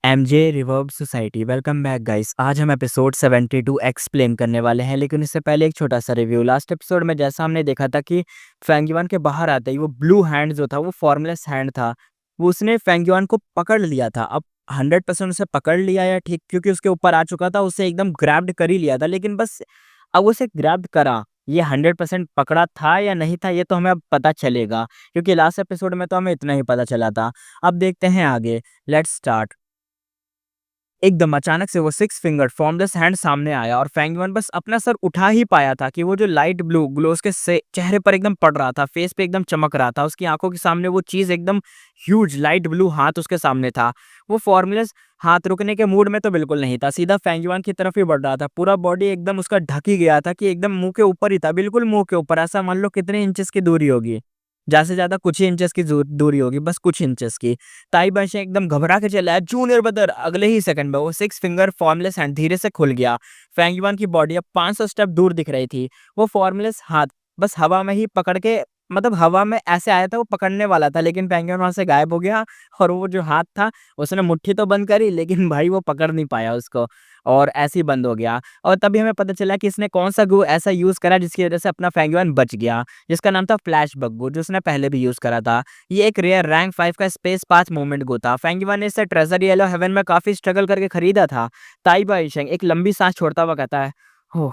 MJ reverb society welcome back guys. आज हम episode 72 explain करने वाले हैं, लेकिन इससे पहले एक छोटा सा रिव्यू। लास्ट एपिसोड में जैसा हमने देखा था कि फेंगयुआन के बाहर आते ही वो ब्लू हैंड जो था वो फॉर्मलेस हैंड था, वो उसने फेंगयुआन को पकड़ लिया था। अब 100% उसे पकड़ लिया या ठीक, क्योंकि उसके ऊपर आ चुका था, उसे एकदम ग्रैब्ड कर ही लिया था। लेकिन बस अब उसे ग्रैब्ड करा, ये 100% पकड़ा था या नहीं था ये तो हमें अब पता चलेगा, क्योंकि लास्ट एपिसोड में तो हमें इतना ही पता चला था। अब देखते हैं आगे, लेट्स स्टार्ट। एकदम अचानक से वो सिक्स फिंगर फॉर्मलेस हैंड सामने आया और फेंगयुआन बस अपना सर उठा ही पाया था कि वो जो लाइट ब्लू ग्लो उसके चेहरे पर एकदम पड़ रहा था, फेस पे एकदम चमक रहा था। उसकी आंखों के सामने वो चीज एकदम ह्यूज लाइट ब्लू हाथ उसके सामने था। वो फॉर्मलेस हाथ रुकने के मूड में तो बिल्कुल नहीं था, सीधा फेंगयुआन की तरफ ही बढ़ रहा था। पूरा बॉडी एकदम उसका ढक ही गया था कि एकदम मुंह के ऊपर ही था, बिल्कुल मुंह के ऊपर। ऐसा मान लो कितने इंचेस की दूरी होगी, ज्यादा से ज्यादा कुछ ही इंचेस की दूरी होगी, बस कुछ इंचेस की। ताई बादशाह एकदम घबरा के चला है, जूनियर ब्रदर। अगले ही सेकंड में वो सिक्स फिंगर फॉर्मलेस हैंड धीरे से खुल गया। फेंगयुआन की बॉडी अब 500 स्टेप दूर दिख रही थी। वो फॉर्मलेस हाथ बस हवा में ही पकड़ के, मतलब हवा में ऐसे आया था, वो पकड़ने वाला था, लेकिन फेंगयुआन वहां से गायब हो गया। और वो जो हाथ था उसने मुट्ठी तो बंद करी, लेकिन भाई वो पकड़ नहीं पाया उसको, और ऐसे ही बंद हो गया। और तभी हमें पता चला कि इसने कौन सा गू ऐसा यूज करा जिसकी वजह से अपना फेंगयुआन बच गया, जिसका नाम था फ्लैश बग्गू, जो उसने पहले भी यूज करा था। ये एक रेयर रैंक 5 का स्पेस पाथ मूवमेंट गो था। फेंगयुआन ने इसे ट्रेजर येलो हेवन में काफी स्ट्रगल करके खरीदा था। ताई बाइशेंग एक लंबी सांस छोड़ता हुआ कहता है, हो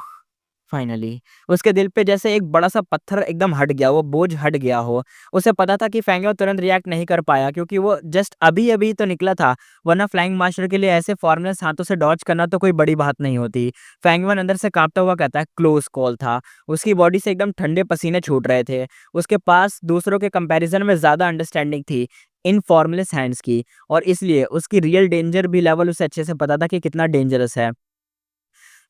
फाइनली। उसके दिल पे जैसे एक बड़ा सा पत्थर एकदम हट गया, वो बोझ हट गया हो। उसे पता था कि फेंगयुआन तुरंत रिएक्ट नहीं कर पाया, क्योंकि वो जस्ट अभी अभी तो निकला था, वरना फ्लाइंग मास्टर के लिए ऐसे फॉर्मलेस हाथों से डॉज करना तो कोई बड़ी बात नहीं होती। फेंगयुआन अंदर से कांपता हुआ कहता है, क्लोज कॉल था। उसकी बॉडी से एकदम ठंडे पसीने छूट रहे थे। उसके पास दूसरों के कंपैरिजन में ज्यादा अंडरस्टैंडिंग थी इन फॉर्मलेस हैंड्स की, और इसलिए उसकी रियल डेंजर भी लेवल उसे अच्छे से पता था कि कितना डेंजरस है।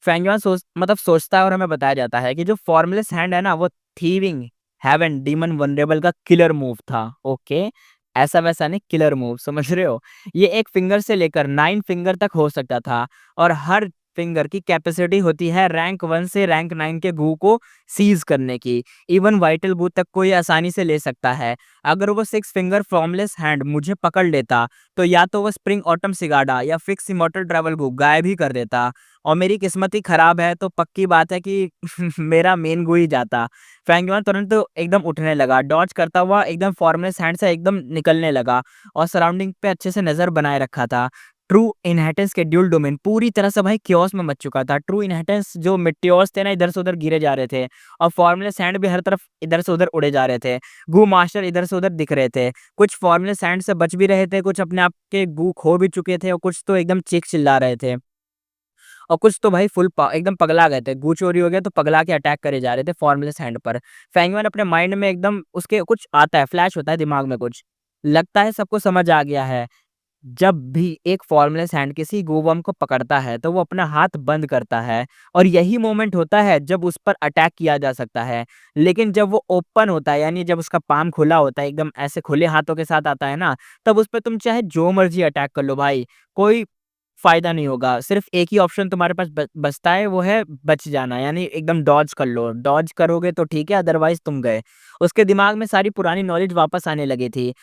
फेंगयुआन सोचता है, और हमें बताया जाता है कि जो फॉर्मलेस हैंड है ना, वो थीविंग हेवन डीमन वनरेबल का किलर मूव था। ओके, ऐसा वैसा नहीं, किलर मूव, समझ रहे हो? ये एक फिंगर से लेकर 9 फिंगर तक हो सकता था, और हर फिंगर की कैपेसिटी होती है रैंक 1 से रैंक 9 के गू को सीज करने की। इवन वाइटल गू तक को ये आसानी से ले सकता है। अगर वो सिक्स फिंगर फॉर्मलेस हैंड मुझे पकड़ लेता, तो या तो वो स्प्रिंग ऑटम सिगाडा या फिक्स इमॉर्टल ट्रैवल गू गायब ही कर देता, और मेरी किस्मत ही खराब है तो पक्की बात है कि मेरा मेन गो ही जाता। फेंगयुआन तुरंत तो एकदम उठने लगा, डॉज करता हुआ एकदम फॉर्मलेस हैंड से एकदम निकलने लगा, और सराउंडिंग पे अच्छे से नजर बनाए रखा था। ट्रू इनहेरिटेंस के ड्यूल डोमेन पूरी तरह से भाई क्योस में मच चुका था। ट्रू इनहेरिटेंस जो मिट्योर्स थे ना, इधर से उधर गिरे जा रहे थे, और फॉर्मलेस हैंड भी हर तरफ इधर से उधर उड़े जा रहे थे। गू मास्टर इधर से उधर दिख रहे थे, कुछ फॉर्मलेस हैंड से बच भी रहे थे, कुछ अपने आप के गू खो भी चुके थे, और कुछ तो एकदम चीख चिल्ला रहे थे, और कुछ तो भाई एकदम पगला गए थे। गू चोरी हो गया तो पगला के अटैक करे जा रहे थे फॉर्मलेस हैंड पर। फेंगयुआन अपने माइंड में एकदम उसके कुछ आता है, फ्लैश होता है दिमाग में कुछ, लगता है सबको समझ आ गया है। जब भी एक फॉर्मलेस हैंड किसी गोवम को पकड़ता है तो वो अपना हाथ बंद करता है, और यही मोमेंट होता है जब उस पर अटैक किया जा सकता है। लेकिन जब वो ओपन होता है, यानी जब उसका पाम खुला होता है, एकदम ऐसे खुले हाथों के साथ आता है ना, तब उस पर तुम चाहे जो मर्जी अटैक कर लो भाई, कोई फ़ायदा नहीं होगा। सिर्फ़ एक ही ऑप्शन तुम्हारे पास बचता है, वो है बच जाना, यानी एकदम डॉज कर लो। डॉज करोगे तो ठीक है, अदरवाइज़ तुम गए। उसके दिमाग में सारी पुरानी नॉलेज वापस आने लगी थी।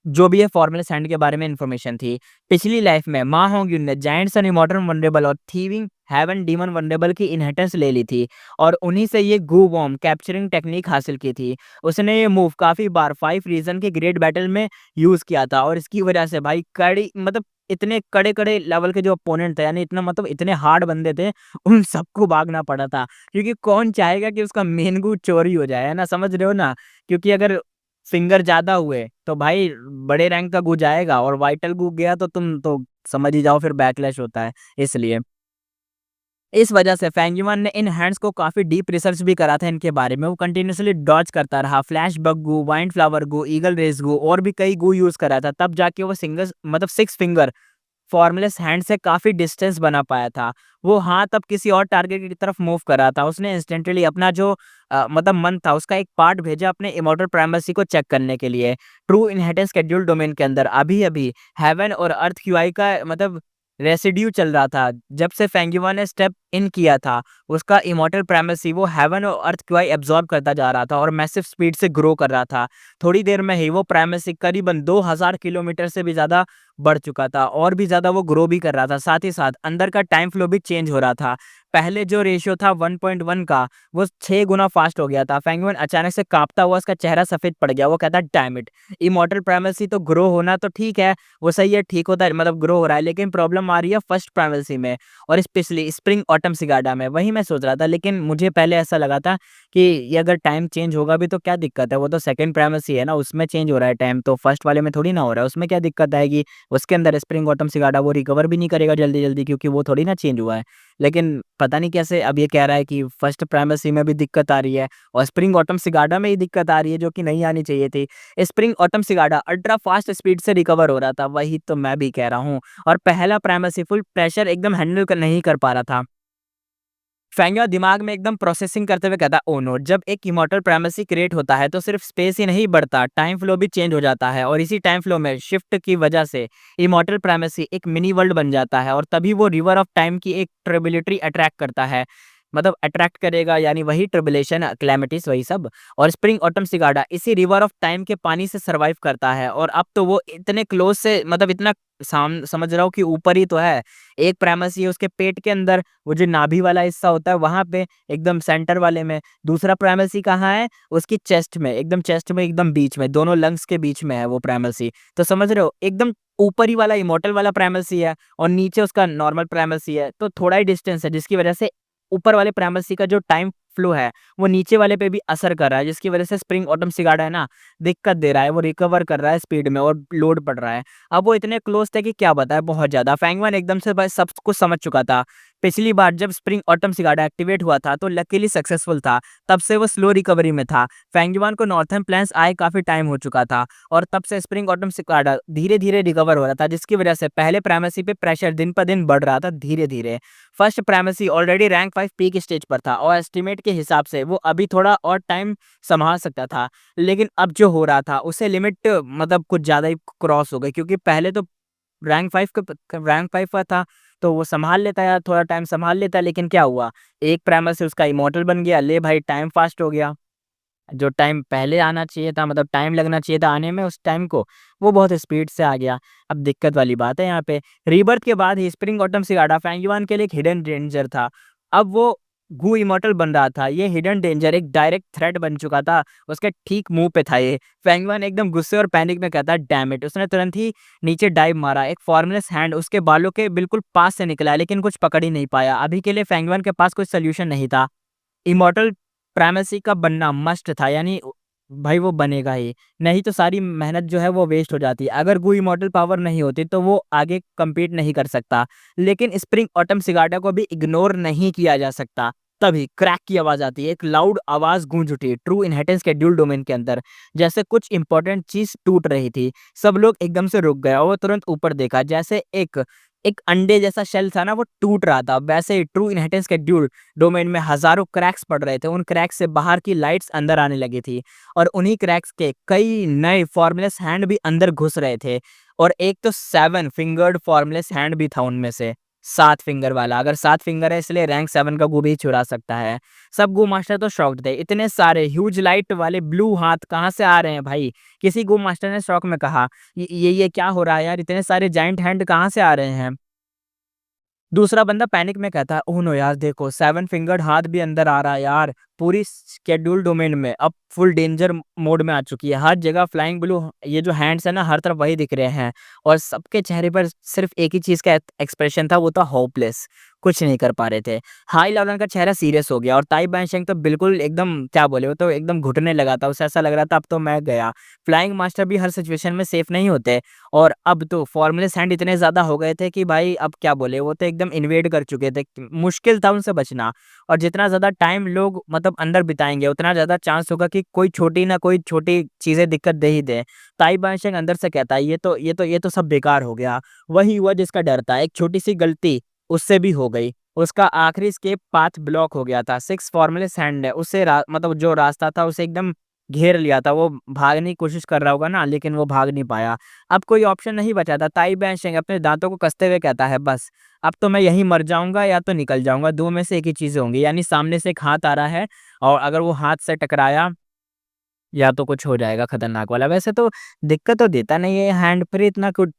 जो भी है फॉर्मूला सैंड के बारे में इन्फॉर्मेशन थी। पिछली लाइफ़ में मा होंग्यून ने जायंट्स एंड इमॉर्टल वनरेबल और थीविंग हेवन डीमन वनरेबल की इनहेरिटेंस ले ली थी, और उन्हीं से ये गू वॉर्म कैप्चरिंग टेक्नीक हासिल की थी। उसने ये मूव काफ़ी बार 5 रीज़न के ग्रेट बैटल में यूज़ किया था, और इसकी वजह से भाई कड़ी मतलब इतने कड़े-कड़े लेवल के जो अपोनेंट थे, यानी इतना मतलब इतने हार्ड बंदे थे, उन सबको भागना पड़ा था। क्योंकि कौन चाहेगा कि उसका मेन गू चोरी हो जाए, है ना? समझ रहे हो ना? क्योंकि अगर फिंगर ज़्यादा हुए तो भाई बड़े रैंक का गू जाएगा, और वाइटल गू गया तो तुम तो समझ ही जाओ, फिर बैकलैश होता है, इसलिए। इस वजह से फेंगयुआन ने इन हैंड्स को काफ़ी डीप रिसर्च भी करा था इनके बारे में। वो कंटिन्यूअसली डॉज करता रहा, फ्लैश बग गू, वाइंड फ्लावर गू, ईगल रेस गू, और भी कई गू यूज़ करा था। तब जाके वो सिक्स फिंगर फॉर्मलेस हैंड से काफ़ी डिस्टेंस बना पाया था। वो हाथ अब किसी और टारगेट की तरफ मूव कर रहा था। उसने इंस्टेंटली अपना जो मतलब मन था, उसका एक पार्ट भेजा अपने इमॉर्टल प्राइमेसी को चेक करने के लिए। ट्रू इनहेरिटेंस शेड्यूल डोमेन के अंदर अभी-अभी हेवन और अर्थ क्यूआई का मतलब रेसिड्यू चल रहा था। जब से फेंगयुआन ने स्टेप इन किया था, उसका इमॉर्टल प्रेमासी वो हेवन और अर्थ को एब्जॉर्ब करता जा रहा था और मैसिव स्पीड से ग्रो कर रहा था। थोड़ी देर में ही वो प्रेमासी करीबन 2000 किलोमीटर से भी ज़्यादा बढ़ चुका था और भी ज़्यादा वो ग्रो भी कर रहा था। साथ ही साथ अंदर का टाइम फ्लो भी चेंज हो रहा था। पहले जो रेशियो था 1.1 का, वो 6 गुना फास्ट हो गया था। फेंगुइन अचानक से काँपता हुआ उसका चेहरा सफ़ेद पड़ गया। वो कहता डैम इट! इमॉर्टल प्रेमासी तो ग्रो होना तो ठीक है, वो सही है, ठीक होता है, मतलब ग्रो हो रहा है, लेकिन प्रॉब्लम आ रही है फर्स्ट प्राइमेसी में और स्पेशली स्प्रिंग ऑटम सिगाडा में। वही मैं सोच रहा था, लेकिन मुझे पहले ऐसा लगा था कि ये अगर टाइम चेंज होगा भी तो क्या दिक्कत है, वो तो सेकंड प्राइमेसी है ना, उसमें चेंज हो रहा है टाइम, तो फर्स्ट वाले में थोड़ी ना हो रहा है, उसमें क्या दिक्कत आएगी। उसके अंदर स्प्रिंग ऑटम सिगाडा वो रिकवर भी नहीं करेगा जल्दी जल्दी, क्योंकि वो थोड़ी ना चेंज हुआ है। लेकिन पता नहीं कैसे अब ये कह रहा है कि फर्स्ट प्राइमेसी में भी दिक्कत आ रही है और स्प्रिंग ऑटम सिगाडा में ही दिक्कत आ रही है, जो कि नहीं आनी चाहिए थी। स्प्रिंग ऑटम सिगाडा अल्ट्रा फास्ट स्पीड से रिकवर हो रहा था, वही तो मैं भी कह रहा हूँ। और पहला प्राइमेसी फुल प्रेशर एकदम हैंडल नहीं कर पा रहा था। फेंगुआ दिमाग में एकदम प्रोसेसिंग करते हुए कहता ओ नो, जब एक इमॉर्टल प्राइमेसी क्रिएट होता है तो सिर्फ स्पेस ही नहीं बढ़ता, टाइम फ्लो भी चेंज हो जाता है और इसी टाइम फ्लो में शिफ्ट की वजह से इमॉर्टल प्राइमेसी एक मिनी वर्ल्ड बन जाता है और तभी वो रिवर ऑफ टाइम की एक ट्रिब्यूटरी अट्रैक्ट करता है। मतलब अट्रैक्ट करेगा, यानी वही ट्रिबुलेशन क्लैमिटीज वही सब। और स्प्रिंग ऑटम सिगाडा इसी रिवर ऑफ टाइम के पानी से सर्वाइव करता है और अब तो वो इतने क्लोज से, मतलब इतना समझ रहा हूँ कि ऊपर ही तो है। एक प्राइमेसी है उसके पेट के अंदर, वो जो नाभि वाला हिस्सा होता है वहां पे एकदम सेंटर वाले में। दूसरा प्राइमेसी कहाँ है, उसकी चेस्ट में, एकदम चेस्ट में, एकदम बीच में, दोनों लंग्स के बीच में है वो प्राइमेसी। तो समझ रहे हो, एकदम ऊपर ही वाला इमॉर्टल वाला प्राइमेसी है और नीचे उसका नॉर्मल प्राइमेसी है, तो थोड़ा ही डिस्टेंस है, जिसकी वजह से ऊपर वाले प्राइमेसी का जो टाइम फ्लो है वो नीचे वाले पे भी असर कर रहा है, जिसकी वजह से स्प्रिंग ऑटम सिगाडा है ना, दिक्कत दे रहा है। वो रिकवर कर रहा है स्पीड में और लोड पड़ रहा है। अब वो इतने क्लोज थे कि क्या बताए, बहुत ज्यादा। फैंगमैन एकदम से बस सब कुछ समझ चुका था। पिछली बार जब स्प्रिंग ऑटम सिगाडा एक्टिवेट हुआ था तो लकीली सक्सेसफुल था, तब से वो स्लो रिकवरी में था। फैंगजुआन को नॉर्थर्न प्लेन्स आए काफी टाइम हो चुका था और तब से स्प्रिंग ऑटम सिगाडा धीरे धीरे रिकवर हो रहा था, जिसकी वजह से पहले प्राइमेसी पे प्रेशर दिन पर दिन बढ़ रहा था धीरे धीरे। First primacy already rank 5 peak stage पर था और एस्टिमेट के हिसाब से वो अभी थोड़ा और टाइम संभाल सकता था, लेकिन अब जो हो रहा था उसे लिमिट मतलब कुछ ज़्यादा ही क्रॉस हो गई, क्योंकि पहले तो रैंक 5 का था तो वो संभाल लेता है, थोड़ा टाइम संभाल लेता है, लेकिन क्या हुआ, एक प्राइमेसी उसका इमॉर्टल बन गया, ले भाई टाइम फास्ट हो गया। जो टाइम पहले आना चाहिए था, मतलब टाइम लगना चाहिए था आने में उस टाइम को, वो बहुत स्पीड से आ गया। अब दिक्कत वाली बात है यहाँ पे। रीबर्थ के बाद ही स्प्रिंग ऑटम सिगाडा फैंगयुआन के लिए एक हिडन डेंजर था। अब वो गू इमॉर्टल बन रहा था, ये हिडन डेंजर एक डायरेक्ट थ्रेट बन चुका था, उसके ठीक मुंह पे था ये। फैंगयुआन एकदम गुस्से और पैनिक में कहता डैम इट, उसने तुरंत ही नीचे डाइव मारा। एक फॉर्मलेस हैंड उसके बालों के बिल्कुल पास से निकला, लेकिन कुछ पकड़ ही नहीं पाया। अभी के लिए फैंगयुआन के पास कोई सोल्यूशन नहीं था। इमॉर्टल प्राइमेसी का बनना मस्ट था, यानी भाई वो बनेगा ही, नहीं तो सारी मेहनत जो है वो वेस्ट हो जाती है। अगर गू इमॉर्टल पावर नहीं होती तो वो आगे कम्पीट नहीं कर सकता, लेकिन स्प्रिंग ऑटम सिगाडा को भी इग्नोर नहीं किया जा सकता। तभी क्रैक की आवाज आती है, एक लाउड आवाज गूंज उठी ट्रू इनहेरिटेंस के ड्यूल डोमेन के अंदर, जैसे कुछ इंपॉर्टेंट चीज टूट रही थी। सब लोग एकदम से रुक गए और वो तुरंत ऊपर देखा, जैसे एक एक अंडे जैसा शेल था ना, वो टूट रहा था। वैसे ही ट्रू इनहेरिटेंस के ड्यूल डोमेन में हजारों क्रैक्स पड़ रहे थे, उन क्रैक्स से बाहर की लाइट्स अंदर आने लगी थी और उन्हीं क्रैक्स के कई नए फॉर्मुलेस हैंड भी अंदर घुस रहे थे। और एक तो 7 फिंगर्ड फॉर्मुलेस हैंड भी था उनमें से, 7 फिंगर वाला। अगर 7 फिंगर है इसलिए रैंक 7 का गू भी चुरा सकता है। सब गू मास्टर तो शॉक्ड थे, इतने सारे ह्यूज लाइट वाले ब्लू हाथ कहाँ से आ रहे हैं भाई। किसी गू मास्टर ने शॉक में कहा, ये क्या हो रहा है यार, इतने सारे जाइंट हैंड कहाँ से आ रहे हैं। दूसरा बंदा पैनिक में कहता है ओह नो यार, देखो 7 फिंगर्ड हाथ भी अंदर आ रहा है यार, पूरी शेड्यूल डोमेन में अब फुल डेंजर मोड में आ चुकी है। हर जगह फ्लाइंग ब्लू ये जो हैंड्स है ना, हर तरफ वही दिख रहे हैं और सबके चेहरे पर सिर्फ एक ही चीज का एक्सप्रेशन था, वो था होपलेस, कुछ नहीं कर पा रहे थे। हाई लेवल का चेहरा सीरियस हो गया और ताई बैशेंग तो बिल्कुल एकदम क्या बोले, वो तो एकदम घुटने लगा था, उसे ऐसा लग रहा था अब तो मैं गया। फ्लाइंग मास्टर भी हर सिचुएशन में सेफ नहीं होते और अब तो फॉर्मुलेस हैंड इतने ज्यादा हो गए थे कि भाई अब क्या बोले, वो तो एकदम इन्वेड कर चुके थे, मुश्किल था उनसे बचना। और जितना ज्यादा टाइम लोग मतलब अंदर बिताएंगे उतना ज्यादा चांस होगा कि कोई छोटी ना कोई छोटी चीजें दिक्कत दे ही दे। ताई बाइशेंग अंदर से कहता है ये तो सब बेकार हो गया। वही हुआ जिसका डर था, एक छोटी सी गलती उससे भी हो गई, उसका आखिरी स्केप पाथ ब्लॉक हो गया था। 6 फॉर्मुलेस हैंड है, उससे मतलब जो रास्ता था उसे एकदम घेर लिया था। वो भागने की कोशिश कर रहा होगा ना, लेकिन वो भाग नहीं पाया। अब कोई ऑप्शन नहीं बचा था। ताई बेंशेंग अपने दाँतों को कसते हुए कहता है, बस अब तो मैं यहीं मर जाऊँगा या तो निकल जाऊँगा, 2 में से एक ही चीज़ें होंगी। यानी सामने से एक हाथ आ रहा है और अगर वो हाथ से टकराया या तो कुछ हो जाएगा खतरनाक वाला। वैसे तो दिक्कत तो देता नहीं है हैंड, फिर इतना कुछ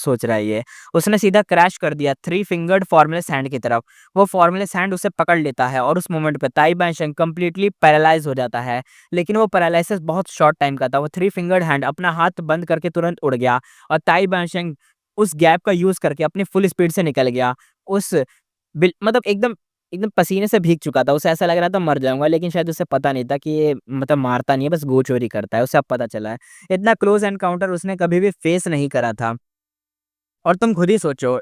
सोच रहा है ये। उसने सीधा क्रैश कर दिया थ्री फिंगर्ड फॉर्मलेस हैंड की तरफ। वो फॉर्मलेस हैंड उसे पकड़ लेता है और उस मोमेंट पे ताई बाइशेंग कंप्लीटली पैरालाइज़ हो जाता है। लेकिन वो पैरालिसिस बहुत शॉर्ट टाइम का था। वो थ्री फिंगर्ड हैंड अपना हाथ बंद करके तुरंत उड़ गया और ताई बाइशेंग उस गैप का यूज़ करके अपनी फुल स्पीड से निकल गया। उस मतलब एकदम एकदम पसीने से भीग चुका था। उसे ऐसा लग रहा था मर जाऊँगा, लेकिन शायद उसे पता नहीं था कि ये मतलब मारता नहीं है, बस गो चोरी करता है। उसे अब पता चला है। इतना क्लोज़ एनकाउंटर उसने कभी भी फेस नहीं करा था। और तुम खुद ही सोचो,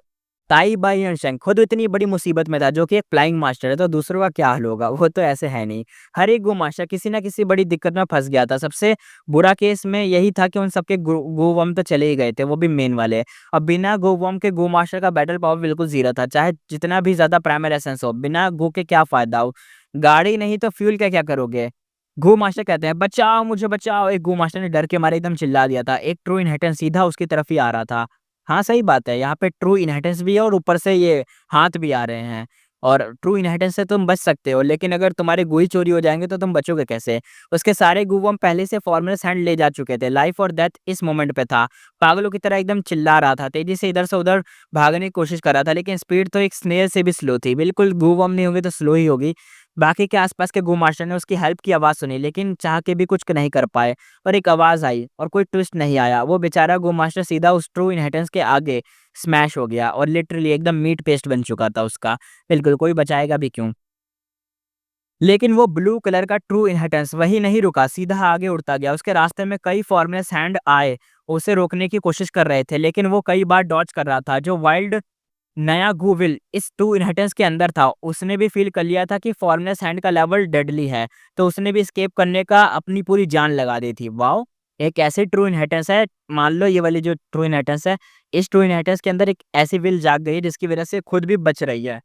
ताई बाई-शेंग खुद इतनी बड़ी मुसीबत में था, जो कि एक फ्लाइंग मास्टर है, तो दूसरों का क्या हाल होगा? वो तो ऐसे है नहीं। हर एक गो मास्टर किसी न किसी बड़ी दिक्कत में फँस गया था। सबसे बुरा केस में यही था कि उन सबके गो वर्म तो चले ही गए थे, वो भी मेन वाले। अब बिना गो वर्म के गो मास्टर का बैटल पावर बिल्कुल ज़ीरो था, चाहे जितना भी ज़्यादा प्राइमरी एसेंस हो, बिना गो के क्या फ़ायदा हो? गाड़ी नहीं तो फ्यूल का क्या करोगे? गो मास्टर कहते हैं, "बचाओ, मुझे बचाओ!" एक गो मास्टर ने डर के मारे एकदम चिल्ला दिया था। एक ट्रू इनहेरिटेंस सीधा उसकी तरफ ही आ रहा था। हाँ, सही बात है, यहाँ पे ट्रू इनहेरिटेंस भी है और ऊपर से ये हाथ भी आ रहे हैं। और ट्रू इनहेरिटेंस से तुम बच सकते हो, लेकिन अगर तुम्हारे गू ही चोरी हो जाएँगे तो तुम बचोगे कैसे? उसके सारे गू बम पहले से फॉर्मलेस हैंड ले जा चुके थे। लाइफ और डेथ इस मोमेंट पे था। पागलों की तरह एकदम चिल्ला रहा था, तेज़ी से इधर से उधर भागने की कोशिश कर रहा था, लेकिन स्पीड तो एक स्नेल से भी स्लो थी। बिल्कुल गू बम नहीं होंगे तो स्लो ही होगी। बाकी के आस-पास के गू मास्टर ने उसकी हेल्प की आवाज़ सुनी, लेकिन चाह के भी कुछ नहीं कर पाए। और एक आवाज़ आई और कोई ट्विस्ट नहीं आया। वो बेचारा गो मास्टर सीधा उस ट्रू इनहेरिटेंस के आगे स्मैश हो गया और लिटरली एकदम मीट पेस्ट बन चुका था उसका। बिल्कुल, कोई बचाएगा भी क्यों? लेकिन वो ब्लू कलर का ट्रू इनहेरिटेंस वहीं नहीं रुका, सीधा आगे उड़ता गया। उसके रास्ते में कई फॉर्मलेस हैंड आए, उसे रोकने की कोशिश कर रहे थे, लेकिन वो कई बार डॉज कर रहा था। जो वाइल्ड नया गूविल इस टू इनहेरिटेंस के अंदर था, उसने भी फ़ील कर लिया था कि फॉर्मलेस हैंड का लेवल डेडली है, तो उसने भी एस्केप करने का अपनी पूरी जान लगा दी थी। वॉव! एक ऐसी ट्रू इनहेरिटेंस है, मान लो ये वाली जो ट्रू इनहेरिटेंस है, इस ट्रू इनहेरिटेंस के अंदर एक ऐसी विल जाग गई है जिसकी वज़ह से खुद भी बच रही है।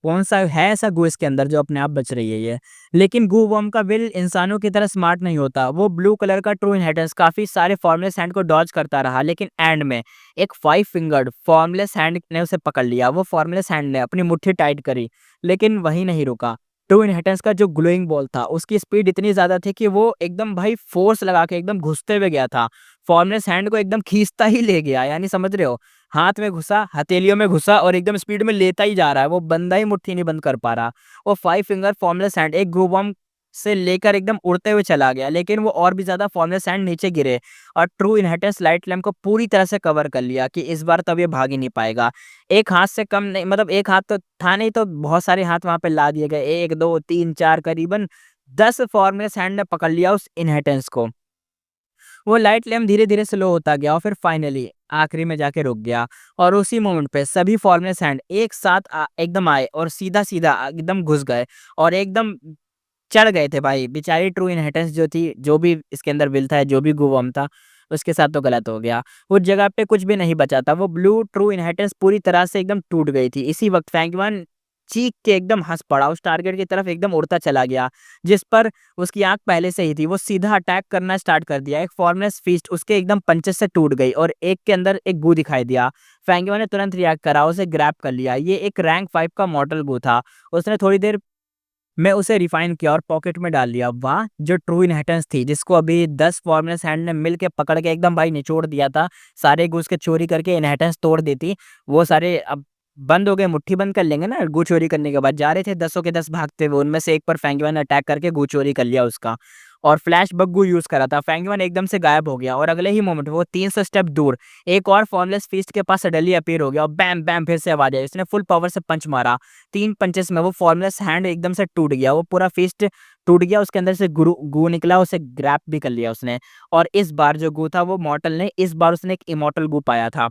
कौन-सा है ऐसा गू इसके अंदर जो अपने आप बच रही है ये। लेकिन गू वर्म का विल इंसानों की तरह स्मार्ट नहीं होता। वो ब्लू कलर का ट्रू इनहेरिटेंस काफ़ी सारे फॉर्मलेस हैंड को डॉज करता रहा, लेकिन एंड में एक 5 फिंगर्ड फॉर्मलेस हैंड ने उसे पकड़ लिया। वो फॉर्मलेस हैंड ने अपनी मुट्ठी टाइट करी, लेकिन वहीं नहीं रुका। ट्रू इनहेरिटेंस का जो ग्लोइंग बॉल था, उसकी स्पीड इतनी ज़्यादा थी कि वो एकदम भाई फ़ोर्स लगा के एकदम घुसते हुए गया था। फॉर्मलेस हैंड को एकदम खींचता ही ले गया, यानी समझ रहे हो? हाथ में घुसा, हथेलियों में घुसा और एकदम स्पीड में लेता ही जा रहा है। वो बंदा ही मुट्ठी नहीं बंद कर पा रहा। वो 5 फिंगर फॉर्मलेस हैंड एक ग्रू बम से लेकर एकदम उड़ते हुए चला गया, लेकिन वो और भी ज़्यादा फॉर्मलेस हैंड नीचे गिरे और ट्रू इनहेरिटेंस लाइट लैंप को पूरी तरह से कवर कर लिया कि इस बार तब ये भाग ही नहीं पाएगा। एक हाथ से कम नहीं, मतलब एक हाथ तो था नहीं, तो बहुत सारे हाथ वहाँ पे ला दिए गए। 1, 2, 3, 4 करीबन 10 फॉर्मलेस हैंड ने पकड़ लिया उस इनहेरिटेंस को। वो लाइट लैंप धीरे-धीरे स्लो होता गया और फिर फाइनली आखिरी में जाके रुक गया। और उसी मोमेंट पे सभी फॉर्मलेस हैंड एक साथ एकदम आए और सीधा-सीधा एकदम घुस गए और एकदम चढ़ गए थे भाई। बेचारी ट्रू इनहेरिटेंस जो थी, जो भी इसके अंदर विल था, जो भी गुवम था, उसके साथ तो गलत हो गया। उस जगह पे कुछ भी नहीं बचा था। वो ब्लू ट्रू इनहेरिटेंस पूरी तरह से एकदम टूट गई थी। इसी वक़्त फैंगमैन चीख के एकदम हँस पड़ा। उस टारगेट की तरफ एकदम उड़ता चला गया, जिस पर उसकी आँख पहले से ही थी। वो सीधा अटैक करना स्टार्ट कर दिया। एक फॉर्मलेस फीस्ट उसके एकदम पंचेस से टूट गई और एक के अंदर एक गू दिखाई दिया। फैंगमैन ने तुरंत रिएक्ट करा, उसे ग्रैब कर लिया। ये एक रैंक 5 का मॉर्टल गू था। उसने थोड़ी देर मैं उसे रिफाइन किया और पॉकेट में डाल लिया। वाह! जो ट्रू इनहेरिटेंस थी, जिसको अभी 10 फॉर्मलेस हैंड ने मिल के पकड़ के एकदम भाई निचोड़ दिया था, सारे घूस के चोरी करके इनहेरिटेंस तोड़ देती, वो सारे अब बंद हो गए, मुट्ठी बंद कर लेंगे ना गू चोरी करने के बाद। जा रहे थे दसों के 10 भागते हुए, उनमें से एक पर फैंगमैन ने अटैक करके गू चोरी कर लिया उसका और फ्लैश बग्गू यूज़ करा था। फैंगमैन एकदम से गायब हो गया और अगले ही मोमेंट वो 300 स्टेप दूर एक और फॉर्मलेस फीस्ट के पास सडनली अपीयर हो गया और बैम बैम फिर से आवाज़ आई। उसने फुल पावर से पंच मारा। 3 पंचेस में वो फॉर्मलेस हैंड एकदम से टूट गया। वो पूरा फिस्ट टूट गया, उसके अंदर से गू निकला, उसे ग्रैब भी कर लिया उसने। और इस बार जो गू था वो मॉर्टल ने, इस बार उसने एक इमॉर्टल गू पाया था।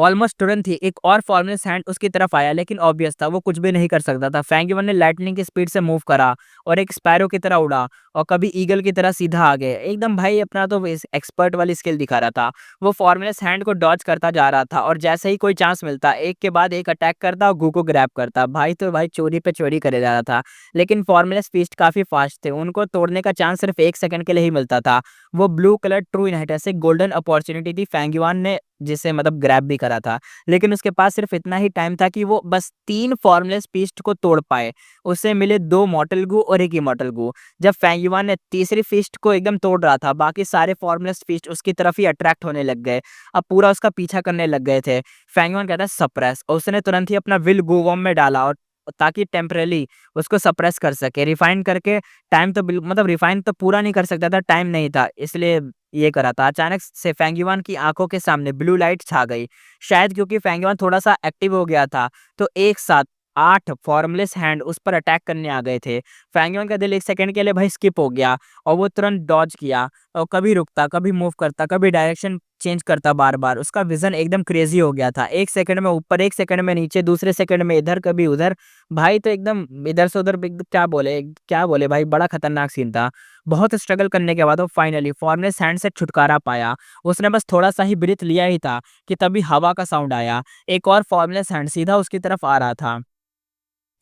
ऑलमोस्ट तुरंत ही एक और फॉर्मलेस हैंड उसकी तरफ आया, लेकिन ऑब्वियस था वो कुछ भी नहीं कर सकता था। फैंगीवन ने लाइटनिंग की स्पीड से मूव करा और एक स्पैरो की तरह उड़ा और कभी ईगल की तरह सीधा आ गए। एकदम भाई अपना तो एक्सपर्ट वाली स्किल दिखा रहा था। वो फॉर्मलेस हैंड को डॉज करता जा रहा था और जैसे ही कोई चांस मिलता एक के बाद एक अटैक करता और गू को ग्रैब करता। भाई तो भाई चोरी पे चोरी करे जा रहा था। लेकिन फॉर्मलेस फीस्ट काफी फास्ट थे, उनको तोड़ने का चांस सिर्फ 1 सेकंड के लिए ही मिलता था। वो ब्लू कलर ट्रू इनहाइटर से गोल्डन अपॉर्चुनिटी थी फैंगीवान ने जिसे मतलब ग्रैब भी करा था। लेकिन उसके पास सिर्फ इतना ही टाइम था कि वो बस 3 फॉर्मलेस फीस्ट को तोड़ पाए। उसे मिले 2 मॉर्टल गू और 1 इमॉर्टल गू। जब फैंगीवान ने तीसरी फीस्ट को एकदम तोड़ रहा था, बाकी सारे फॉर्मलेस फीस्ट उसकी तरफ ही अट्रैक्ट होने लग गए। अब पूरा उसका पीछा करने लग गए थे। फैंगीवान कहता है सप्रेस, और उसने तुरंत ही अपना विल गू वॉर्म में डाला और ताकि टेम्परेली उसको सप्रेस कर सके। रिफाइन करके टाइम तो मतलब रिफाइन तो पूरा नहीं कर सकता था, टाइम नहीं था, इसलिए ये करा था। अचानक से फैंगीवान की आंखों के सामने ब्लू लाइट छा गई। शायद क्योंकि फैंगीवान थोड़ा सा एक्टिव हो गया था, तो एक साथ 8 फॉर्मलेस हैंड उस पर अटैक करने आ गए थे। फैंगीवान का दिल 1 सेकंड के लिए भाई स्किप हो गया और वो तुरंत डॉज किया और कभी रुकता, कभी मूव करता, कभी डायरेक्शन चेंज करता बार-बार। उसका विज़न एकदम क्रेज़ी हो गया था। 1 सेकंड में ऊपर, 1 सेकंड में नीचे, दूसरे सेकंड में इधर, कभी उधर। भाई तो एकदम इधर से उधर क्या बोले भाई, बड़ा खतरनाक सीन था। बहुत स्ट्रगल करने के बाद वो फाइनली फॉर्मलेस हैंड से छुटकारा पाया। उसने बस थोड़ा-सा ही ब्रीथ लिया ही था कि तभी हवा का साउंड आया। एक और फॉर्मलेस हैंड सीधा उसकी तरफ आ रहा था।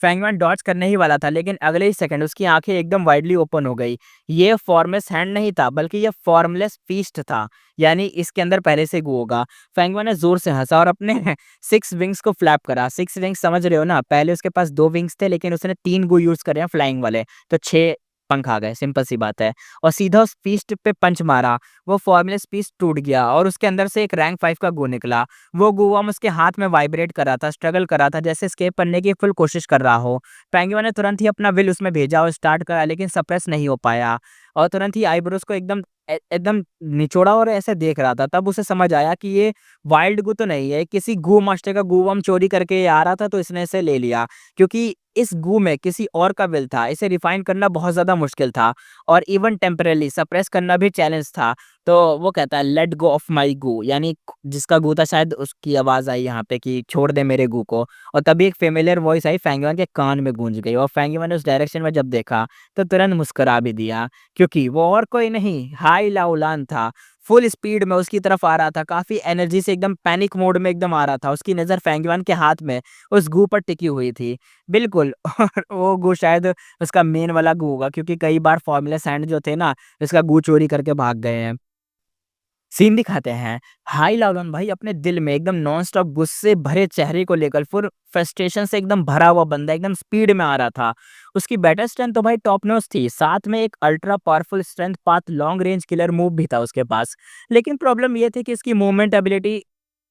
फैंगमैन डॉज करने ही वाला था, लेकिन अगले ही सेकंड उसकी आंखें एकदम वाइडली ओपन हो गई। ये फॉर्मलेस हैंड नहीं था, बल्कि ये फॉर्मलेस फीस्ट था, यानी इसके अंदर पहले से गू होगा। फैंगमैन ने जोर से हंसा और अपने 6 विंग्स को फ्लैप करा। 6 विंग्स समझ रहे हो ना, पहले उसके पास 2 विंग्स थे, लेकिन उसने 3 गू यूज करे हैं फ्लाइंग वाले, तो 6 पंख आ गए, सिंपल सी बात है। और सीधा उस फीस्ट पे पंच मारा। वो फॉर्मलेस फीस्ट टूट गया और उसके अंदर से एक रैंक 5 का गू निकला। वो गूवर्म उसके हाथ में वाइब्रेट कर रहा था, स्ट्रगल कर रहा था, जैसे एस्केप करने की फुल कोशिश कर रहा हो। पेंगुइन ने तुरंत ही अपना विल उसमें भेजा और स्टार्ट करा, लेकिन सप्रेस नहीं हो पाया और तुरंत ही आईब्रोज को एकदम निचोड़ा और ऐसे देख रहा था। तब उसे समझ आया कि ये वाइल्ड गू तो नहीं है, किसी गू मास्टर का गूवर्म चोरी करके ये आ रहा था, तो इसने इसे ले लिया। क्योंकि इस गू में किसी और का विल था, इसे रिफाइन करना बहुत ज़्यादा मुश्किल था और इवन टेम्परेरी सप्रेस करना भी चैलेंज था। तो वो कहता है लेट गो ऑफ माई गू, यानी जिसका गू था, शायद उसकी आवाज़ आई यहाँ पे कि छोड़ दे मेरे गू को। और तभी एक फेमिलियर वॉइस आई, फैंगवन के कान में गूंज गई और फैंगवन ने उस डायरेक्शन में जब देखा तो तुरंत मुस्कुरा भी दिया, क्योंकि वो और कोई नहीं, हाई लाओलान था। फुल स्पीड में उसकी तरफ आ रहा था, काफ़ी एनर्जी से, एकदम पैनिक मोड में एकदम आ रहा था। उसकी नज़र फैंगवन के हाथ में उस गू पर टिकी हुई थी, बिल्कुल। और वो गू शायद उसका मेन वाला गू होगा, क्योंकि कई बार फॉर्मूला सैंड जो थे ना, इसका गू चोरी करके भाग गए हैं। सीन दिखाते हैं, हाई लालन भाई अपने दिल में एकदम नॉन-स्टॉप गुस्से भरे चेहरे को लेकर फुल फ्रस्ट्रेशन से एकदम भरा हुआ बंदा एकदम स्पीड में आ रहा था। उसकी बैटल स्ट्रेंथ तो भाई टॉप नॉच थी, साथ में एक ultra powerful strength path long range killer move भी था उसके पास। लेकिन प्रॉब्लम ये थी कि इसकी मूवमेंट एबिलिटी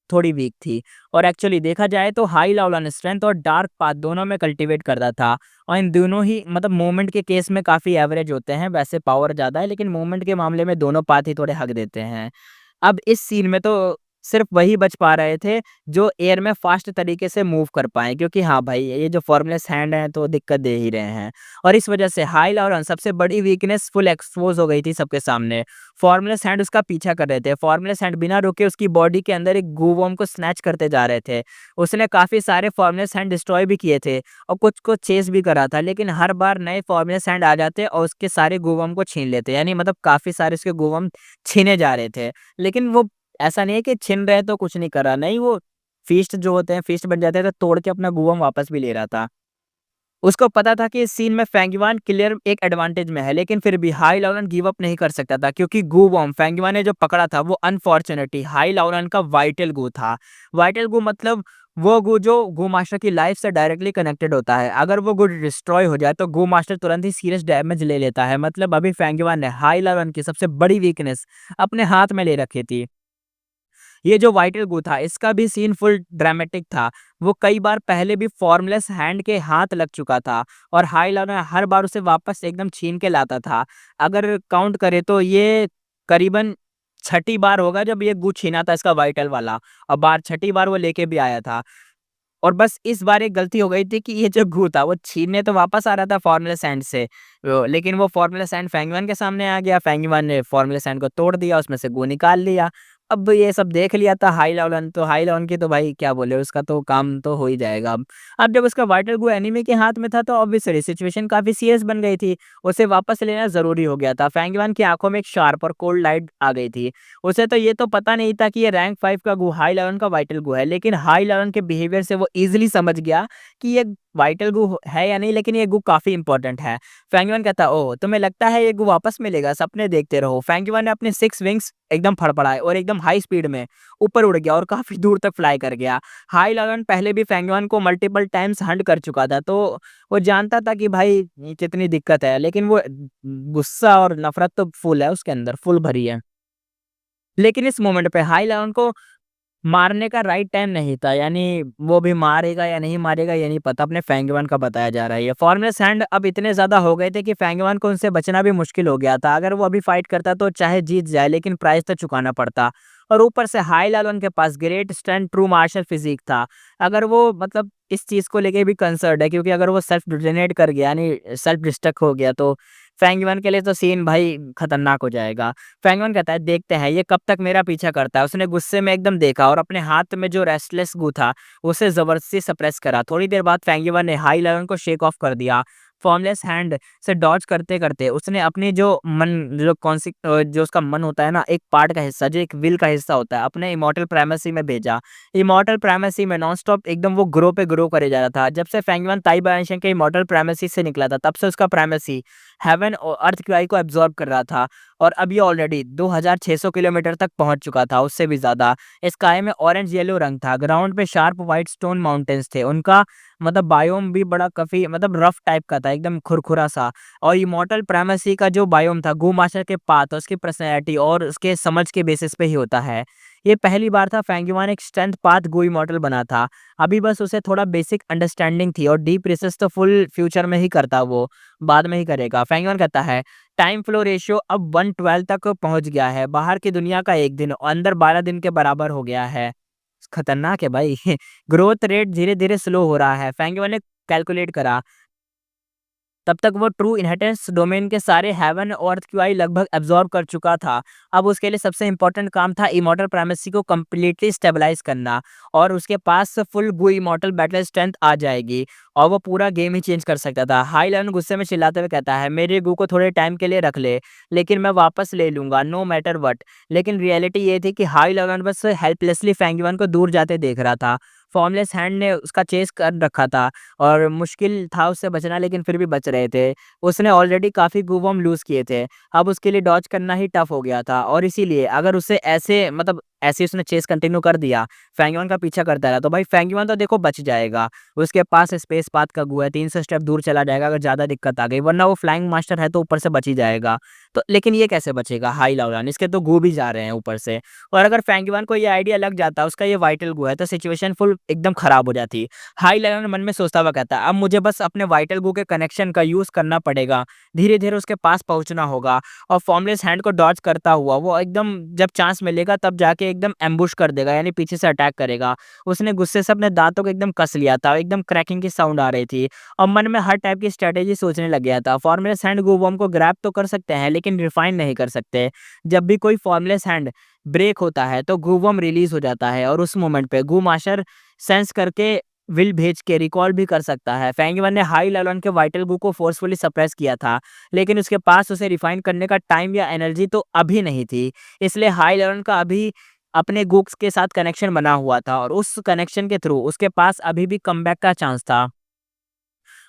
थोड़ी वीक थी और एक्चुअली देखा जाए तो हाई लेवल स्ट्रेंथ और डार्क पाथ दोनों में कल्टीवेट करता था और इन दोनों ही मतलब मूवमेंट के केस में काफ़ी एवरेज होते हैं। वैसे पावर ज़्यादा है, लेकिन मूवमेंट के मामले में दोनों पाथ ही थोड़े हक देते हैं। अब इस सीन में तो सिर्फ वही बच पा रहे थे जो एयर में फास्ट तरीके से मूव कर पाएँ, क्योंकि हाँ भाई, ये जो फॉर्मलेस हैंड हैं तो दिक्कत दे ही रहे हैं और इस वजह से हाई लॉरेंस सबसे बड़ी वीकनेस फुल एक्सपोज़ हो गई थी सबके सामने। फॉर्मलेस हैंड उसका पीछा कर रहे थे। फॉर्मलेस हैंड बिना रुके उसकी बॉडी के अंदर एक गू वर्म को स्नैच करते जा रहे थे। उसने काफ़ी सारे फॉर्मलेस हैंड डिस्ट्रॉय भी किए थे और कुछ को चेज़ भी करा था, लेकिन हर बार नए फॉर्मलेस हैंड आ जाते और उसके सारे गू वर्म को छीन लेते। यानी मतलब काफ़ी सारे उसके गू वर्म छीने जा रहे थे। लेकिन वो ऐसा नहीं है कि छिन रहे तो कुछ नहीं कर रहा, नहीं, वो फ़ीस्ट जो होते हैं, फ़ीस्ट बन जाते हैं तो तोड़ के अपना गू वर्म वापस भी ले रहा था। उसको पता था कि इस सीन में फैंगीवान क्लियर एक एडवांटेज में है, लेकिन फिर भी हाई लाओलन गिव अप नहीं कर सकता था, क्योंकि गू वॉर्म फैंगीवान ने जो पकड़ा था वो अनफॉर्चुनेटली हाई लाओलन का वाइटल गू था। वाइटल गू मतलब वो गू जो गू मास्टर की लाइफ से डायरेक्टली कनेक्टेड होता है। अगर वो गू डिस्ट्रॉय हो जाए तो गू मास्टर तुरंत ही सीरियस डैमेज ले लेता है। मतलब अभी फैंगीवान ने हाई लाओलन की सबसे बड़ी वीकनेस अपने हाथ में ले रखी थी। ये जो वाइटल गू था, इसका भी सीन फुल ड्रामेटिक था। वो कई बार पहले भी फॉर्मलेस हैंड के हाथ लग चुका था और हाई लाना हर बार उसे वापस एकदम छीन के लाता था। अगर काउंट करें तो ये करीबन छठी बार होगा जब ये गू छीना था इसका वाइटल वाला, और छठी बार वो लेके भी आया था। और बस इस बार एक गलती हो गई थी कि ये जो गू था वो छीनने तो वापस आ रहा था फॉर्मूला सैंड से, लेकिन वो फॉर्मूला सैंड फैंगवन के सामने आ गया। फैंगवन ने फॉर्मूला सैंड को तोड़ दिया, उसमें से गू निकाल लिया। अब ये सब देख लिया था हाई तो हाई की तो भाई क्या बोले, उसका तो काम तो हो ही जाएगा अब। अब जब उसका वाइटल गो एनीमे के हाथ में था तो ऑब्वियसली सिचुएशन काफ़ी सीरियस बन गई थी। उसे वापस लेना ज़रूरी हो गया था। फैंगवान की आँखों में एक शार्प और कोल्ड लाइट आ गई थी। उसे तो ये तो पता नहीं था कि ये रैंक 5 का गो हाई लेवल का वाइटल गो है, लेकिन हाई लेवल के बिहेवियर से वो ईज़िली समझ गया कि ये वाइटल गो है या नहीं, लेकिन ये गो काफ़ी इंपॉर्टेंट है। फैंगवान कहता, ओह! तुम्हें लगता है ये गो वापस मिलेगा? सपने देखते रहो। फैंगवान ने अपने 6 विंग्स एकदम फड़फड़ाए और एकदम हाई स्पीड में ऊपर उड़ गया और काफ़ी दूर तक फ्लाई कर गया। हाई लेवल पहले भी फैंगवान को मल्टीपल टाइम्स हंट कर चुका था, तो वो जानता था कि भाई ये कितनी दिक्कत है, लेकिन वो गुस्सा और नफ़रत तो फुल है उसके अंदर, फुल भरी है। लेकिन इस मोमेंट पे हाई लेवल को मारने का राइट टाइम नहीं था, यानी वो भी मारेगा या नहीं मारेगा ये नहीं पता, अपने फैंगवान का बताया जा रहा है ये। फॉर्मलेस हैंड अब इतने ज़्यादा हो गए थे कि फैंगवान को उनसे बचना भी मुश्किल हो गया था। अगर वो अभी फाइट करता तो चाहे जीत जाए, लेकिन प्राइस तो चुकाना पड़ता। और ऊपर से हाई लेवल उनके पास great strength, true martial physique था। अगर वो मतलब इस चीज़ को लेके भी कंसर्न्ड है, क्योंकि अगर वो सेल्फ डिटोनेट कर गया, यानी सेल्फ डिस्ट्रक्ट हो गया, तो फैंगवान के लिए तो सीन भाई खतरनाक हो जाएगा। फैंगमैन कहता है, देखते हैं ये कब तक मेरा पीछा करता है। उसने गुस्से में एकदम देखा और अपने हाथ में जो रेस्टलेस गू था उसे ज़बरदस्ती सप्रेस करा। थोड़ी देर बाद फैंगमैन ने हाई लेवल को शेक ऑफ कर दिया। फॉर्मलेस हैंड से डॉज करते-करते उसने अपनी जो उसका मन होता है ना, एक पार्ट का हिस्सा, जो एक विल का हिस्सा होता है, अपने इमॉर्टल प्राइमेसी में भेजा। इमॉर्टल प्राइमेसी में नॉन-स्टॉप एकदम वो ग्रो पे ग्रो करे जा रहा था। जब से फैंगमैन ताई बायाशिंग के इमॉर्टल प्राइमेसी से निकला था, तब से उसका प्राइमेसी हेवन और अर्थ की को एब्ज़ॉर्ब कर रहा था। और अब ये ऑलरेडी 2600 किलोमीटर तक पहुँच चुका था, उससे भी ज़्यादा। स्काई में ऑरेंज येलो रंग था, ग्राउंड पे शार्प व्हाइट स्टोन माउंटेन्स थे। उनका मतलब बायोम भी बड़ा काफ़ी मतलब रफ़ टाइप का था, एकदम खुरखुरा-सा। और इमॉर्टल प्राइमेसी का जो बायोम था, गू मास्टर के पाथ, उसकी पर्सनैलिटी और उसके समझ के बेसिस पे ही होता है। ये पहली बार था फैंगीवान एक स्ट्रेंथ पाथ गू इमॉर्टल बना था। अभी बस उसे थोड़ा बेसिक अंडरस्टैंडिंग थी और डीप रिसर्च तो फुल फ्यूचर में ही करता वो, बाद में ही करेगा। फैंगीवान कहता है, टाइम फ्लो रेशियो अब 112 तक पहुँच गया है। बाहर की दुनिया का 1 दिन और अंदर 12 दिन के बराबर हो गया है। खतरनाक है भाई। ग्रोथ रेट धीरे-धीरे स्लो हो रहा है। फैंगीवान ने कैलकुलेट करा। तब तक वो ट्रू इनहेरिटेंस डोमेन के सारे हेवन और अर्थ क्यूआई लगभग एब्ज़ॉर्ब कर चुका था। अब उसके लिए सबसे इम्पोर्टेंट काम था इमॉर्टल प्राइमेसी को कंप्लीटली स्टेबलाइज़ करना, और उसके पास फुल गू इमॉर्टल बैटल स्ट्रेंथ आ जाएगी और वो पूरा गेम ही चेंज कर सकता था। हाई लेवल गुस्से में चिल्लाते हुए कहता है, मेरे गू को थोड़े टाइम के लिए रख ले, लेकिन मैं वापस ले लूँगा नो मैटर व्हाट। लेकिन रियलिटी ये थी कि हाई लेवल बस हेल्पलेसली फैंगीवान को दूर जाते देख रहा था। फॉर्मलेस हैंड ने उसका चेस कर रखा था और मुश्किल था उससे बचना, लेकिन फिर भी बच रहे थे। उसने ऑलरेडी काफ़ी गूवॉर्म लूज़ किए थे। अब उसके लिए डॉज करना ही टफ हो गया था, और इसीलिए अगर उसे ऐसे उसने चेस कंटिन्यू कर दिया, फैंगीवान का पीछा करता रहा, तो भाई फैंगीवान तो देखो बच जाएगा। उसके पास स्पेस पाथ का गू है, 300 स्टेप दूर चला जाएगा अगर ज़्यादा दिक्कत आ गई, वरना वो फ्लाइंग मास्टर है तो ऊपर से बच ही जाएगा। तो लेकिन ये कैसे बचेगा हाई लाओलान, इसके तो गू भी जा रहे हैं ऊपर से। और अगर फैंगीवान को ये आइडिया लग जाता उसका ये वाइटल गू है, तो सिचुएशन फुल एकदम खराब हो जाती। हाई लेवल मन में सोचता हुआ कहता है, अब मुझे बस अपने वाइटल गू के कनेक्शन का यूज़ करना पड़ेगा। धीरे-धीरे उसके पास पहुँचना होगा और फॉर्मलेस हैंड को डॉज करता हुआ वो एकदम जब चांस मिलेगा तब जाके एकदम एम्बुश कर देगा, यानी पीछे से अटैक करेगा। उसने गुस्से से अपने दाँतों को एकदम कस लिया था, एकदम क्रैकिंग की साउंड आ रही थी और मन में हर टाइप की स्ट्रैटेजी सोचने लग गया था। फॉर्मलेस हैंड गू बॉम्ब को ग्रैब तो कर सकते हैं, लेकिन रिफाइन नहीं कर सकते। जब भी कोई फॉर्मलेस हैंड ब्रेक होता है तो गू बॉम्ब रिलीज़ हो जाता है और उस मोमेंट पे गू मास्टर सेंस करके विल भेज के रिकॉल भी कर सकता है। फैंगीवन ने हाई लेवल के वाइटल गू को फोर्सफुली सप्रेस किया था, लेकिन उसके पास उसे रिफाइन करने का टाइम या एनर्जी तो अभी नहीं थी। इसलिए हाई लेवल का अभी अपने गूक्स के साथ कनेक्शन बना हुआ था और उस कनेक्शन के थ्रू उसके पास अभी भी कमबैक का चांस था।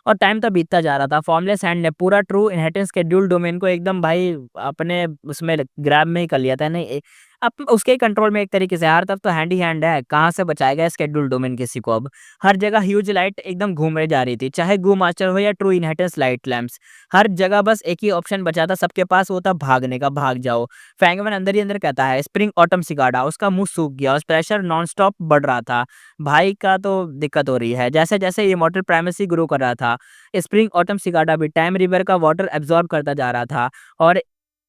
और टाइम तो बीतता जा रहा था। फॉर्मलेस हैंड ने पूरा ट्रू इनहेरिटेंस शेड्यूल डोमेन को एकदम भाई अपने उसमें ग्रैब में ही कर लिया था। नहीं अब उसके कंट्रोल में एक तरीके से, हर तरफ तो हैंड ही हैंड है, कहाँ से बचाएगा शेड्यूल डोमेन किसी को अब। हर जगह ह्यूज लाइट एकदम घूमे जा रही थी, चाहे गू मास्टर हो या ट्रू इनहेरिटेंस लाइट लैंप्स। हर जगह बस एक ही ऑप्शन बचा था सबके पास, वो था भागने का, भाग जाओ। फैंगमैन अंदर ही अंदर कहता है, स्प्रिंग ऑटम सिगाडा, उसका मुँह सूख गया और प्रेशर नॉन-स्टॉप बढ़ रहा था। भाई का तो दिक्कत हो रही है। जैसे-जैसे ये इमॉर्टल प्राइमेसी ग्रो कर रहा था, स्प्रिंग ऑटम सिगाडा भी टाइम रिवर का वाटर एब्ज़ॉर्ब करता जा रहा था और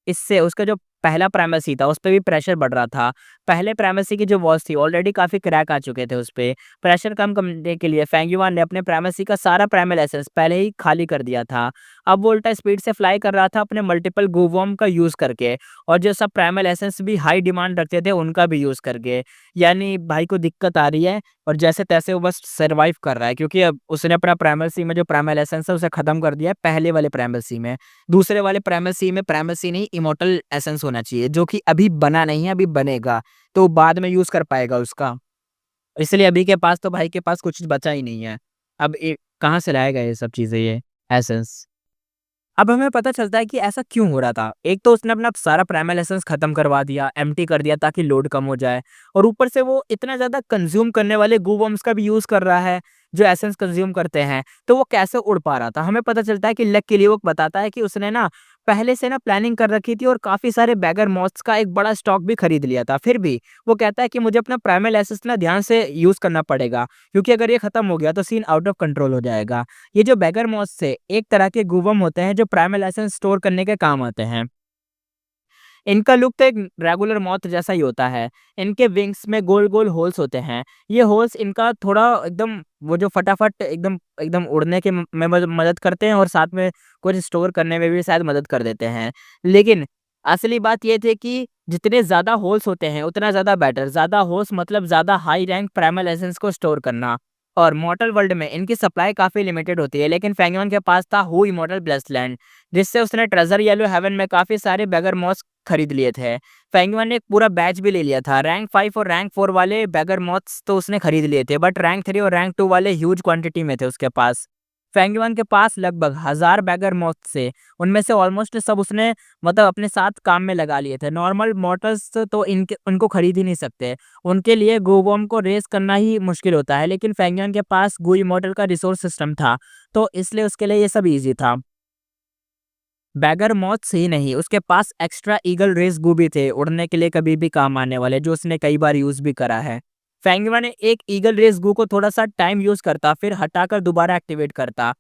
इससे उसका जो पहला प्राइमेसी था, उस पे भी प्रेशर बढ़ रहा था। पहले प्राइमेसी की जो वॉल्स थी ऑलरेडी काफ़ी क्रैक आ चुके थे उस पे। प्रेशर कम करने के लिए फेंग यूआन ने अपने प्राइमेसी का सारा प्राइमल एसेंस पहले ही खाली कर दिया था। अब वो उल्टा स्पीड से फ्लाई कर रहा था अपने मल्टीपल गू वॉर्म का यूज़ करके, और जो सब प्राइमल एसेंस भी हाई डिमांड रखते थे उनका भी यूज़ करके। यानी भाई को दिक्कत आ रही है और जैसे-तैसे वो बस सर्वाइव कर रहा है, क्योंकि अब उसने अपना प्राइमल सी में जो प्राइमल एसेंस है उसे खत्म कर दिया है पहले वाले प्राइमल सी में। दूसरे वाले प्राइमल सी में प्राइमल सी नहीं, इमॉर्टल एसेंस होना चाहिए, जो कि अभी बना नहीं है, अभी बनेगा, तो बाद में यूज़ कर पाएगा उसका। इसलिए अभी के पास तो भाई के पास कुछ बचा ही नहीं है। अब कहाँ से लाएगा ये सब चीज़ें, ये एसेंस? अब हमें पता चलता है कि ऐसा क्यों हो रहा था। एक तो उसने अपना सारा प्राइमल एसेंस खत्म करवा दिया, एम्प्टी कर दिया ताकि लोड कम हो जाए, और ऊपर से वो इतना ज़्यादा कंज़्यूम करने वाले गू वर्म्स का भी यूज़ कर रहा है, जो एसेंस कंज़्यूम करते हैं, तो वो कैसे उड़ पा रहा था? हमें पता चलता है कि लकीली वो बताता है कि उसने ना पहले से ना प्लानिंग कर रखी थी और काफ़ी सारे बैगर मॉथ्स का एक बड़ा स्टॉक भी खरीद लिया था। फिर भी वो कहता है कि मुझे अपना प्राइमल एसेंस ना ध्यान से यूज़ करना पड़ेगा, क्योंकि अगर ये खत्म हो गया तो सीन आउट ऑफ कंट्रोल हो जाएगा। ये जो बैगर मॉथ्स से एक तरह के गूवर्म होते हैं जो प्राइमल एसेंस स्टोर करने के काम आते हैं। इनका लुक तो एक रेगुलर मॉथ जैसा ही होता है। इनके विंग्स में गोल-गोल होल्स होते हैं। ये होल्स इनका थोड़ा एकदम वो जो फटाफट एकदम एकदम उड़ने के में मदद करते हैं, और साथ में कुछ स्टोर करने में भी शायद मदद कर देते हैं। लेकिन असली बात ये थी कि जितने ज़्यादा होल्स होते हैं उतना ज़्यादा बेटर। ज़्यादा होल्स मतलब ज़्यादा हाई रैंक प्राइमल एसेंस को स्टोर करना। और मॉर्टल वर्ल्ड में इनकी सप्लाई काफ़ी लिमिटेड होती है, लेकिन फेंगमैन के पास था हू इमॉर्टल ब्लेस्ड लैंड, जिससे उसने ट्रेजर येलो हेवन में काफ़ी सारे बैगर मॉथ्स खरीद लिए थे। फेंगमैन ने एक पूरा बैच भी ले लिया था। रैंक 5 और रैंक 4 वाले बैगर मॉथ्स तो उसने खरीद लिए थे, बट रैंक 3 और रैंक 2 वाले ह्यूज क्वांटिटी में थे उसके पास। फेंगमैन के पास लगभग 1000 बैगर मॉथ्स थे। उनमें से ऑलमोस्ट सब उसने मतलब अपने साथ काम में लगा लिए थे। नॉर्मल मॉर्टल्स तो इनके उनको खरीद ही नहीं सकते। उनके लिए गूवर्म को रेज़ करना ही मुश्किल होता है, लेकिन फेंगमैन के पास गू इमॉर्टल का रिसोर्स सिस्टम था, तो इसलिए उसके लिए ये सब ईज़ी था। बैगर मॉथ्स ही नहीं, उसके पास एक्स्ट्रा ईगल रेस गू भी थे, उड़ने के लिए कभी भी काम आने वाले, जो उसने कई बार यूज़ भी करा है। फेंगमा ने एक ईगल रेस गू को थोड़ा-सा टाइम यूज़ करता, फिर हटाकर दोबारा एक्टिवेट करता।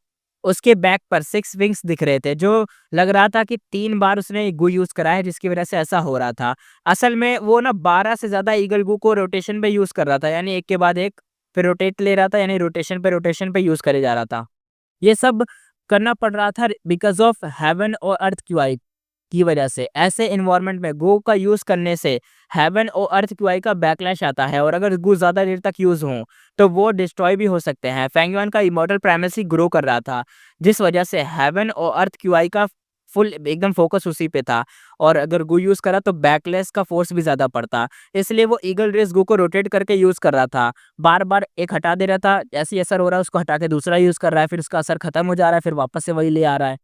उसके बैक पर 6 विंग्स दिख रहे थे, जो लग रहा था कि 3 बार उसने गू यूज़ करा है, जिसकी वजह से ऐसा हो रहा था। असल में वो ना 12 से ज़्यादा ईगल गू को रोटेशन में यूज़ कर रहा था, यानी एक के बाद एक, फिर रोटेट ले रहा था, यानी रोटेशन पे यूज़ करे जा रहा था। ये सब करना पड़ रहा था बिकॉज़ ऑफ हेवन और अर्थ क्यूआई की वजह से। ऐसे एनवायरनमेंट में गो का यूज़ करने से हेवन और अर्थ क्यूआई का बैकलैश आता है, और अगर गो ज़्यादा देर तक यूज़ हों तो वो डिस्ट्रॉय भी हो सकते हैं। फेंगयुआन का इमॉर्टल प्राइमेसी ग्रो कर रहा था, जिस वजह से हेवन और अर्थ क्यूआई का फुल एकदम फोकस उसी पे था, और अगर गो यूज़ करा तो बैकलैश का फोर्स भी ज़्यादा पड़ता। इसलिए वो ईगल रेस गो को रोटेट करके यूज़ कर रहा था। बार-बार एक हटा दे रहा था, जैसे ही असर हो रहा है उसको हटा के दूसरा यूज़ कर रहा है, फिर उसका असर खत्म हो जा रहा है, फिर वापस से वही ले आ रहा है।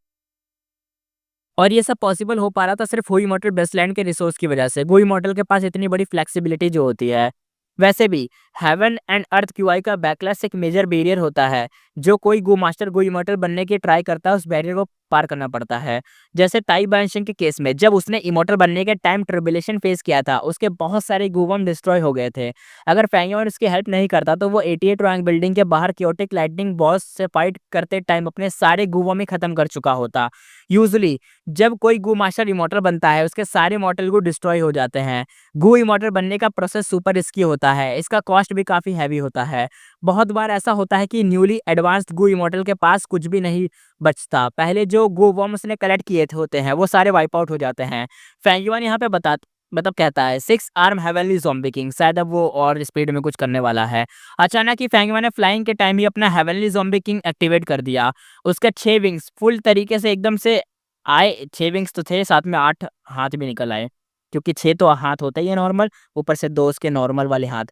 और ये सब पॉसिबल हो पा रहा था सिर्फ हुई मॉडल बेसलैंड के रिसोर्स की वजह से। गुई मॉडल के पास इतनी बड़ी फ्लेक्सिबिलिटी जो होती है। वैसे भी हेवन एंड अर्थ क्यूआई का बैकलैश एक मेजर बैरियर होता है, जो कोई गो मास्टर गो इमॉर्टल बनने की ट्राई करता है उस बैरियर को पार करना पड़ता है। जैसे ताई बायशेंग के केस में जब उसने इमॉर्टल बनने के टाइम ट्रिबुलेशन फेस किया था, उसके बहुत सारे गूवम डिस्ट्रॉय हो गए थे। अगर फेंगयोन उसकी हेल्प नहीं करता तो वो 88 रैंक बिल्डिंग के बाहर क्योटिक लाइटनिंग बॉस से फाइट करते टाइम अपने सारे गूवम ही खत्म कर चुका होता। यूजुअली जब कोई गू मास्टर इमॉर्टल बनता है उसके सारे मॉडल गू डिस्ट्रॉय हो जाते हैं। गू इमॉर्टल बनने का प्रोसेस सुपर रिस्की होता है, इसका कॉस्ट भी काफ़ी हैवी होता है। बहुत बार ऐसा होता है कि न्यूली एडवांस्ड गू इमॉर्टल के पास कुछ भी नहीं बचता। पहले जो गू वर्म उसने कलेक्ट किए थे होते हैं वो सारे वाइप आउट हो जाते हैं। फेंगयुआन यहाँ पे मतलब कहता है 6 आर्म हेवनली ज़ॉम्बी किंग, शायद अब वो और स्पीड में कुछ करने वाला है। अचानक ही फेंगयुआन ने फ्लाइंग के टाइम ही अपना हेवनली ज़ॉम्बी किंग एक्टिवेट कर दिया। उसके 6 विंग्स फुल तरीके से एकदम से आए। 6 विंग्स तो थे, साथ में 8 हाथ भी निकल आए, क्योंकि 6 तो हाथ होता ही है नॉर्मल, ऊपर से 2 उसके नॉर्मल वाले हाथ।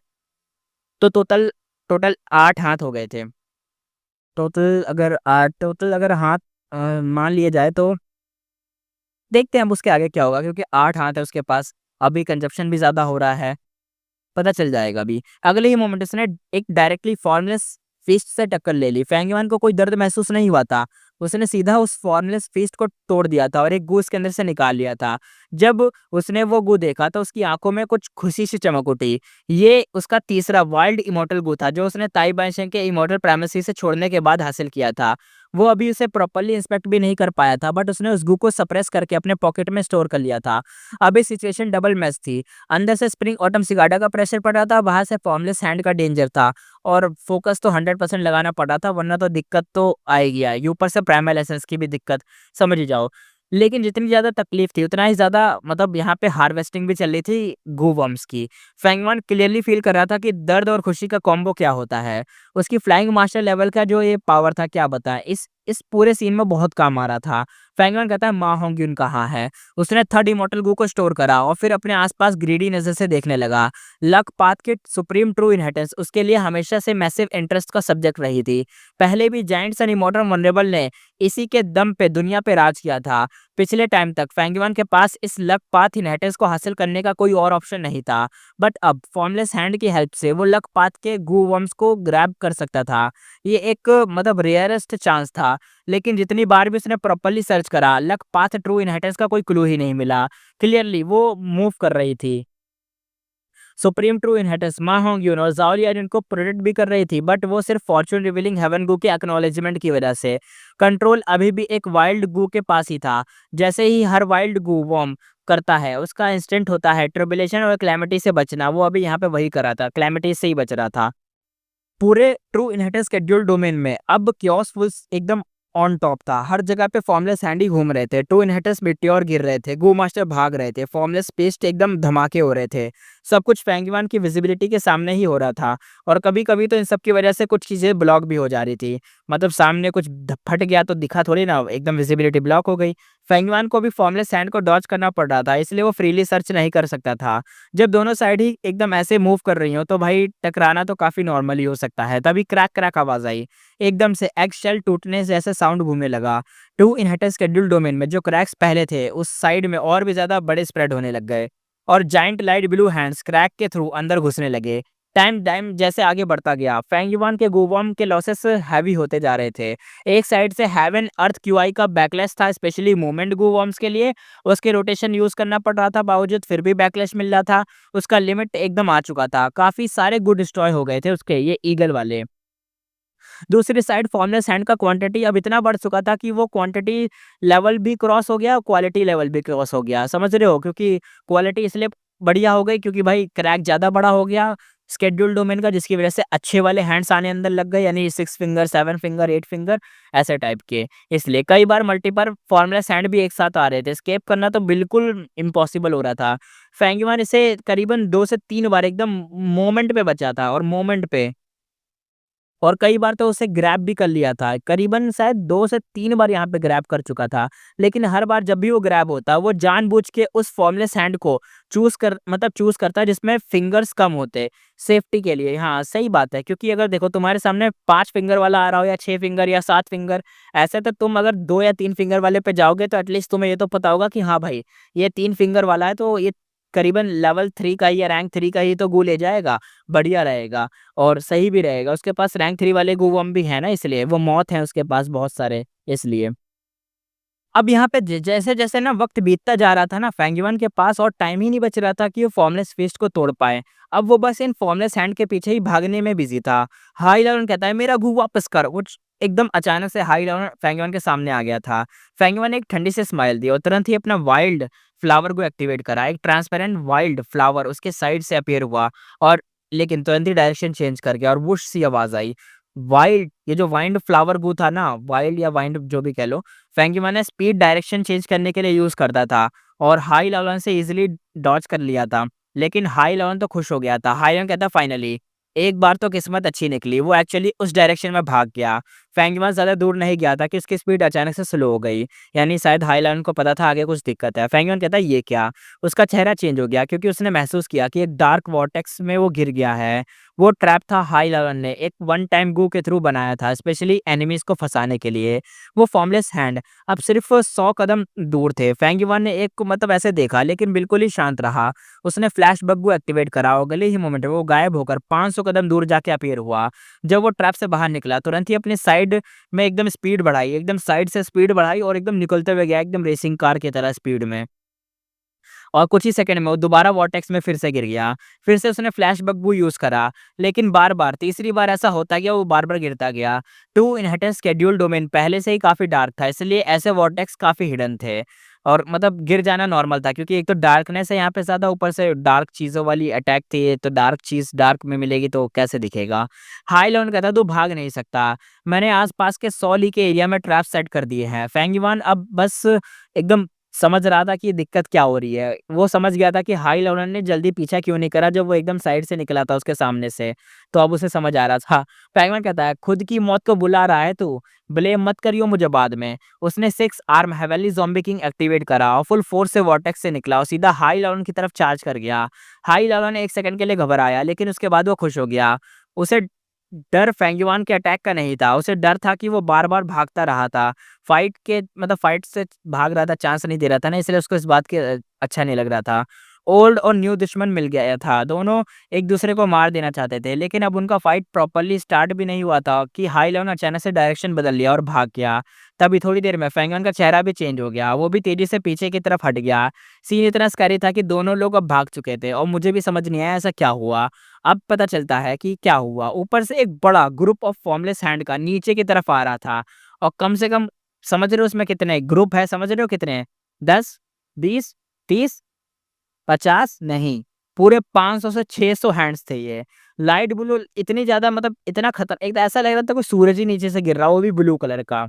तो टोटल टोटल 8 हाथ हो गए थे। टोटल अगर हाथ मान लिए जाए तो देखते हैं अब उसके आगे क्या होगा, क्योंकि 8 हाथ है उसके पास। अभी कंजप्शन भी ज़्यादा हो रहा है, पता चल जाएगा अभी। अगले ही मोमेंट उसने एक डायरेक्टली फॉर्मलेस फिस्ट से टक्कर ले ली। फेंगयुआन को कोई दर्द महसूस नहीं हुआ था। उसने सीधा उस फॉर्मलेस फिस्ट को तोड़ दिया था और एक गू उसके अंदर से निकाल लिया था। जब उसने वो गू देखा तो उसकी आंखों में कुछ खुशी सी चमक उठी। ये उसका तीसरा वाइल्ड इमॉर्टल गू था, जो उसने ताई बाइशेंग के इमॉर्टल प्राइमेसी से छोड़ने के बाद हासिल किया था। वो अभी उसे प्रॉपर्ली इंस्पेक्ट भी नहीं कर पाया था, बट उसने उस गू को सप्रेस करके अपने पॉकेट में स्टोर कर लिया था। अभी सिचुएशन डबल मैच थी। अंदर से स्प्रिंग ऑटम सिगाडा का प्रेशर पड़ रहा था, बाहर से फॉर्मलेस हैंड का डेंजर था, और फोकस तो 100% लगाना पड़ रहा था, वरना तो दिक्कत तो आएगी आएगी। ऊपर से प्राइमल एसेंस की भी दिक्कत, समझ ही जाओ। लेकिन जितनी ज़्यादा तकलीफ थी उतना ही ज़्यादा मतलब यहाँ पे हार्वेस्टिंग भी चल रही थी गू वर्म्स की। फैंगमान क्लियरली फील कर रहा था कि दर्द और खुशी का कॉम्बो क्या होता है। उसकी फ्लाइंग मास्टर लेवल का जो ये पावर था, क्या बताएं, इस पूरे सीन में बहुत काम आ रहा था। फैंगमान कहता है मा होंग्यून कहाँ है। उसने थर्ड इमॉर्टल गू को स्टोर करा और फिर अपने आसपास ग्रीडी नजर से देखने लगा। लक पाथ के सुप्रीम ट्रू इनहेरिटेंस उसके लिए हमेशा से मैसिव इंटरेस्ट का सब्जेक्ट रही थी। पहले भी जायंट्स एंड इमॉर्टल वनरेबल ने इसी के दम पे दुनिया पे राज किया था। पिछले टाइम तक फैंगमान के पास इस लक पाथ इनहेरिटेंस को हासिल करने का कोई और ऑप्शन नहीं था, बट अब फॉर्मलेस हैंड की हेल्प से वो लक पाथ के गू वर्म्स को ग्रैब कर सकता था। ये एक मतलब रेयरेस्ट चांस था, लेकिन जितनी बार भी उसने प्रॉपर्ली सर्च करा, लक पाथ ट्रू इनहेरिटेंस का कोई क्लू ही नहीं मिला। क्लियरली वो मूव कर रही थी। सुप्रीम ट्रू इनहेरिटेंस मा होंग्यून और ज़ाओ लियानिन को प्रोटेक्ट भी कर रही थी, बट वो सिर्फ फॉर्च्यून रिवीलिंग हेवन गू के एक्नॉलेजमेंट की वजह से। कंट्रोल अभी भी एक वाइल्ड गू के पास ही था। जैसे ही हर वाइल्ड गू वॉर्म करता है उसका इंस्टेंट होता है ट्रिबुलेशन और क्लैमिटी से बचना, वो अभी यहाँ पे वही कर रहा था, क्लैमिटी से ही बच रहा था। पूरे ट्रू इनहेरिटेंस शेड्यूल डोमेन में अब क्योस फुल्स एकदम ऑन टॉप था। हर जगह पे फॉर्मलेस हैंडी घूम रहे थे, ट्रू इनहेरिटेंस मिट्योर गिर रहे थे, गो मास्टर भाग रहे थे, फॉर्मलेस पेस्ट एकदम धमाके हो रहे थे। सब कुछ फैंगवान की विजिबिलिटी के सामने ही हो रहा था, और कभी कभी तो इन सब की वजह से कुछ चीजें ब्लॉक भी हो जा रही थी। मतलब सामने कुछ फट गया तो दिखा थोड़ी ना, एकदम विजिबिलिटी ब्लॉक हो गई। फैंगवान को भी फॉर्मलेस हैंड को डॉज करना पड़ रहा था, इसलिए वो फ्रीली सर्च नहीं कर सकता था। जब दोनों साइड ही एकदम ऐसे मूव कर रही हो तो भाई टकराना तो काफी नॉर्मल ही हो सकता है। तभी क्रैक क्रैक आवाज आई, एकदम से एग शेल टूटने जैसे साउंड घूमने लगा। टू इनहेरिटेंस शेड्यूल डोमेन में जो क्रैक्स पहले थे उस साइड में और भी ज्यादा बड़े स्प्रेड होने लग गए, और giant light blue hands crack के थ्रू अंदर घुसने लगे। टाइम टाइम जैसे आगे बढ़ता गया, फैंगयुआन के गोवॉर्म के लॉसेस हैवी होते जा रहे थे। एक साइड से हेवन अर्थ क्यूआई का बैकलैश था, स्पेशली मूवमेंट गोवॉर्म्स के लिए। उसके रोटेशन यूज करना पड़ रहा था, बावजूद फिर भी बैकलैश मिल रहा था। उसका लिमिट एकदम आ चुका था, काफी सारे गुड डिस्ट्रॉय हो गए थे उसके, ये ईगल वाले। दूसरी साइड फॉर्मलेस हैंड का क्वांटिटी अब इतना बढ़ चुका था कि वो क्वांटिटी लेवल भी क्रॉस हो गया, क्वालिटी लेवल भी क्रॉस हो गया, समझ रहे हो। क्योंकि क्वालिटी इसलिए बढ़िया हो गई क्योंकि भाई क्रैक ज़्यादा बड़ा हो गया स्केड्यूल डोमेन का, जिसकी वजह से अच्छे वाले हैंड्स आने अंदर लग गए, यानी 6 फिंगर 7 फिंगर 8 फिंगर ऐसे टाइप के। इसलिए कई बार मल्टीपल फॉर्मलेस हैंड भी एक साथ आ रहे थे, स्केप करना तो बिल्कुल इम्पॉसिबल हो रहा था। फैंगमान इसे करीबन 2 से 3 बार एकदम मोमेंट पे बचा था, और मोमेंट पे, और कई बार तो उसे ग्रैब भी कर लिया था। करीबन शायद 2 से 3 बार यहाँ पे ग्रैब कर चुका था। लेकिन हर बार जब भी वो ग्रैब होता, वो जानबूझ के उस फॉर्मलेस हैंड को चूज़ करता जिसमें फिंगर्स कम होते, सेफ्टी के लिए। हाँ, सही बात है, क्योंकि अगर देखो तुम्हारे सामने 5 फिंगर वाला आ रहा हो या 6 फिंगर या 7 फिंगर, ऐसे तो तुम अगर 2 या 3 फिंगर वाले पे जाओगे तो एटलीस्ट तुम्हें ये तो पता होगा कि हाँ भाई, ये 3 फिंगर वाला है तो ये करीबन लेवल 3 का ही या रैंक 3 का ही तो गू ले जाएगा, बढ़िया रहेगा और सही भी रहेगा। उसके पास रैंक 3 वाले गूवम भी है ना, इसलिए वो मौत है उसके पास बहुत सारे, इसलिए। अब यहाँ पे जैसे-जैसे ना वक़्त बीतता जा रहा था ना, फेंगयुआन के पास और टाइम ही नहीं बच रहा था कि वो फॉर्मलेस फिस्ट को तोड़ पाए। अब वो बस इन फॉर्मलेस हैंड के पीछे ही भागने में बिज़ी था। हाई लेवल कहता है मेरा गू वापस कर, कुछ एकदम अचानक से हाई लेवल फेंगयुआन के सामने आ गया था। फेंगयुआन ने एक ठंडी से स्माइल दी और तुरंत ही अपना वाइल्ड फ्लावर को एक्टिवेट करा। एक ट्रांसपेरेंट वाइल्ड फ्लावर उसके साइड से अपीयर हुआ, और लेकिन तुरंत ही डायरेक्शन चेंज कर गया और वुश सी आवाज़ आई। वाइल्ड, ये जो वाइंड फ्लावर गू था ना, वाइल्ड या वाइंड जो भी कह लो, फेंगयुआन ने स्पीड डायरेक्शन चेंज करने के लिए यूज़ करता था और हाई लेवल से इज़िली डॉज कर लिया था। लेकिन हाई लेवल तो खुश हो गया था। हाई लेवल कहता फाइनली एक बार तो किस्मत अच्छी निकली, वो एक्चुअली उस डायरेक्शन में भाग गया। फेंगयुआन ज़्यादा दूर नहीं गया था कि उसकी स्पीड अचानक से स्लो हो गई, यानी शायद हाई लेवल को पता था आगे कुछ दिक्कत है। फेंगयुआन कहता है ये क्या? उसका चेहरा चेंज हो गया क्योंकि उसने महसूस किया कि एक डार्क वॉर्टेक्स में वो गिर गया है। वो ट्रैप था हाई लेवल ने एक वन टाइम गू के थ्रू बनाया था, स्पेशली एनिमीज को फंसाने के लिए। वो फॉर्मलेस हैंड अब सिर्फ 100 कदम दूर थे। फेंगयुआन ने एक को मतलब ऐसे देखा, लेकिन बिल्कुल ही शांत रहा। उसने फ्लैश बग को एक्टिवेट करा और गले ही मोमेंट में वो गायब होकर 500 कदम दूर जाके अपीयर हुआ। जब वो ट्रैप से बाहर निकला तुरंत ही अपनी साइड में एकदम स्पीड बढ़ाई, एकदम साइड से स्पीड बढ़ाई और एकदम निकलते हुए गया, एकदम रेसिंग कार की तरह स्पीड में। और कुछ ही सेकंड में वो दोबारा वॉर्टेक्स में फिर से गिर गया। फिर से उसने फ्लैश बग्बू यूज़ करा, लेकिन बार-बार तीसरी बार ऐसा होता गया, वो बार-बार गिरता गया। टू इनहेरिटेंस शेड्यूल डोमेन पहले से ही काफ़ी डार्क था, इसलिए ऐसे वॉर्टेक्स काफ़ी हिडन थे और मतलब गिर जाना नॉर्मल था, क्योंकि एक तो डार्कनेस है यहाँ पे ज़्यादा, ऊपर से डार्क चीज़ों वाली अटैक थी, तो डार्क चीज़ डार्क में मिलेगी तो कैसे दिखेगा। हाई लेवल कहता तू भाग नहीं सकता। मैंने आस-पास के 100 ली के एरिया में ट्रैप सेट कर दिए हैं। फेंग युआन अब बस एकदम समझ रहा था कि दिक्कत क्या हो रही है। वो समझ गया था कि हाई लेवल ने जल्दी पीछा क्यों नहीं करा जब वो एकदम साइड से निकला था उसके सामने से। तो अब उसे समझ आ रहा था। फेंग युआन कहता है, खुद की मौत को बुला रहा है तू, ब्लेम मत करियो मुझे बाद में। उसने 6 arm heavenly zombie king activate करा और फुल फोर्स से वॉर्टेक्स से निकला और सीधा हाई लेवल की तरफ चार्ज कर गया। हाई लेवल ने 1 सेकंड के लिए घबराया, लेकिन उसके बाद वो खुश हो गया। उसे डर फेंग युआन के अटैक का नहीं था, उसे डर था कि वो बार-बार भागता रहा था। फाइट से भाग रहा था, चांस नहीं दे रहा था ना, इसलिए उसको इस बात के अच्छा नहीं लग रहा था। ओल्ड और न्यू दुश्मन मिल गया था, दोनों एक-दूसरे को मार देना चाहते थे, लेकिन अब उनका फाइट प्रॉपर्ली स्टार्ट भी नहीं हुआ था कि हाई लेवल ने अचानक से डायरेक्शन बदल लिया और भाग गया। तभी थोड़ी देर में फेंग युआन का चेहरा भी चेंज हो गया, वो भी तेज़ी से पीछे की तरफ हट गया। सीन इतना स्कैरी था कि दोनों लोग अब भाग चुके थे और मुझे भी समझ नहीं आया ऐसा क्या हुआ। अब पता चलता है कि क्या हुआ। ऊपर से एक बड़ा ग्रुप ऑफ फॉर्मलेस हैंड का नीचे की तरफ आ रहा था और कम से कम समझ रहे हो उसमें कितने ग्रुप है, समझ रहे हो कितने? 10, 20, 30, 50 नहीं, पूरे 500 से 600 हैंड्स थे ये। लाइट ब्लू इतनी ज़्यादा, मतलब इतना खतर एक तो ऐसा लग रहा था कोई सूरज ही नीचे से गिर रहा हो, वो भी ब्लू कलर का।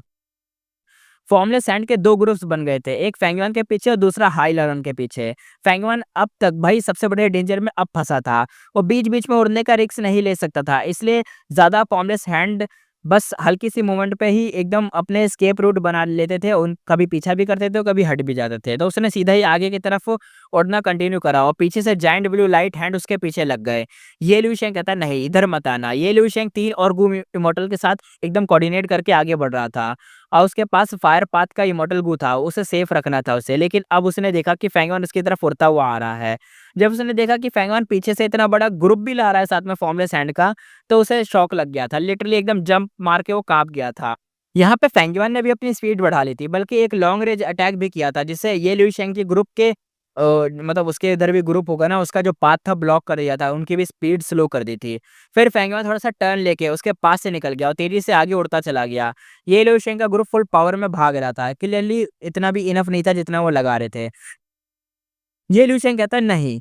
फॉर्मलेस सैंड के 2 ग्रुप्स बन गए थे, एक फेंग युआन के पीछे और दूसरा हाई लॉरेन के पीछे। फेंग युआन अब तक भाई सबसे बड़े डेंजर में अब फँसा था। वो बीच-बीच में उड़ने का रिस्क नहीं ले सकता था, इसलिए ज़्यादा फॉर्मलेस हैंड बस हल्की-सी मूवमेंट पे ही एकदम अपने एस्केप रूट बना लेते थे। उन कभी पीछा भी करते थे और कभी हट भी जाते थे। तो उसने सीधा ही आगे की तरफ उड़ना कंटिन्यू करा और पीछे से जायंट ब्लू लाइट हैंड उसके पीछे लग गए। ये लुई शेंग कहता है, नहीं इधर मत आना। ये लुई शेंग 3 और गू इमॉर्टल के साथ एकदम कोऑर्डिनेट करके आगे बढ़ रहा था। और उसके पास फायर पाथ का इमॉर्टल गू था, उसे सेफ रखना था उसे, लेकिन अब उसने देखा कि फेंग युआन उसकी तरफ उड़ता हुआ आ रहा है। जब उसने देखा कि फेंग युआन पीछे से इतना बड़ा ग्रुप भी ला रहा है साथ में फॉर्मलेस हैंड का, तो उसे शॉक लग गया था। लिटरली एकदम जंप मार के वो काँप गया था। यहाँ पे फेंग युआन ने भी अपनी स्पीड बढ़ा ली थी, बल्कि एक लॉन्ग रेंज अटैक भी किया था, जिससे ये लुई शेंग के ग्रुप के मतलब उसके इधर भी ग्रुप होगा ना, उसका जो पाथ था ब्लॉक कर दिया था, उनकी भी स्पीड स्लो कर दी थी। फिर फेंग युआन थोड़ा-सा टर्न लेके उसके पास से निकल गया और तेज़ी से आगे उड़ता चला गया। ये लुई शेंग का ग्रुप फुल पावर में भाग रहा था। क्लियरली इतना भी इनफ नहीं था जितना वो लगा रहे थे। ये लुई शेंग कहता है, नहीं,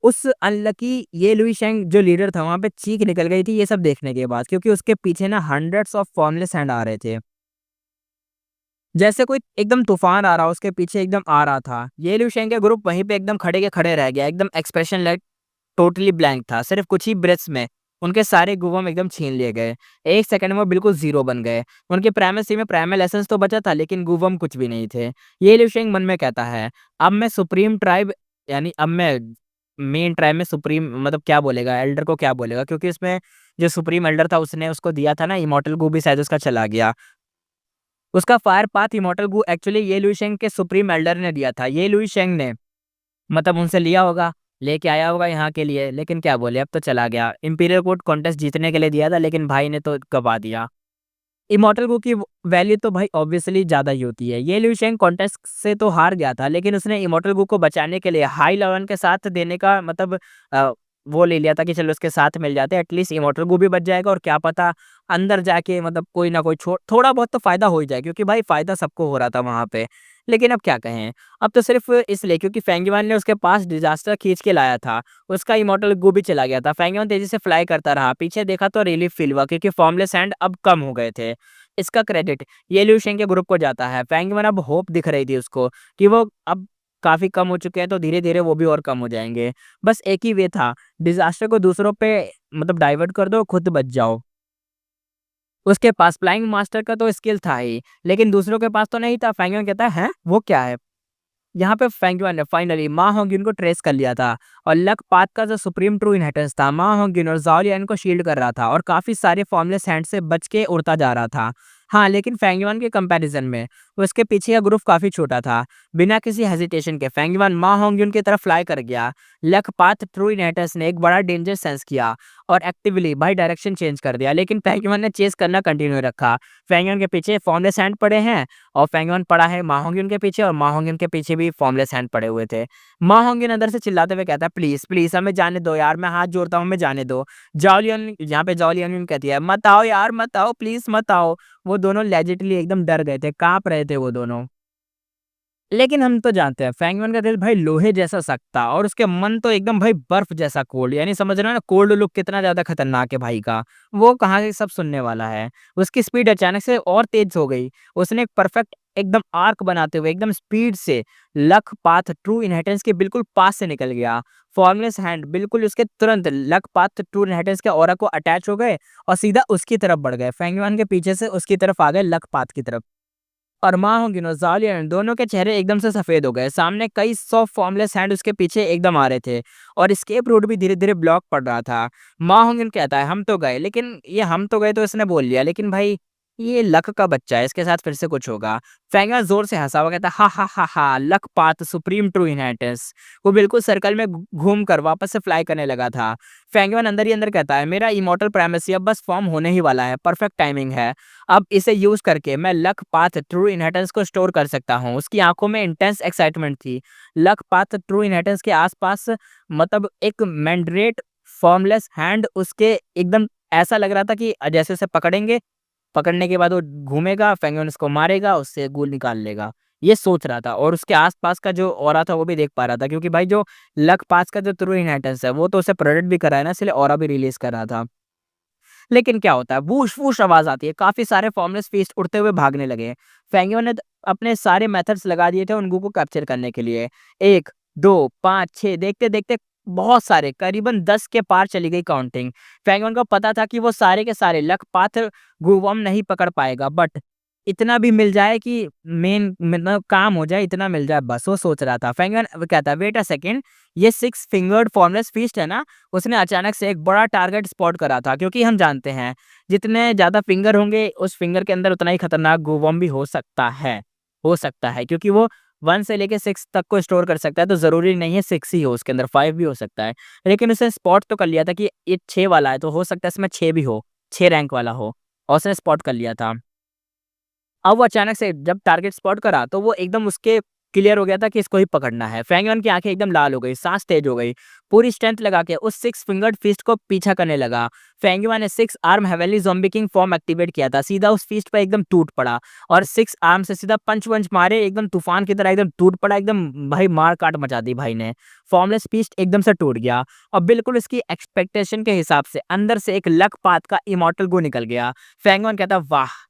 उस अनलकी ये लुई शेंग जो लीडर था वहाँ पे चीख निकल गई थी ये सब देखने के बाद, क्योंकि उसके पीछे ना हंड्रेड्स ऑफ फॉर्मलेस हैंड आ रहे थे। जैसे कोई एकदम तूफान आ रहा हो उसके पीछे एकदम आ रहा था। ये लुई शेंग का ग्रुप वहीं पे एकदम खड़े के खड़े रह गया, एकदम एक्सप्रेशनलेस, टोटली ब्लैंक था। सिर्फ कुछ ही ब्रेथ्स में उनके सारे गुवम एकदम छीन लिए गए। 1 सेकंड में वो बिल्कुल ज़ीरो बन गए। उनके प्राइमेसी में प्राइमल एसेंस तो बचा था, लेकिन गुवम कुछ भी नहीं थे। ये लिu शेंग मन में कहता है, अब मैं सुप्रीम ट्राइब, यानी अब मैं मेन ट्राइब में सुप्रीम, मतलब क्या बोलेगा, एल्डर को क्या बोलेगा, क्योंकि उसमें जो सुप्रीम एल्डर था उसने उसको दिया था ना इमॉर्टल गू, भी शायद उसका चला गया। उसका फायर पाथ इमॉर्टल गू एक्चुअली ये लिu शेंग के सुप्रीम एल्डर ने दिया था। ये लिu शेंग ने मतलब उनसे लिया होगा, लेके आया होगा यहाँ के लिए, लेकिन क्या बोले अब तो चला गया। इंपीरियल कोर्ट कॉन्टेस्ट जीतने के लिए दिया था, लेकिन भाई ने तो गँवा दिया। इमॉर्टल गू की वैल्यू तो भाई ऑब्वियसली ज़्यादा ही होती है। ये लिu शेंग कॉन्टेस्ट से तो हार गया था, लेकिन उसने इमॉर्टल गू को बचाने के लिए हाई लेवल के साथ देने का मतलब वो ले लिया था कि चलो उसके साथ मिल जाते हैं, एटलीस्ट इमॉर्टल गू भी बच जाएगा और क्या पता अंदर जाके मतलब कोई ना कोई थोड़ा बहुत तो फ़ायदा हो ही जाए, क्योंकि भाई फ़ायदा सबको हो रहा था वहाँ पे। लेकिन अब क्या कहें, अब तो सिर्फ़ इसलिए क्योंकि फेंग युआन ने उसके पास डिज़ास्टर खींच के लाया था, उसका इमॉर्टल गू भी चला गया था। फेंग युआन तेज़ी से फ्लाई करता रहा, पीछे देखा तो रिलीफ फ़ील हुआ क्योंकि फॉर्मलेस हैंड अब कम हो गए थे। इसका क्रेडिट ये लिu शेंग के ग्रुप को जाता है। फेंग युआन अब होप दिख रही थी उसको कि वो अब काफ़ी कम हो चुके हैं, तो धीरे-धीरे वो भी और कम हो जाएँगे। बस एक ही वे था, डिज़ास्टर को दूसरों पे मतलब डाइवर्ट कर दो, खुद बच जाओ। उसके पास फ्लाइंग मास्टर का तो स्किल था ही, लेकिन दूसरों के पास तो नहीं था। फेंग युआन कहता है, हैं? वो क्या है? यहाँ पे फेंग युआन ने फाइनली मा होंग्यून को ट्रेस कर लिया था। और लकपात का जो सुप्रीम ट्रू इनहेरिटेंस था मा होंगिन और ज़ाओ लियान को शील्ड कर रहा था और काफ़ी सारे फॉर्मलेस हैंड से बच के उड़ता जा रहा था। हाँ, लेकिन फेंग युआन के कंपैरिजन में उसके पीछे का ग्रुप काफ़ी छोटा था। बिना किसी हेजिटेशन के फेंग युआन मा होंगिन की तरफ फ्लाई कर गया। लकपात ट्रू इनहेरिटेंस ने एक बड़ा डेंजर सेंस किया और एक्टिवली भाई डायरेक्शन चेंज कर दिया, लेकिन फेंग युआन ने चेस करना कंटिन्यू रखा। फेंग युआन के पीछे फॉर्मलेस हैंड पड़े हैं और फेंग युआन पड़ा है मा होंगिन के पीछे और मा होंगिन के पीछे भी फॉर्मलेस हैंड पड़े हुए थे। मा होंगिन अंदर से चिल्लाते हुए कहता है, प्लीज प्लीज हमें जाने दो यार, मैं हाथ जोड़ता हूँ, हमें जाने दो। जाओ लियन यहाँ पे जाओ लियन कहती है, मत आओ यार, मत आओ, प्लीज मत आओ। वो दोनों लेजिटली एकदम डर गए थे, कांप रहे थे वो दोनों। लेकिन हम तो जानते हैं फेंग यून का दिल भाई लोहे जैसा सख्त था और उसके मन तो एकदम भाई बर्फ जैसा कोल्ड, यानी समझ रहे हो ना कोल्ड लुक कितना ज्यादा खतरनाक है भाई का। वो कहाँ से सब सुनने वाला है। उसकी स्पीड अचानक से और तेज हो गई। उसने एक परफेक्ट एकदम आर्क बनाते हुए एकदम स्पीड से लक पाथ ट्रू इनहेरिटेंस के बिल्कुल पास से निकल गया। फॉर्मलेस हैंड बिल्कुल उसके तुरंत लक पाथ ट्रू इनहेरिटेंस के ऑरा को अटैच हो गए और सीधा उसकी तरफ बढ़ गए। फेंग यून के पीछे से उसकी तरफ आ गए लक पाथ की तरफ। और मा होंगिन और ज़ाओ लियन दोनों के चेहरे एकदम से सफेद हो गए। सामने कई 100 फॉर्मलेस हैंड उसके पीछे एकदम आ रहे थे और एस्केप रूट भी धीरे-धीरे ब्लॉक पड़ रहा था। मा होंगिन कहता है, हम तो गए, लेकिन ये हम तो गए तो इसने बोल लिया, लेकिन भाई ये लक का बच्चा है, इसके साथ फिर से कुछ होगा। फेंगा जोर से हँसा हुआ कहता है, हा हा हा हा, luck path supreme true inheritance. वो बिल्कुल सर्कल में घूम कर वापस से फ्लाई करने लगा था। फेंगवन अंदर ही अंदर कहता है, मेरा इमॉर्टल प्राइमेसी अब बस फॉर्म होने ही वाला है, परफेक्ट टाइमिंग है। अब इसे यूज करके मैं लक पाथ ट्रू इनहेरिटेंस को स्टोर कर सकता हूँ। उसकी आंखों में इंटेंस एक्साइटमेंट थी। लक पाथ ट्रू इनहेरिटेंस के आसपास मतलब एक मैंड्रेट फॉर्मलेस हैंड उसके एकदम ऐसा लग रहा था कि जैसे उसे पकड़ेंगे, पकड़ने के बाद वो घूमेगा, फेंगन उसको मारेगा, उससे गूल निकाल लेगा। ये सोच रहा था और उसके आस-पास का जो ऑरा था वो भी देख पा रहा था, क्योंकि भाई जो लक पास का जो ट्रू इनहेरिटेंस है वो तो उसे प्रोटेक्ट भी कर रहा है ना, इसलिए ऑरा भी रिलीज़ कर रहा था। लेकिन क्या होता है, वूश-वूश आवाज़ आती है, काफ़ी सारे फॉर्मलेस फीस्ट उड़ते हुए भागने लगे। फेंगियो ने अपने सारे मेथड्स लगा दिए थे उन गू को कैप्चर करने के लिए। 1, 2, 5, 6 देखते-देखते बहुत सारे करीबन 10 के पार चली गई काउंटिंग। फेंगियो को पता था कि वो सारे के सारे लकपाथ गूवर्म नहीं पकड़ पाएगा, बट इतना भी मिल जाए कि मेन मतलब काम हो जाए, इतना मिल जाए बस, वो सोच रहा था। फेंगियो कहता है, वेट अ सेकंड, ये 6 फिंगर्ड फॉर्मलेस फीस्ट है ना, उसने अचानक से एक बड़ा टारगेट स्पॉट करा था, क्योंकि हम जानते हैं जितने ज़्यादा फिंगर होंगे उस फिंगर के अंदर उतना ही खतरनाक गूवर्म भी हो सकता है, क्योंकि वो 1 से लेके 6 तक को स्टोर कर सकता है, तो ज़रूरी नहीं है 6 ही हो, उसके अंदर 5 भी हो सकता है। लेकिन उसने स्पॉट तो कर लिया था कि ये 6 वाला है, तो हो सकता है इसमें 6 भी हो, 6 रैंक वाला हो, और उसने स्पॉट कर लिया था। अब वो अचानक से जब टारगेट स्पॉट करा तो वो एकदम उसके क्लियर हो गया था कि इसको ही पकड़ना है। फेंग युआन की आंखें एकदम लाल हो गई, सांस तेज हो गई, पूरी स्ट्रेंथ लगा के उस 6 फिंगर्ड फिस्ट को पीछा करने लगा। फेंग युआन ने 6 arm heavenly zombie king form activate किया था, सीधा उस फिस्ट पे एकदम टूट पड़ा और 6 आर्म से सीधा पंच वंच मारे, एकदम तूफान की तरह एकदम टूट पड़ा, एकदम भाई मार काट मचा दी भाई ने। फॉर्मलेस फिस्ट एकदम से टूट गया और बिल्कुल उसकी एक्सपेक्टेशन के हिसाब से अंदर से एक लक पाथ का इमॉर्टल गो निकल गया। फेंग युआन कहता, वाह,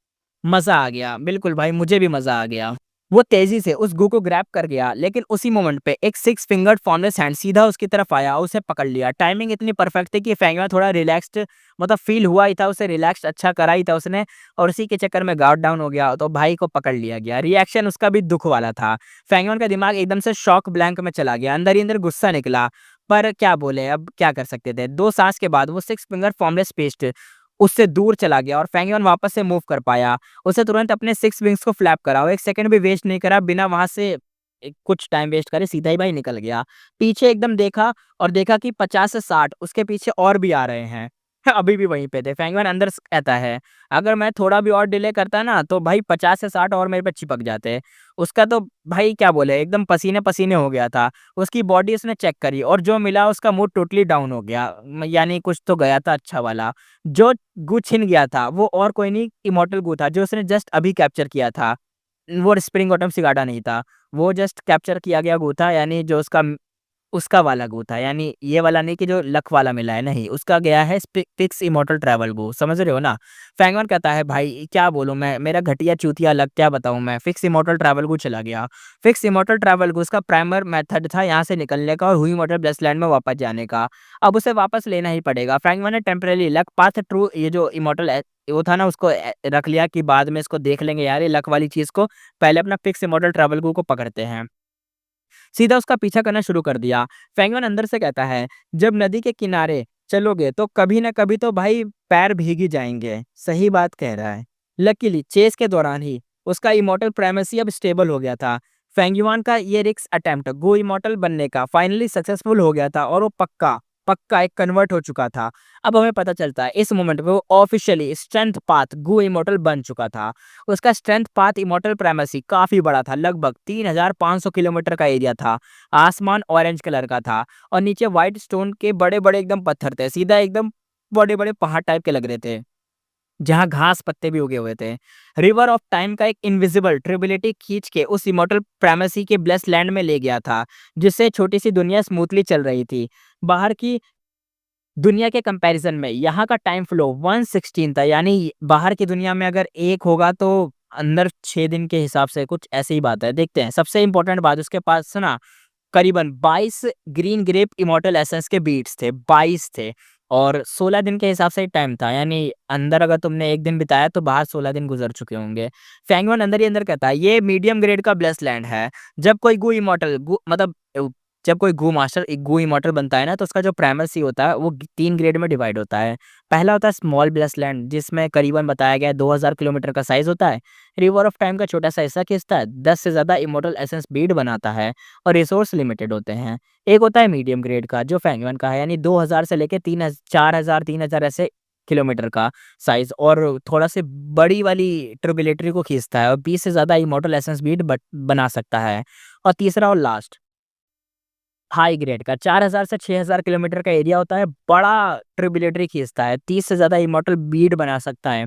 मज़ा आ गया। बिल्कुल भाई, मुझे भी मज़ा आ गया। वो तेज़ी से उस गू को ग्रैब कर गया, लेकिन उसी मोमेंट पे एक 6 फिंगर्ड फॉर्मलेस हैंड सीधा उसकी तरफ आया और उसे पकड़ लिया। टाइमिंग इतनी परफेक्ट थी कि फेंगुआ थोड़ा रिलैक्स्ड मतलब फ़ील हुआ ही था, उसे रिलैक्स्ड अच्छा करा ही था उसने, और उसी के चक्कर में गार्ड डाउन हो गया, तो भाई को पकड़ लिया गया। रिएक्शन उसका भी दुःख वाला था। फेंगुआ का दिमाग एकदम से शॉक ब्लैंक में चला गया, अंदर ही अंदर गुस्सा निकला, पर क्या बोले, अब क्या कर सकते थे। 2 सांस के बाद वो 6 फिंगर फॉर्मलेस पेस्ट उससे दूर चला गया और फेंगियन वापस से मूव कर पाया। उसे तुरंत अपने 6 विंग्स को फ्लैप करा और 1 सेकंड भी वेस्ट नहीं करा, बिना वहाँ से कुछ टाइम वेस्ट करे सीधा ही भाई निकल गया। पीछे एकदम देखा और देखा कि 50 से 60 उसके पीछे और भी आ रहे हैं। अभी भी वहीं पे थे। फेंगियन अंदर कहता है, अगर मैं थोड़ा भी और डिले करता ना तो भाई 50 से 60 और मेरे पे चिपक जाते। उसका तो भाई क्या बोले, एकदम पसीने-पसीने हो गया था। उसकी बॉडी उसने चेक करी और जो मिला उसका मूड टोटली डाउन हो गया। यानी कुछ तो गया था अच्छा वाला। जो गू छिन गया था वो और कोई नहीं, इमॉर्टल गू था जो उसने जस्ट अभी कैप्चर किया था। वो स्प्रिंग ऑटम सिगाडा नहीं था। वो जस्ट कैप्चर किया गया गू था, यानी जो उसका वाला गो था, यानी ये वाला नहीं कि जो लक वाला मिला है, नहीं, उसका गया है फिक्स इमॉर्टल ट्रैवल गो, समझ रहे हो ना? फैंगमैन कहता है, भाई क्या बोलूँ मैं, मेरा घटिया चूतिया लक क्या बताऊँ मैं, फिक्स इमॉर्टल ट्रैवल गो चला गया। फिक्स इमॉर्टल ट्रैवल गो उसका प्राइमर मेथड था यहाँ से निकलने का और हुई इमॉर्टल ब्लेसलैंड में वापस जाने का। अब उसे वापस लेना ही पड़ेगा। फैंगमैन ने टेम्परेरी लक पाथ ट्रू ये जो इमॉर्टल वो था ना उसको रख लिया कि बाद में इसको देख लेंगे यार, ये लक वाली चीज़ को, पहले अपना फिक्स इमॉर्टल ट्रैवल गो को पकड़ते हैं। सीधा उसका पीछा करना शुरू कर दिया। फेंगवन अंदर से कहता है, जब नदी के किनारे चलोगे तो कभी ना कभी तो भाई पैर भीग ही जाएंगे। सही बात कह रहा है। लकीली चेस के दौरान ही उसका इमॉर्टल प्राइमेसी अब स्टेबल हो गया था। फेंगयुआन का ये रिस्क अटेम्प्ट गो इमॉर्टल बनने का फाइनली सक्सेसफुल हो गया था और वो पक्का पक्का एक कन्वर्ट हो चुका था। अब हमें पता चलता है इस मोमेंट पे वो ऑफिशियली स्ट्रेंथ पाथ गो इमॉर्टल बन चुका था। उसका स्ट्रेंथ पाथ इमॉर्टल प्राइमेसी काफी बड़ा था, लगभग 3500 किलोमीटर का एरिया था। आसमान ऑरेंज कलर का था और नीचे व्हाइट स्टोन के बड़े बड़े एकदम पत्थर थे, सीधा एकदम बड़े बड़े पहाड़ टाइप के लग रहे थे, जहाँ घास पत्ते भी उगे हुए थे। रिवर ऑफ टाइम का एक इनविजिबल ट्रिबिलिटी खींच के उस इमॉर्टल प्राइमेसी के ब्लेस लैंड में ले गया था, जिससे छोटी सी दुनिया स्मूथली चल रही थी। बाहर की दुनिया के कंपैरिजन में यहाँ का टाइम फ्लो 116 था, यानी बाहर की दुनिया में अगर 1 होगा तो अंदर 6 दिन के हिसाब से कुछ ऐसी ही बात है। देखते हैं सबसे इंपॉर्टेंट बात, उसके पास ना करीबन 22 ग्रीन ग्रेप इमॉर्टल एसेंस के बीट्स थे, 22 थे और 16 दिन के हिसाब से ही टाइम था, यानी अंदर अगर तुमने 1 दिन बिताया तो बाहर 16 दिन गुजर चुके होंगे। फैंगवन अंदर ही अंदर कहता है ये मीडियम ग्रेड का ब्लेस लैंड है। जब कोई गू इमॉर्टल मतलब जब कोई गू मास्टर एक गू इमॉर्टल बनता है ना, तो उसका जो प्राइमेसी होता है वो 3 ग्रेड में डिवाइड होता है। पहला होता है स्मॉल ब्लेस लैंड, जिसमें करीबन बताया गया है 2000 किलोमीटर का साइज होता है। रिवर ऑफ टाइम का छोटा सा हिस्सा खींचता है, 10 से ज़्यादा इमॉर्टल एसेंस बीड बनाता है और रिसोर्स लिमिटेड होते हैं। एक होता है मीडियम ग्रेड का जो फैंगवन का है, यानी 2000 से लेके 4000 3000 ऐसे किलोमीटर का साइज और थोड़ा से बड़ी वाली ट्रिबुलेटरी को खींचता है और 20 से ज़्यादा इमॉर्टल एसेंस बीड बना सकता है। और तीसरा और लास्ट हाई ग्रेड का 4000 से 6000 किलोमीटर का एरिया होता है, बड़ा ट्रिबुलेटरी खींचता है, 30 से ज़्यादा इमॉर्टल बीड बना सकता है।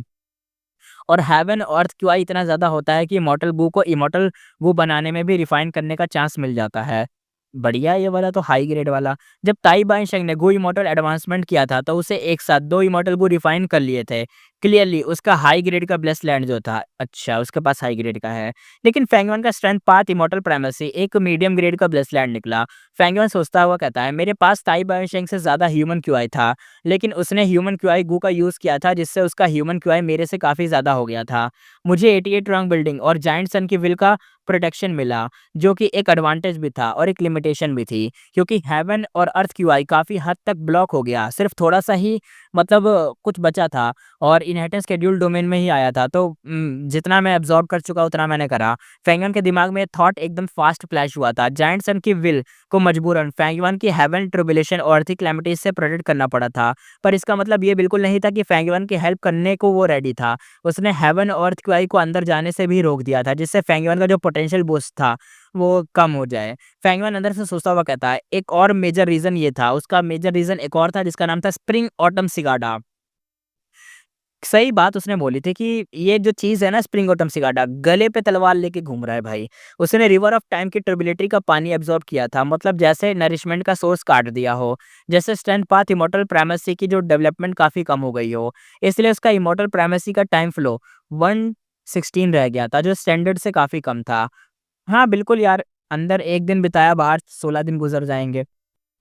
और हेवन अर्थ क्यूआई इतना ज़्यादा होता है कि इमॉर्टल गू को इमॉर्टल गू बनाने में भी रिफाइन करने का चांस मिल जाता है। बढ़िया ये वाला तो हाई ग्रेड वाला। जब ताई बाइशेंग ने गो इमॉर्टल एडवांसमेंट किया था तो उसे एक साथ 2 इमॉर्टल गो रिफाइन कर लिए थे। क्लियरली उसका हाई ग्रेड का ब्लेस लैंड जो था, अच्छा उसके पास हाई ग्रेड का है। लेकिन फेंगवन का स्ट्रेंथ पाथ इमॉर्टल प्राइमेसी एक मीडियम ग्रेड का ब्लेस लैंड निकला। फेंगवन सोचता हुआ कहता है मेरे पास ताई बाइशेंग से ज़्यादा ह्यूमन क्यूआई था, लेकिन उसने ह्यूमन क्यूआई गू का यूज़ किया था, जिससे उसका ह्यूमन क्यूआई मेरे से काफ़ी ज़्यादा हो गया था। मुझे 88 रंग बिल्डिंग और जायंट सन की विल का प्रोटेक्शन मिला, जो कि एक एडवांटेज भी था और एक लिमिटेशन भी थी, क्योंकि हेवन और अर्थ क्यूआई काफ़ी हद तक ब्लॉक हो गया, सिर्फ थोड़ा सा ही मतलब कुछ बचा था और इनहेरिटेंस शेड्यूल डोमेन में ही आया था। तो जितना मैं एब्जॉर्ब कर चुका उतना मैंने करा। फेंगन के दिमाग में थॉट एकदम फास्ट फ्लैश हुआ था, जायंट सन की विल को मजबूरन फेंगवन की हेवन ट्रिबुलेशन और अर्थी कैलेमिटीज से प्रोटेक्ट करना पड़ा था। पर इसका मतलब ये बिल्कुल नहीं था कि फेंगवन की हेल्प करने को वो रेडी था। उसने हेवन और अर्थ क्यूआई को अंदर जाने से भी रोक दिया था, जिससे फेंगवन का जो पोटेंशियल बूस्ट था वो कम हो जाए। फेंगवन अंदर से सोचता हुआ कहता है एक और मेजर रीजन ये था, उसका मेजर रीजन एक और था जिसका नाम था स्प्रिंग ऑटम सिगाडा। सही बात उसने बोली थी कि ये जो चीज़ है ना स्प्रिंग ऑटम सिगाडा, गले पे तलवार लेके घूम रहा है भाई। उसने रिवर ऑफ टाइम की ट्रिब्यूटरी का पानी एब्जॉर्ब किया था, मतलब जैसे नरिशमेंट का सोर्स काट दिया हो, जैसे स्ट्रेंथ पाथ इमॉर्टल प्राइमेसी की जो डेवलपमेंट काफ़ी कम हो गई हो, इसलिए उसका इमॉर्टल प्राइमेसी का टाइम फ्लो 116 रह गया था, जो स्टैंडर्ड से काफ़ी कम था। हाँ, बिल्कुल यार, अंदर 1 दिन बिताया, बाहर 16 दिन गुज़र जाएँगे।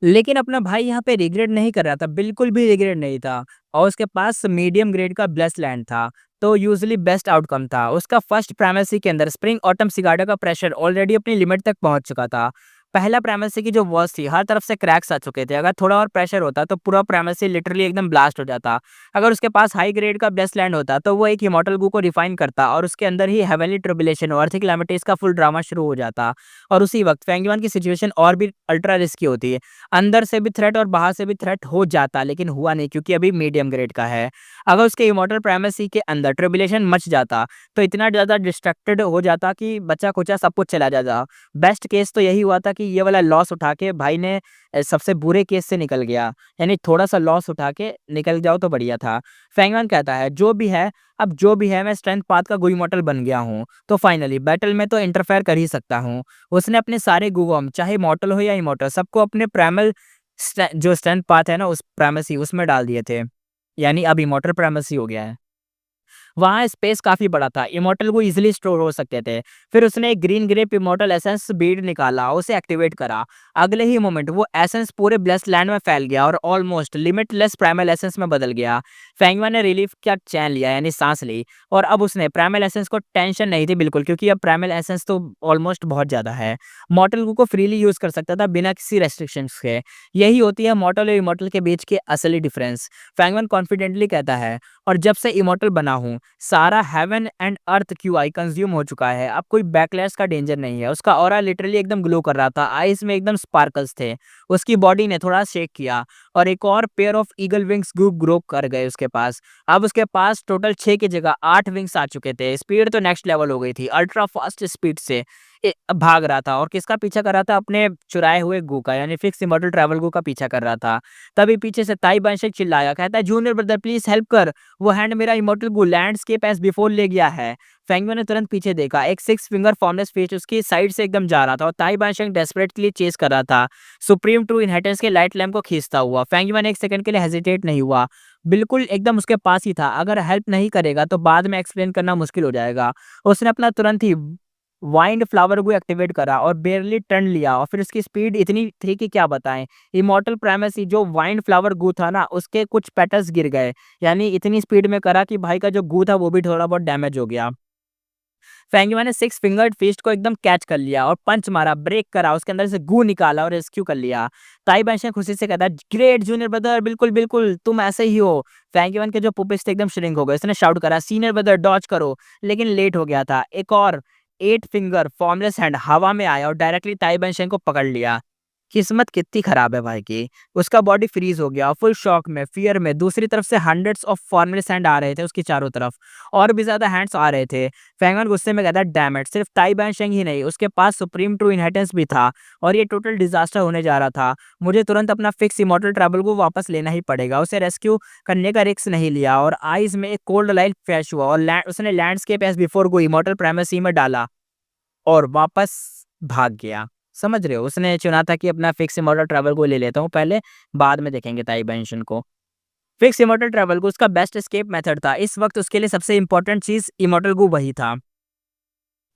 लेकिन अपना भाई यहाँ पे रिग्रेट नहीं कर रहा था, बिल्कुल भी रिग्रेट नहीं था और उसके पास मीडियम ग्रेड का ब्लेस्ड लैंड था, तो यूजुअली बेस्ट आउटकम था। उसका फर्स्ट प्राइमेसी के अंदर स्प्रिंग ऑटम सिगाडा का प्रेशर ऑलरेडी अपनी लिमिट तक पहुँच चुका था। पहला प्राइमेसी की जो वॉल्स थी, हर तरफ से क्रैक्स आ चुके थे, अगर थोड़ा और प्रेशर होता तो पूरा प्राइमेसी लिटरली एकदम ब्लास्ट हो जाता। अगर उसके पास हाई ग्रेड का ब्लेस्ड लैंड होता तो वो एक इमॉर्टल गू को रिफाइन करता और उसके अंदर ही हेवनली ट्रिबुलेशन और अर्थ कैलेमिटीज का फुल ड्रामा शुरू हो जाता और उसी वक्त फेंगयुआन की सिचुएशन और भी अल्ट्रा रिस्की होती है। अंदर से भी थ्रेट और बाहर से भी थ्रेट हो जाता, लेकिन हुआ नहीं क्योंकि अभी मीडियम ग्रेड का है। अगर उसके इमॉर्टल प्राइमेसी के अंदर ट्रिबुलेशन मच जाता तो इतना ज़्यादा डिस्ट्रैक्टेड हो जाता कि बचा खुचा सब कुछ चला जाता। बेस्ट केस तो यही हुआ था कि ये वाला लॉस उठा के भाई ने सबसे बुरे केस से निकल गया, यानी थोड़ा सा लॉस उठा के निकल जाओ तो बढ़िया था। फेंगमैन कहता है जो भी है, अब जो भी है, मैं स्ट्रेंथ पाथ का गु इमॉर्टल बन गया हूँ, तो फाइनली बैटल में तो इंटरफेयर कर ही सकता हूँ। उसने अपने सारे गुगोम, चाहे मॉर्टल हो या इमॉर्टल, सबको अपने प्राइमल जो स्ट्रेंथ पाथ है ना उस प्राइमेसी उसमें डाल दिए थे, यानी अब इमॉर्टल प्राइमेसी हो गया है। वहाँ स्पेस काफ़ी बड़ा था, इमॉर्टल वो ईज़िली स्टोर हो सकते थे। फिर उसने एक green grape immortal essence bead निकाला, उसे एक्टिवेट करा। अगले ही मोमेंट वो एसेंस पूरे ब्लेस्ड लैंड में फैल गया और ऑलमोस्ट लिमिटलेस प्राइमल एसेंस में बदल गया। फेंगुआ ने रिलीफ का चैन लिया यानी सांस ली और अब उसने प्राइमल एसेंस को टेंशन नहीं थी बिल्कुल, क्योंकि अब प्राइमल एसेंस तो ऑलमोस्ट बहुत ज़्यादा है। मॉर्टल गू को फ्रीली यूज़ कर सकता था बिना किसी रेस्ट्रिक्शंस के। यही होती है मॉर्टल और इमॉर्टल के बीच की असली डिफरेंस। फेंगुआ कॉन्फिडेंटली कहता है, और जब से इमॉर्टल बना हूँ, सारा heaven and earth QI consume हो चुका है। अब कोई बैकलैश का डेंजर नहीं है। उसका ऑरा लिटरली एकदम ग्लो कर रहा था, आईज में एकदम स्पार्कल्स थे। उसकी बॉडी ने थोड़ा शेक किया और एक और pair of eagle wings grow कर गए उसके पास। अब उसके पास टोटल 6 की जगह 8 विंग्स आ चुके थे। स्पीड तो नेक्स्ट लेवल हो गई थी, अल्ट्रा फास्ट स्पीड से भाग रहा था। और किसका पीछा कर रहा था? अपने चुराए हुए गू का, यानी फिक्स इमॉर्टल ट्रैवल गू का पीछा कर रहा था। तभी पीछे से ताई बाइशेक चिल्लाया, कहता है, जूनियर ब्रदर प्लीज हेल्प कर, वो हैंड मेरा इमॉर्टल गू लैंडस्केप एज बिफोर ले गया है। फेंगुआ ने तुरंत पीछे देखा, एक 6 फिंगर फॉर्मलेस फिश उसकी साइड से एकदम जा रहा था और ताई बाइशेक डेस्परेटली चेस कर रहा था, सुप्रीम ट्रू इनहेरिटेंस के लाइट लैम्प को खींचता हुआ। फेंगुआ ने एक सेकंड के लिए हेजिटेट नहीं हुआ, बिल्कुल एकदम उसके पास ही था। अगर हेल्प नहीं करेगा तो बाद में एक्सप्लेन करना मुश्किल हो जाएगा। उसने अपना तुरंत ही वाइंड फ्लावर को एक्टिवेट करा और बेयरली टर्न लिया, और फिर उसकी स्पीड इतनी थी कि क्या बताएं। इमॉर्टल प्राइमेसी जो वाइंड फ्लावर गू था ना, उसके कुछ पेटल्स गिर गए, यानी इतनी स्पीड में करा कि भाई का जो गू था वो भी थोड़ा बहुत डैमेज हो गया। फेंगुआ ने 6 फिंगर्ड फिस्ट को एकदम कैच कर लिया और पंच मारा, ब्रेक करा, उसके अंदर से गू निकाला और रेस्क्यू कर लिया। ताई बाइशेक खुशी से कहता है, ग्रेट जूनियर ब्रदर, बिल्कुल बिल्कुल तुम ऐसे ही हो। फेंगुआ के जो पुपिस थे एकदम श्रिंक हो गए। उसने शाउट करा, सीनियर ब्रदर डॉज करो, लेकिन लेट हो गया था। एक और 8 फिंगर फॉर्मलेस हैंड हवा में आया और डायरेक्टली ताई बाइशेक को पकड़ लिया। किस्मत कितनी खराब है भाई की। उसका बॉडी फ्रीज हो गया, फुल शॉक में, फियर में। दूसरी तरफ से हंड्रेड्स ऑफ फॉर्मलेस हैंड आ रहे थे उसकी चारों तरफ, और भी ज्यादा हैंड्स आ रहे थे। फेंगन गुस्से में कहता है, डैम इट, सिर्फ ताई बैनशेंग ही नहीं, उसके पास सुप्रीम ट्रू इनहेरिटेंस भी था और ये टोटल डिजास्टर होने जा रहा था। मुझे तुरंत अपना फिक्स इमॉर्टल ट्रैवल को वापस लेना ही पड़ेगा। उसे रेस्क्यू करने का रिस्क नहीं लिया और आइज में एक कोल्ड लाइट फ्लैश हुआ और उसने लैंडस्केप एज बिफोर को इमॉर्टल प्राइमेसी में डाला और वापस भाग गया। समझ रहे हो? उसने चुना था कि अपना फिक्स इमॉर्टल ट्रैवल को ले लेता हूँ पहले, बाद में देखेंगे ताई बेंशन को। फिक्स इमॉर्टल ट्रैवल को उसका बेस्ट एस्केप मेथड था। इस वक्त उसके लिए सबसे इंपॉर्टेंट चीज इमॉर्टल गो वही था।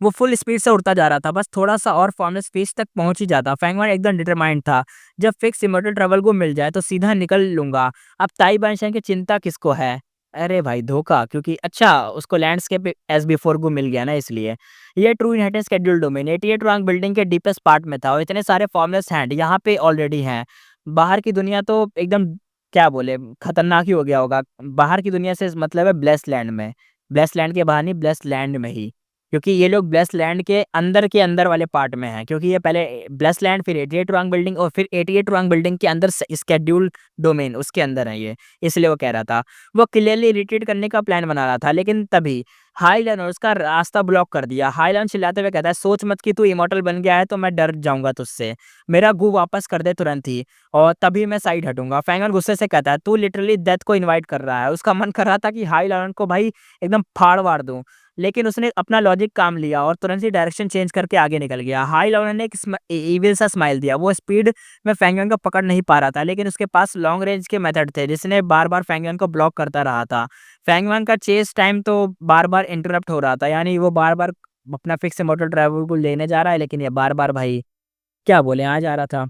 वो फुल स्पीड से उड़ता जा रहा था, बस थोड़ा सा और फॉर्मलेस फीस तक पहुंच ही जाता। फैंगमान एकदम डिटरमाइंड था, जब फिक्स इमॉर्टल ट्रैवल को मिल जाए तो सीधा निकल लूंगा। अब ताई बादशाह की चिंता किसको है? अरे भाई धोखा, क्योंकि अच्छा उसको लैंडस्केप एस बिफोर को मिल गया ना, इसलिए। ये true inheritance schedule domain 88 rank building के डीपेस्ट पार्ट में था और इतने सारे फॉर्मलेस हैंड यहाँ पे ऑलरेडी हैं। बाहर की दुनिया तो एकदम क्या बोले, खतरनाक ही हो गया होगा। बाहर की दुनिया से मतलब है ब्लेस्ड लैंड में, ब्लेस्ड लैंड के बाहर नहीं, ब्लेस्ड लैंड में ही, क्योंकि ये लोग ब्लेस्ड लैंड के अंदर वाले पार्ट में हैं। क्योंकि ये पहले ब्लेस्ड लैंड, फिर 88 रैंक बिल्डिंग और फिर 88 रैंक बिल्डिंग के अंदर स्केड्यूल डोमेन उसके अंदर है ये, इसलिए वो कह रहा था। वो क्लियरली रिट्रीट करने का प्लान बना रहा था, लेकिन तभी हाईलैंड और उसका रास्ता ब्लॉक कर दिया। हाईलैंड चिल्लाते हुए कहता है, सोच मत कि तू इमॉर्टल बन गया है तो मैं डर जाऊंगा तुझसे, मेरा गू वापस कर दे तुरंत ही और तभी मैं साइड हटूंगा। फैंगन गुस्से से कहता है, तू लिटरली डेथ को इनवाइट कर रहा है। उसका मन कर रहा था कि हाईलैंड को भाई एकदम फाड़ वाड़ दूं, लेकिन उसने अपना लॉजिक काम लिया और तुरंत ही डायरेक्शन चेंज करके आगे निकल गया। हाई लॉन्ग ने एक इविल सा स्माइल दिया। वो स्पीड में फैंगन को पकड़ नहीं पा रहा था, लेकिन उसके पास लॉन्ग रेंज के मेथड थे जिसने बार बार फैंगन को ब्लॉक करता रहा था। फैंगन का चेस टाइम तो बार बार इंटरप्ट हो रहा था, यानी वो बार बार अपना फिक्स मोटर ट्रैवल को लेने जा रहा है, लेकिन ये बार बार भाई क्या बोले आ जा रहा था।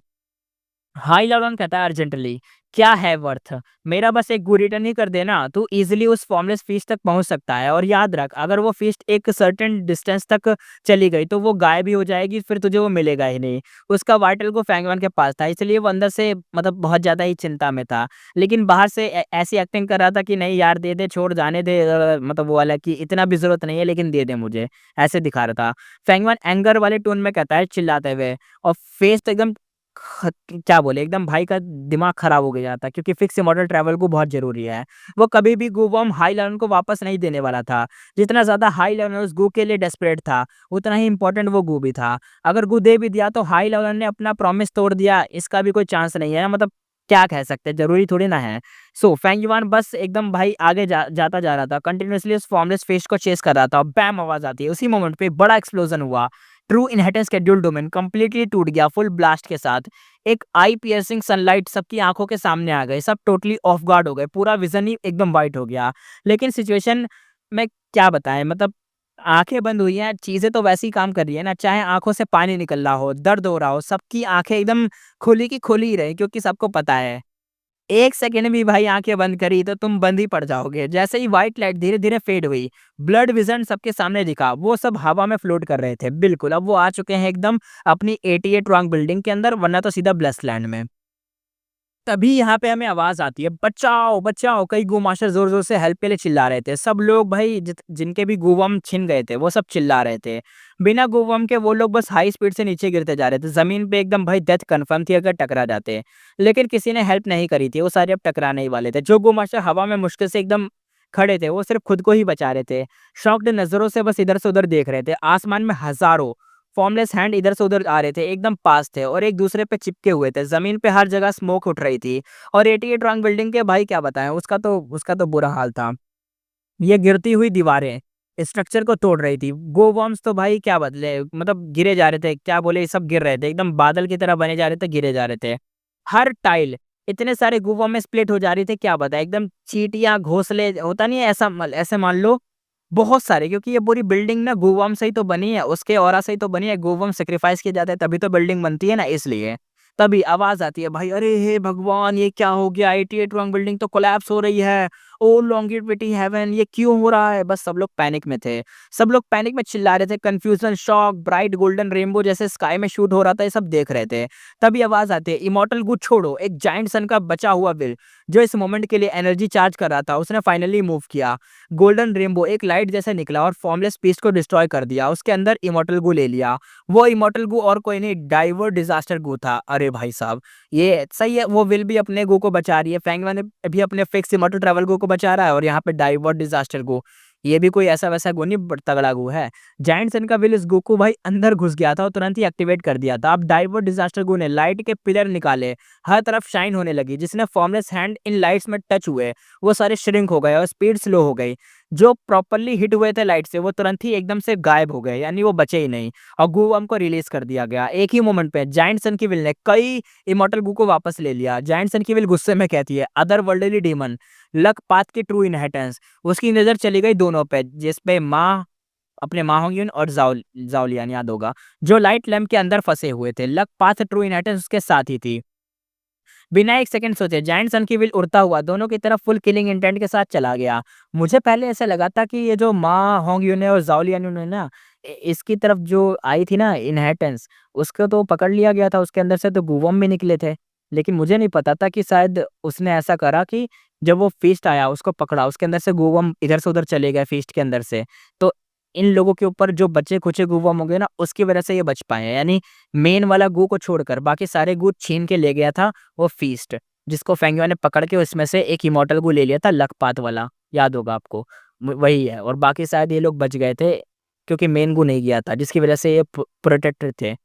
हाई लेवल कहता है अर्जेंटली, क्या है वर्थ, मेरा बस एक गु रिटर्न ही कर देना, तू इजीली उस फॉर्मलेस फीस्ट तक पहुंच सकता है। और याद रख, अगर वो फीस्ट एक सर्टेन डिस्टेंस तक चली गई तो वो गायब भी हो जाएगी, फिर तुझे वो मिलेगा ही नहीं। उसका वाइटल को फैंगवन के पास था, इसलिए वो अंदर से मतलब बहुत ज्यादा ही चिंता में था, लेकिन बाहर से ऐसी एक्टिंग कर रहा था कि नहीं यार दे दे, छोड़ जाने दे, मतलब वो वाला कि इतना भी जरूरत नहीं है लेकिन दे दे मुझे, ऐसे दिखा रहा था। फैंगवन एंगर वाले टोन में कहता है चिल्लाते हुए, और फेस तो एकदम क्या बोले एकदम भाई का दिमाग खराब हो गया था, क्योंकि फिक्स मॉडल ट्रैवल को बहुत जरूरी है। वो कभी भी गू बॉम्ब हाई लर्न को वापस नहीं देने वाला था। जितना ज्यादा हाई लर्न उस गू के लिए डेस्परेट था, उतना ही इंपॉर्टेंट वो गू भी था। अगर गू दे भी दिया तो हाई लर्न ने अपना प्रॉमिस तोड़ दिया, इसका भी कोई चांस नहीं है, मतलब क्या कह सकते हैं, जरूरी थोड़ी ना है। सो फेंगयुआन बस एकदम भाई आगे जाता जा रहा था, कंटिन्यूअसली उस फॉर्मलेस फिश को चेस कर रहा था और बैम आवाज आती है। उसी मोमेंट पे बड़ा एक्सप्लोजन हुआ। True inheritance schedule domain completely टूट गया फुल ब्लास्ट के साथ। एक आई पियर्सिंग सनलाइट सबकी आंखों के सामने आ गई, सब टोटली ऑफ गार्ड हो गए, पूरा विजन ही एकदम वाइट हो गया। लेकिन सिचुएशन मैं क्या बताएँ मतलब आँखें बंद हुई हैं, चीज़ें तो वैसे ही काम कर रही है ना, चाहे आँखों से पानी निकल रहा हो, दर्द हो रहा हो, सबकी आँखें एकदम खुली की खुली ही रही क्योंकि सबको पता है 1 सेकंड भी भाई आँखें बंद करी तो तुम बंद ही पड़ जाओगे। जैसे ही व्हाइट लाइट धीरे-धीरे फेड हुई, ब्लड विज़न सबके सामने दिखा, वो सब हवा में फ्लोट कर रहे थे। बिल्कुल, अब वो आ चुके हैं एकदम अपनी 88 रॉन्ग बिल्डिंग के अंदर वरना तो सीधा ब्लैस्टलैंड में। तभी यहाँ पे हमें आवाज़ आती है, बचाओ, बचाओ! कई गो मास्टर ज़ोर-ज़ोर से हेल्प के लिए चिल्ला रहे थे। सब लोग भाई जिनके भी गूवम छिन गए थे, वो सब चिल्ला रहे थे। बिना गूवम के वो लोग बस हाई स्पीड से नीचे गिरते जा रहे थे। ज़मीन पे एकदम भाई डेथ कन्फर्म थी अगर टकरा जाते। लेकिन किसी ने हेल्प नहीं करी थी, वो सारे अब टकराने ही वाले थे। जो गो मास्टर हवा में मुश्किल से एकदम खड़े थे, वो सिर्फ़ खुद को ही बचा रहे थे। शॉक्ड नज़रों से बस इधर से उधर देख रहे थे। आसमान में हज़ारों फ़ॉर्मलेस हैंड इधर से उधर आ रहे थे, एकदम पास थे और एक दूसरे पे चिपके हुए थे। ज़मीन पे हर जगह स्मोक उठ रही थी और 88 रॉन्ग बिल्डिंग के भाई क्या बताएँ, उसका तो बुरा हाल था। ये गिरती हुई दीवारें स्ट्रक्चर को तोड़ रही थी। गो वॉर्म्स तो भाई क्या बदले मतलब गिरे जा रहे थे, क्या बोले सब गिर रहे थे, एकदम बादल की तरह बने जा रहे थे, गिरे जा रहे थे। हर टाइल इतने सारे गो वॉर्म में स्प्लिट हो जा रही थी, क्या बताएँ एकदम चींटियाँ, घोंसले होता नहीं है ऐसे मान लो बहुत सारे क्योंकि ये पूरी बिल्डिंग ना गूवम से ही तो बनी है, उसके ऑरा से ही तो बनी है, गूवम सैक्रिफाइस किए जाते हैं तभी तो बिल्डिंग बनती है ना इसलिए। तभी आवाज़ आती है भाई अरे हे भगवान! ये क्या हो गया? 88 रॉन्ग बिल्डिंग तो कोलैप्स हो रही है। ओह लॉन्गेविटी हेवन ये क्यों हो रहा है? बस सब लोग पैनिक में थे। सब लोग पैनिक में चिल्ला रहे थे, confusion, shock, bright golden rainbow जैसे स्काई में शूट हो रहा था, ये सब देख रहे थे। तभी आवाज़ आती है इमॉर्टल गू छोड़ो, एक जायंट सन का बचा हुआ विल जो इस मोमेंट के लिए एनर्जी चार्ज कर रहा था, उसने फाइनली मूव किया। गोल्डन रेनबो एक लाइट जैसे निकला और फॉर्मलेस पीस को डिस्ट्रॉय कर दिया। उसके अंदर इमॉर्टल गू ले लिया। वो इमॉर्टल गू और कोई नहीं डाइवर डिजास्टर गू था। अरे भाई साहब ये सही है, वो विल भी अपने गू को बचा रही है, फैंगमैन ने भी अपने फिक्स इमॉर्टल ट्रैवल गू को बचा रहा है और यहाँ पे डाइवर डिजास्टर गू ये भी कोई ऐसा वैसा गू नहीं बट तगड़ा गू है। जायंट सन का विल इस गू को भाई अंदर घुस गया था और तुरंत ही एक्टिवेट कर दिया था। अब डाइवर डिजास्टर गू ने लाइट के पिलर निकाले, हर तरफ शाइन होने लगी, जिसने फॉर्मलेस हैंड इन लाइट्स में टच हुए वो सारे श्रिंक हो गए और स्पीड स्लो हो गई। जो प्रॉपर्ली हिट हुए थे लाइट से वो तुरंत ही एकदम से गायब हो गए, यानी वो बचे ही नहीं और गूवम को रिलीज कर दिया गया। एक ही मोमेंट पे जायंट सन की विल ने कई इमॉर्टल गू को वापस ले लिया। जायंट सन की विल गुस्से में कहती है other worldly demon luck path के ट्रू इनहेरिटेंस। उसकी नजर चली गई दोनों पे, जिसपे माँ अपने माहोंगिन और जाओलियन याद होगा जो लाइट लैम्प के अंदर फंसे हुए थे। लक पाथ ट्रू इनहेरिटेंस उसके साथ ही थी। बिना एक सेकंड सोचे जायंट सन की व्हील उड़ता हुआ दोनों की तरफ फुल किलिंग इंटेंट के साथ चला गया। मुझे पहले ऐसा लगा था कि ये जो माँ होंग यून और ज़ाओ लियान ने ना इसकी तरफ जो आई थी ना इनहेरिटेंस उसको तो पकड़ लिया गया था, उसके अंदर से तो गूवम भी निकले थे। लेकिन मुझे नहीं पता था कि शायद उसने ऐसा करा कि जब वो फीस्ट आया उसको पकड़ा, उसके अंदर से गूवम इधर से उधर चले गए फीस्ट के अंदर से। तो इन लोगों के ऊपर जो बचे-खुचे गूवम होंगे ना उसकी वजह से ये बच पाए हैं। यानी मेन वाला गू को छोड़कर बाकी सारे गू छीन के ले गया था वो फीस्ट, जिसको फेंगुआ ने पकड़ के उसमें से एक इमॉर्टल गू ले लिया था लकपात वाला, याद होगा आपको। वही है और बाकी शायद ये लोग बच गए थे क्योंकि मेन गू नहीं गया था जिसकी वजह से ये प्रोटेक्टेड थे।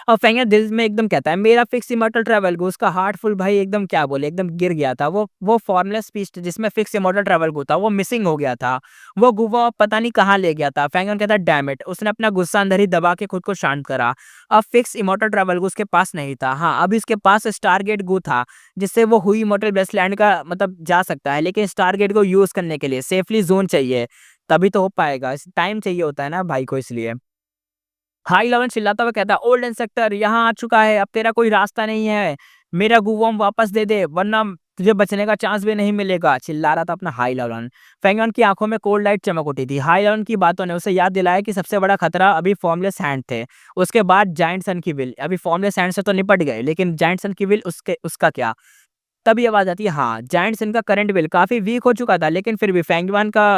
और फेंगर दिल में एकदम कहता है मेरा फिक्स इमॉर्टल ट्रैवल गो, उसका हार्टफुल भाई एकदम क्या बोले एकदम गिर गया था। वो फॉर्मलेस पीस जिसमें फिक्स इमॉर्टल ट्रैवल गो था वो मिसिंग हो गया था। वो गुवा पता नहीं कहाँ ले गया था। फेंगर कहता है डैम इट, उसने अपना गुस्सा अंदर ही दबा के खुद को शांत करा। अब फिक्स इमॉर्टल ट्रैवल गो उसके पास नहीं था। हाँ अब इसके पास स्टारगेट गो था जिससे वो हुई इमॉर्टल वेस्टलैंड का मतलब जा सकता है, लेकिन स्टारगेट को यूज करने के लिए सेफली जोन चाहिए, तभी तो हो पाएगा, टाइम चाहिए होता है ना भाई को इसलिए। हाई इलेवन चिल्लाता हुआ कहता है ओल्ड इंसेक्टर यहाँ आ चुका है, अब तेरा कोई रास्ता नहीं है, मेरा गुवॉम वापस दे दे वरना तुझे बचने का चांस भी नहीं मिलेगा, चिल्ला रहा था अपना हाई इलेवन। फेंगन की आंखों में कोल्ड लाइट चमक उठी थी। हाई इलेवन की बातों ने उसे याद दिलाया कि सबसे बड़ा खतरा अभी फॉर्मलेस हैंड थे, उसके बाद जायंट सन की विल। अभी फॉर्मलेस हैंड से तो निपट गए लेकिन जायंट सन की विल उसका क्या। तभी आवाज आती है हाँ जायंट सन का करंट विल काफी वीक हो चुका था लेकिन फिर भी फेंगवान का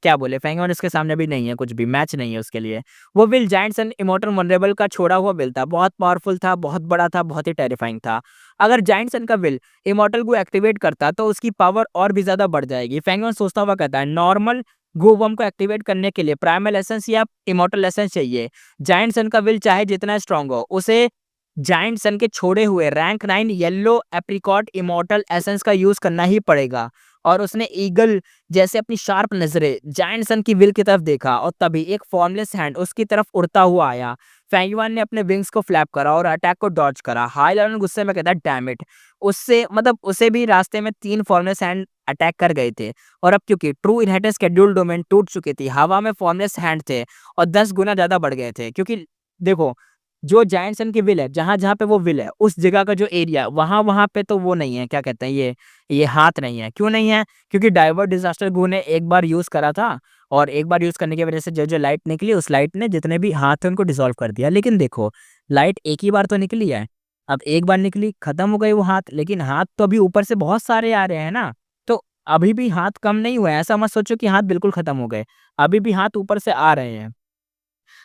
क्या बोले फेंगवान उसके सामने भी नहीं है, कुछ भी मैच नहीं है उसके लिए। वो will giants and immortal vulnerable का छोड़ा हुआ विल था, बहुत पावरफुल था, बहुत बड़ा था, बहुत ही टेरिफाइंग था। अगर जायंट्स का विल इमॉर्टल को एक्टिवेट करता तो उसकी पावर और भी ज्यादा बढ़ जाएगी। फेंगवान सोचता हुआ कहता है नॉर्मल गोवम को एक्टिवेट करने के लिए प्राइमल एसेंस या इमॉर्टल एसेंस चाहिए। जायंट सन का विल चाहे जितना स्ट्रांग हो उसे जायंट सन के छोड़े हुए rank 9 yellow apricot immortal essence का यूज करना ही पड़ेगा। और उसने ईगल जैसे अपनी शार्प नजरें जायंट सन की विल की तरफ देखा और तभी एक फॉर्मलेस हैंड उसकी तरफ उड़ता हुआ आया। फेंगुआन ने अपने विंग्स को फ्लैप करा और अटैक को डॉज करा। हाई इलेवन गुस्से में कहता है डैम इट, उससे मतलब उसे भी रास्ते में 3 फॉर्मलेस हैंड अटैक कर गए थे। और अब क्योंकि ट्रू इनहेरिटेंस शेड्यूल डोमेन टूट चुकी थी, हवा में फॉर्मलेस हैंड थे और 10 गुना ज़्यादा बढ़ गए थे। क्योंकि देखो, जो जायंट सन की विल है, जहाँ-जहाँ पे वो विल है, उस जगह का जो एरिया वहाँ-वहाँ पे तो वो नहीं है, क्या कहते हैं ये हाथ नहीं है। क्यों नहीं है? क्योंकि डाइवर्ट डिज़ास्टर गू ने एक बार यूज़ करा था और एक बार यूज़ करने की वजह से जो-जो लाइट निकली, उस लाइट ने जितने भी हाथ थे उनको डिसॉल्व कर दिया। लेकिन देखो, लाइट एक ही बार तो निकली है। अब एक बार निकली, खत्म हो गए वो हाथ, लेकिन हाथ तो अभी ऊपर से बहुत सारे आ रहे हैं ना। तो अभी भी हाथ कम नहीं हुए हैं, ऐसा मत सोचो कि हाथ बिल्कुल खत्म हो गए। अभी भी हाथ ऊपर से आ रहे हैं।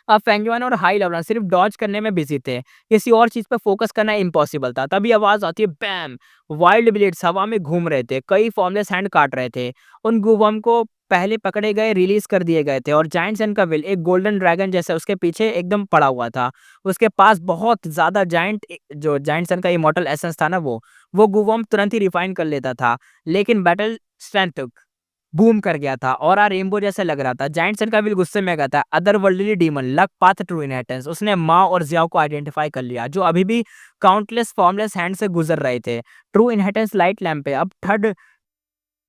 अब फेंगयुआन और हाई लेवलर सिर्फ डॉज करने में बिजी थे, किसी और चीज पर फोकस करना इम्पॉसिबल था। तभी आवाज आती है बैम। वाइल्ड ब्लेड्स हवा में घूम रहे थे, कई फॉर्मलेस हैंड काट रहे थे। उन गुवम को पहले पकड़े गए, रिलीज कर दिए गए थे और जायंट सन का विल एक गोल्डन ड्रैगन जैसा उसके पीछे एकदम पड़ा हुआ था। उसके पास बहुत ज्यादा जो जायंट सन का इमॉर्टल एसेंस था ना, वो गुवम तुरंत ही रिफाइन कर लेता था। लेकिन बैटल स्ट्रेंथ बूम कर गया था और रेनबो जैसा लग रहा था। जायंट सन का विल गुस्से में कहता है, otherworldly demon luck path true inheritance. उसने माँ और जियाओ को आइडेंटिफाई कर लिया, जो अभी भी काउंटलेस फॉर्मलेस हैंड से गुजर रहे थे। ट्रू इनहेरिटेंस लाइट लैंप पे अब थर्ड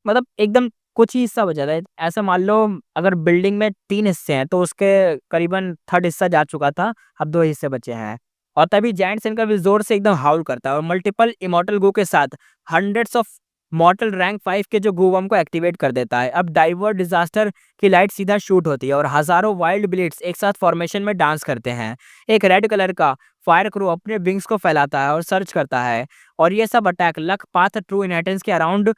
मतलब एकदम कुछ ही हिस्सा बचा था। ऐसा मान लो, अगर बिल्डिंग में 3 हिस्से हैं तो उसके करीबन थर्ड हिस्सा जा चुका था, अब 2 हिस्से बचे हैं। और तभी जायंट सन का भी जोर से एकदम हाउल करता है और मल्टीपल इमॉर्टल गो के साथ हंड्रेड्स ऑफ मॉर्टल रैंक 5 के जो गूवम को एक्टिवेट कर देता है। अब डाइवर्ट डिजास्टर की लाइट सीधा शूट होती है और हजारों वाइल्ड ब्लेड्स एक साथ फॉर्मेशन में डांस करते हैं। एक रेड कलर का फायर क्रू अपने विंग्स को फैलाता है और सर्च करता है। और ये सब attack luck path true inheritance के अराउंड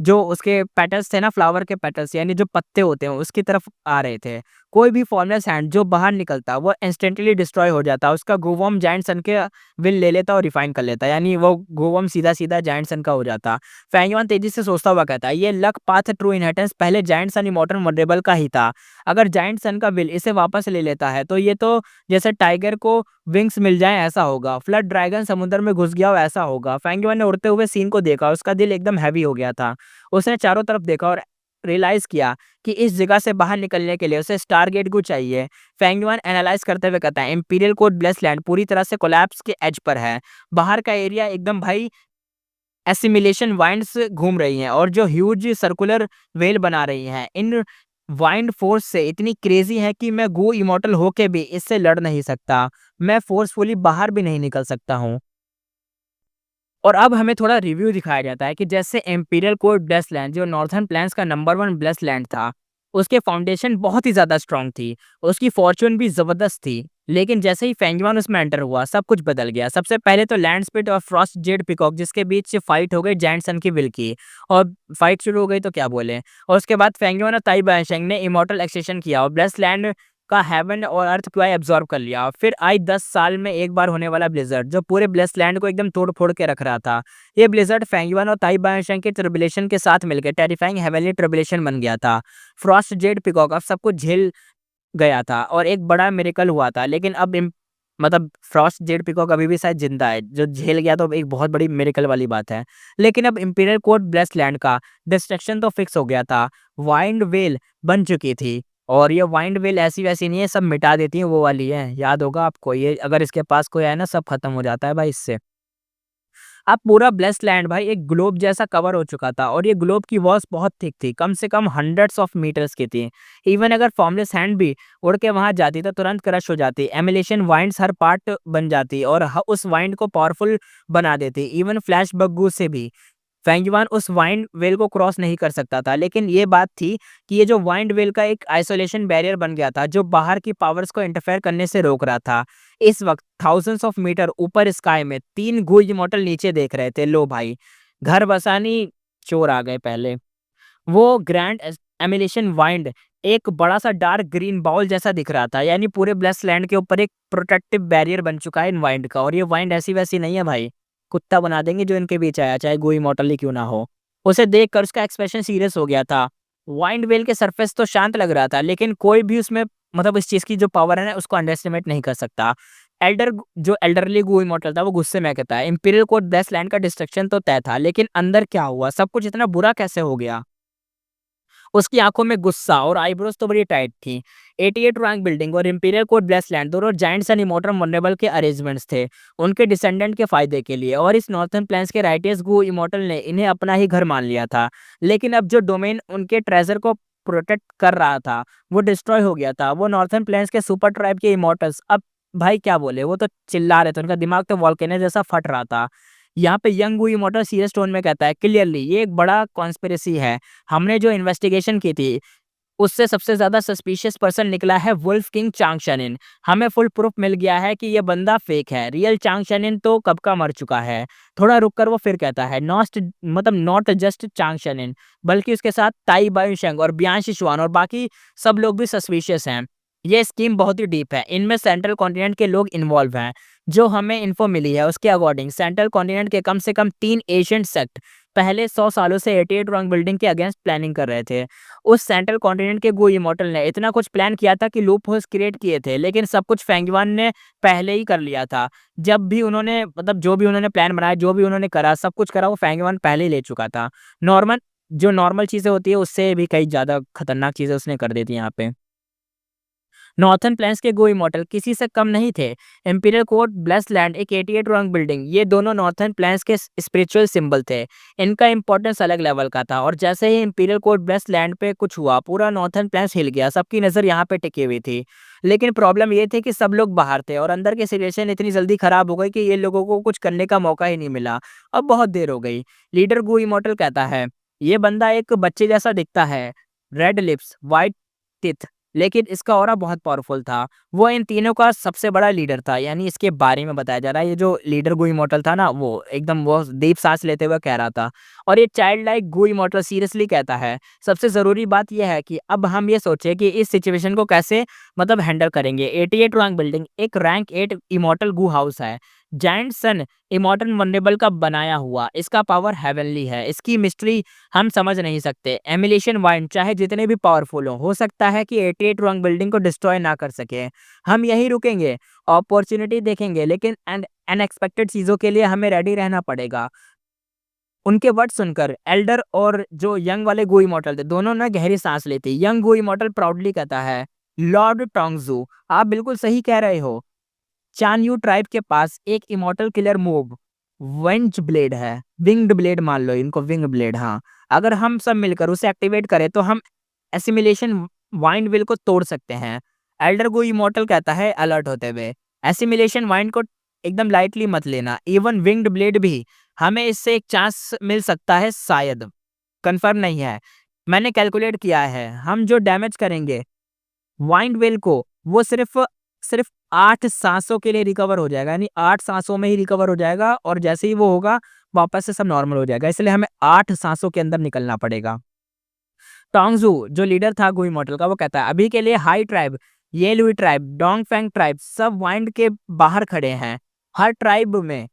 जो उसके पेटल्स थे ना, फ्लावर के पेटल्स यानी जो पत्ते होते हैं, उसकी तरफ आ रहे थे। कोई भी फॉर्मलेस हैंड जो बाहर निकलता वो इंस्टेंटली डिस्ट्रॉय हो जाता। उसका गोवम जायंट सन के विल ले लेता और रिफाइन कर लेता, यानी वो गोवम सीधा-सीधा जायंट सन का हो जाता। फेंगयुआन तेजी से सोचता हुआ कहता है, ये लक पाथ ट्रू इनहेरिटेंस पहले जायंट सन इमॉर्टल वनरेबल का ही था। अगर जायंट सन का विल इसे वापस ले लेता है तो ये तो जैसे टाइगर को विंग्स मिल जाएँ ऐसा होगा, फ्लड ड्रैगन समुद्र में घुस गया हो ऐसा होगा। फेंगयुआन ने उड़ते हुए सीन को देखा, उसका दिल एकदम हैवी हो गया था। उसने चारों तरफ देखा और रियलाइज़ किया कि इस जगह से बाहर निकलने के लिए उसे स्टारगेट को चाहिए। फेंगयुआन एनालाइज़ करते हुए कहता है, इंपीरियल कोड ब्लेस्ड लैंड पूरी तरह से कोलैप्स के एज पर है। बाहर का एरिया एकदम भाई एसिमिलेशन वाइंड्स घूम रही हैं और जो ह्यूज सर्कुलर वेल बना रही हैं। इन वाइंड फोर्स से इतनी क्रेजी है कि मैं गो इमॉर्टल होके भी इससे लड़ नहीं सकता। मैं फोर्सफुली बाहर भी नहीं निकल सकता हूँ। और अब हमें थोड़ा रिव्यू दिखाया जाता है कि जैसे इंपीरियल कोर ब्लेस्ड लैंड जो नॉर्थर्न प्लेन्स का नंबर 1 ब्लेस्ड लैंड था, उसके फाउंडेशन बहुत ही ज़्यादा स्ट्रॉन्ग थी, उसकी फॉर्च्यून भी ज़बरदस्त थी। लेकिन जैसे ही फेंगयुआन उसमें एंटर हुआ, सब कुछ बदल गया। सबसे पहले तो लैंड स्पिट और फ्रॉस्ट जेड पिकॉक जिसके बीच से फाइट हो गई जायंट सन की विल की, और फाइट शुरू हो गई तो क्या बोले। और उसके बाद फेंगयुआन और ताई बायशेंग ने इमॉर्टल एक्सटेंशन किया और ब्लेस्ड लैंड का हेवन और अर्थ क्वाई एब्जॉर्ब कर लिया। फिर आई 10 साल में एक बार होने वाला ब्लिज़र्ड जो पूरे ब्लेस्ड लैंड को एकदम तोड़-फोड़ के रख रहा था। ये ब्लिज़र्ड फेंगयुआन और ताई बायशेंग के ट्रिब्यूलेशन के साथ मिलकर टेरिफाइंग हेवनली ट्रिब्यूलेशन बन गया था। फ्रॉस्ट जेड पिकॉक अब सब कुछ झेल गया था और एक बड़ा मिरेकल हुआ था। लेकिन अब मतलब फ्रॉस्ट जेड पिकॉक अभी भी शायद जिंदा है, जो झेल गया तो एक बहुत बड़ी मिरेकल वाली बात है। लेकिन अब इंपीरियल कोर्ट ब्लेस्ड लैंड का डिस्ट्रक्शन तो फिक्स हो गया था। वाइंड वेल बन चुकी थी और ये वाइंड वेल ऐसी वैसी नहीं है, सब मिटा देती है, वो वाली है, याद होगा आपको। ये अगर इसके पास कोई आए ना, सब खत्म हो जाता है भाई इससे। अब पूरा ब्लेस्ड लैंड भाई एक ग्लोब जैसा कवर हो चुका था और ये ग्लोब की वॉल्स बहुत थिक थी, कम से कम हंड्रेड्स ऑफ मीटर्स की थी। इवन अगर फॉर्मलेस हैंड भी उड़ के वहां जाती तो तुरंत क्रश हो जाती। एमिलेशन वाइंड्स हर पार्ट बन जाती और उस वाइंड को पावरफुल बना देती, इवन फ्लैश बग्गू से भी। फेंगयुआन उस वाइंड वेल को क्रॉस नहीं कर सकता था, लेकिन ये बात थी कि ये जो वाइंड वेल का एक आइसोलेशन बैरियर बन गया था, जो बाहर की पावर्स को इंटरफेयर करने से रोक रहा था। इस वक्त थाउजेंड्स ऑफ मीटर ऊपर स्काई में 3 गुज मॉडल नीचे देख रहे थे। लो भाई, घर बसानी चोर आ गए पहले। वो ग्रैंड एमिलेशन वाइंड एक बड़ा सा डार्क ग्रीन बाउल जैसा दिख रहा था, यानी पूरे ब्लेस्ड लैंड के ऊपर एक प्रोटेक्टिव बैरियर बन चुका है इन वाइंड का। और ये वाइंड ऐसी वैसी नहीं है भाई, कुत्ता बना देंगे जो इनके बीच आया, चाहे गोई मॉडल ही क्यों ना हो। उसे देखकर उसका एक्सप्रेशन सीरियस हो गया था। वाइंड वेल के सरफेस तो शांत लग रहा था, लेकिन कोई भी उसमें मतलब इस चीज की जो पावर है ना, उसको अंडरएस्टिमेट नहीं कर सकता। जो एल्डरली गू इमॉर्टल था वो गुस्से में कहता है, इंपीरियल कोड ब्लेस्ड लैंड का डिस्ट्रक्शन तो तय था, लेकिन अंदर क्या हुआ, सब कुछ इतना बुरा कैसे हो गया। उसकी आंखों में गुस्सा और आईब्रोज तो बड़ी टाइट थी। 88 रैंक बिल्डिंग और इंपीरियल कोर्ट ब्लेसलैंड दोनों जायंट्स एंड इमॉर्टल वल्नरेबल के अरेंजमेंट्स थे, उनके डिसेंडेंट के फायदे के लिए। और इस नॉर्थर्न प्लेन्स के राइटियस गु इमॉर्टल ने इन्हें अपना ही घर मान लिया था। लेकिन अब जो डोमेन उनके ट्रेजर को प्रोटेक्ट कर रहा था वो डिस्ट्रॉय हो गया था। वो नॉर्थर्न प्लेन्स के सुपर ट्राइब के इमॉर्टल्स अब भाई क्या बोले, वो तो चिल्ला रहे थे, उनका दिमाग तो वॉल्केनो जैसा फट रहा था। यहाँ पे यंग वू इमॉर्टल सीरियस टोन में कहता है, क्लियरली ये एक बड़ा कॉन्स्पिरेसी है। हमने जो इन्वेस्टिगेशन की थी उससे सबसे ज्यादा सस्पिशियस पर्सन निकला है वुल्फ किंग चांग शनिन। हमें फुल प्रूफ मिल गया है कि ये बंदा फेक है। रियल चांग शनिन तो कब का मर चुका है। थोड़ा रुककर वो फिर कहता है, नॉट जस्ट चांग शनिन, बल्कि उसके साथ ताई बायुशेंग और बियांश शुआन और बाकी सब लोग भी सस्पिशियस हैं। ये स्कीम बहुत ही डीप है, इनमें सेंट्रल कॉन्टिनेंट के लोग इन्वॉल्व हैं। जो हमें इन्फो मिली है उसके अकॉर्डिंग सेंट्रल कॉन्टिनेंट के कम से कम 3 एशियंट सेक्ट पहले 100 सालों से 88 रॉन्ग बिल्डिंग के अगेंस्ट प्लानिंग कर रहे थे। उस सेंट्रल कॉन्टिनेंट के गो इमॉर्टल ने इतना कुछ प्लान किया था कि लूप होल्स क्रिएट किए थे, लेकिन सब कुछ फेंगवान ने पहले ही कर लिया था। जब भी उन्होंने जो भी उन्होंने प्लान बनाया, जो भी उन्होंने करा, सब कुछ करा वो फेंगवान पहले ही ले चुका था। नॉर्मल जो नॉर्मल चीजें होती है उससे भी कई ज्यादा खतरनाक चीजें उसने कर दी थी यहाँ पे। नॉर्थर्न प्लेन्स के गो इमॉर्टल किसी से कम नहीं थे। इंपीरियल कोर्ट, ब्लेस्ड लैंड, एक 88 रंग बिल्डिंग, ये दोनों नॉर्थर्न प्लेन्स के स्पिरिचुअल सिंबल थे। इनका इंपॉर्टेंस अलग लेवल का था और जैसे ही इंपीरियल कोर्ट, ब्लेस्ड लैंड पे कुछ हुआ पूरा नॉर्थर्न प्लेन्स हिल गया। सबकी नज़र यहाँ पे टिकी हुई थी। लेकिन प्रॉब्लम ये थी कि सब लोग बाहर थे और अंदर की सिचुएशन इतनी जल्दी खराब हो गई कि ये लोगों को कुछ करने का मौका ही नहीं मिला। अब बहुत देर हो गई। लीडर गो इमॉर्टल कहता है, ये बंदा एक बच्चे जैसा दिखता है, रेड लिप्स, वाइट टीथ, लेकिन इसका ऑरा बहुत पावरफुल था। वो इन तीनों का सबसे बड़ा लीडर था, यानी इसके बारे में बताया जा रहा है। ये जो लीडर गु इमॉर्टल था ना, वो एकदम वो डीप सांस लेते हुए कह रहा था। और ये चाइल्ड लाइक गु इमॉर्टल सीरियसली कहता है, सबसे ज़रूरी बात यह है कि अब हम ये सोचें कि इस सिचुएशन को कैसे हैंडल करेंगे। 88 रैंक बिल्डिंग एक रैंक 8 इमॉर्टल गु हाउस है, जायंट सन इमॉर्टल वनरेबल का बनाया हुआ। इसका पावर हेवनली है, इसकी मिस्ट्री हम समझ नहीं सकते। एमिलेशन वाइंड चाहे जितने भी पावरफुल हो सकता है कि 88 रंग बिल्डिंग को डिस्ट्रॉय ना कर सके। हम यही रुकेंगे, अपॉर्चुनिटी देखेंगे, लेकिन अनएक्सपेक्टेड चीज़ों के लिए हमें रेडी रहना पड़ेगा। उनके वर्ड सुनकर एल्डर और जो यंग वाले गो इमॉर्टल थे दोनों ने गहरी सांस ली थी। यंग गो इमॉर्टल प्राउडली कहता है, लॉर्ड टोंगजू, आप बिल्कुल सही कह रहे हो। चान यू ट्राइब के पास एक immortal killer move wind blade है, विंग्ड ब्लेड मान लो इनको, विंग ब्लेड। हाँ, अगर हम सब मिलकर उसे एक्टिवेट करें तो हम एसिमिलेशन वाइंड विल को तोड़ सकते हैं। एल्डर गो इमॉर्टल कहता है अलर्ट होते हुए, एसिमिलेशन वाइंड को एकदम लाइटली मत लेना, इवन विंग्ड ब्लेड भी। हमें इससे एक चांस मिल सकता है, शायद, कंफर्म नहीं है। मैंने कैलकुलेट किया है, हम जो डैमेज करेंगे वाइंड वेल को, वो सिर्फ सिर्फ 8 सांसों के लिए रिकवर हो जाएगा, यानी 8 सांसों में ही रिकवर हो जाएगा और जैसे ही वो होगा वापस से सब नॉर्मल हो जाएगा। इसलिए हमें 8 सांसों के अंदर निकलना पड़ेगा। टोंगजू जो लीडर था गुई मॉडल का, वो कहता है अभी के लिए हाई ट्राइब, ये लुई ट्राइब, डोंगफेंग ट्राइब सब वाइंड के बाहर खड़े हैं। हर ट्राइब में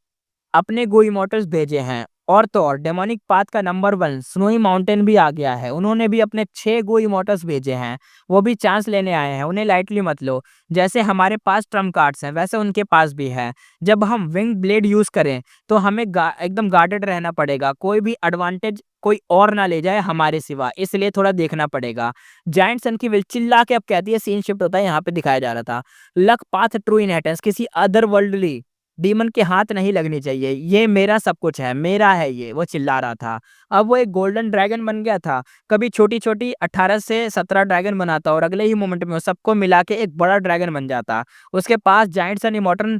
अपने गो इमॉर्टल्स भेजे हैं। और तो और डेमोनिक पाथ का नंबर 1 स्नोई माउंटेन भी आ गया है, उन्होंने भी अपने 6 गो इमॉर्टल्स भेजे हैं। वो भी चांस लेने आए हैं, उन्हें लाइटली मत लो। जैसे हमारे पास ट्रम्प कार्ड्स हैं वैसे उनके पास भी है। जब हम विंग ब्लेड यूज करें तो हमें एकदम गार्डेड रहना पड़ेगा, कोई भी एडवांटेज कोई और ना ले जाए हमारे सिवा, इसलिए थोड़ा देखना पड़ेगा। जायंट सन की विल चिल्ला के अब कहती है, सीन शिफ्ट होता है, यहाँ पे दिखाया जा रहा था लक पाथ ट्रू इनहेरिटेंस, किसी अदर वर्ल्डली डीमन के हाथ नहीं लगनी चाहिए, ये मेरा सब कुछ है, मेरा है ये, वो चिल्ला रहा था। अब वो एक गोल्डन ड्रैगन बन गया था। कभी छोटी छोटी 18 से 17 ड्रैगन बनाता और अगले ही मोमेंट में वो सबको मिला के एक बड़ा ड्रैगन बन जाता। उसके पास जायंट सन इमॉर्टल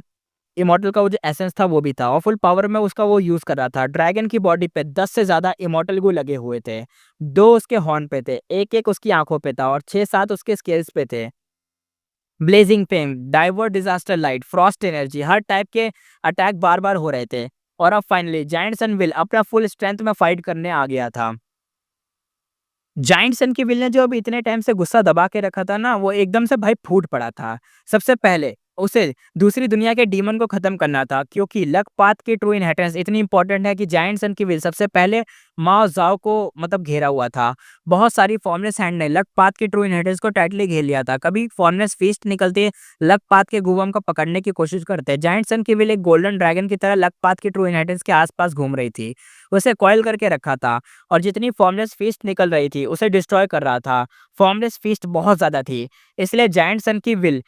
इमॉर्टल का वो जो एसेंस था वो भी था और फुल पावर में उसका वो यूज कर रहा था। ड्रैगन की बॉडी पे 10 से ज्यादा इमॉर्टल गू लगे हुए थे। 2 उसके हॉर्न पे थे, एक एक उसकी आंखों पे था और 6-7 उसके स्केल्स पे थे। Blazing fame, divert, disaster light, frost energy, हर टाइप के अटैक बार बार हो रहे थे। और अब फाइनली जायंट सन विल अपना फुल स्ट्रेंथ में फाइट करने आ गया था। जाइंट सन की विल ने जो अभी इतने टाइम से गुस्सा दबा के रखा था ना, वो एकदम से भाई फूट पड़ा था। सबसे पहले उसे दूसरी दुनिया के डीमन को खत्म करना था, क्योंकि लक पाथ की ट्रू इनहेरिटेंस इतनी इंपॉर्टेंट है कि जायंट सन की विल सबसे पहले माओ जाओ को मतलब घेरा हुआ था। बहुत सारी फॉर्मलेस हैंड ने लक पाथ की ट्रू इनहेरिटेंस को टाइटली घेर लिया था। कभी फॉर्मलेस फीस्ट निकलते लक पाथ के गुवम को पकड़ने की कोशिश करते। जायंट सन की विल एक गोल्डन ड्रैगन की तरह लक पाथ की ट्रू इनहेरिटेंस के आसपास घूम रही थी। उसे कॉइल करके रखा था और जितनी फॉर्मलेस फीस्ट निकल रही थी उसे डिस्ट्रॉय कर रहा था। फॉर्मलेस फीस्ट बहुत ज्यादा थी, इसलिए जायंट सन की विल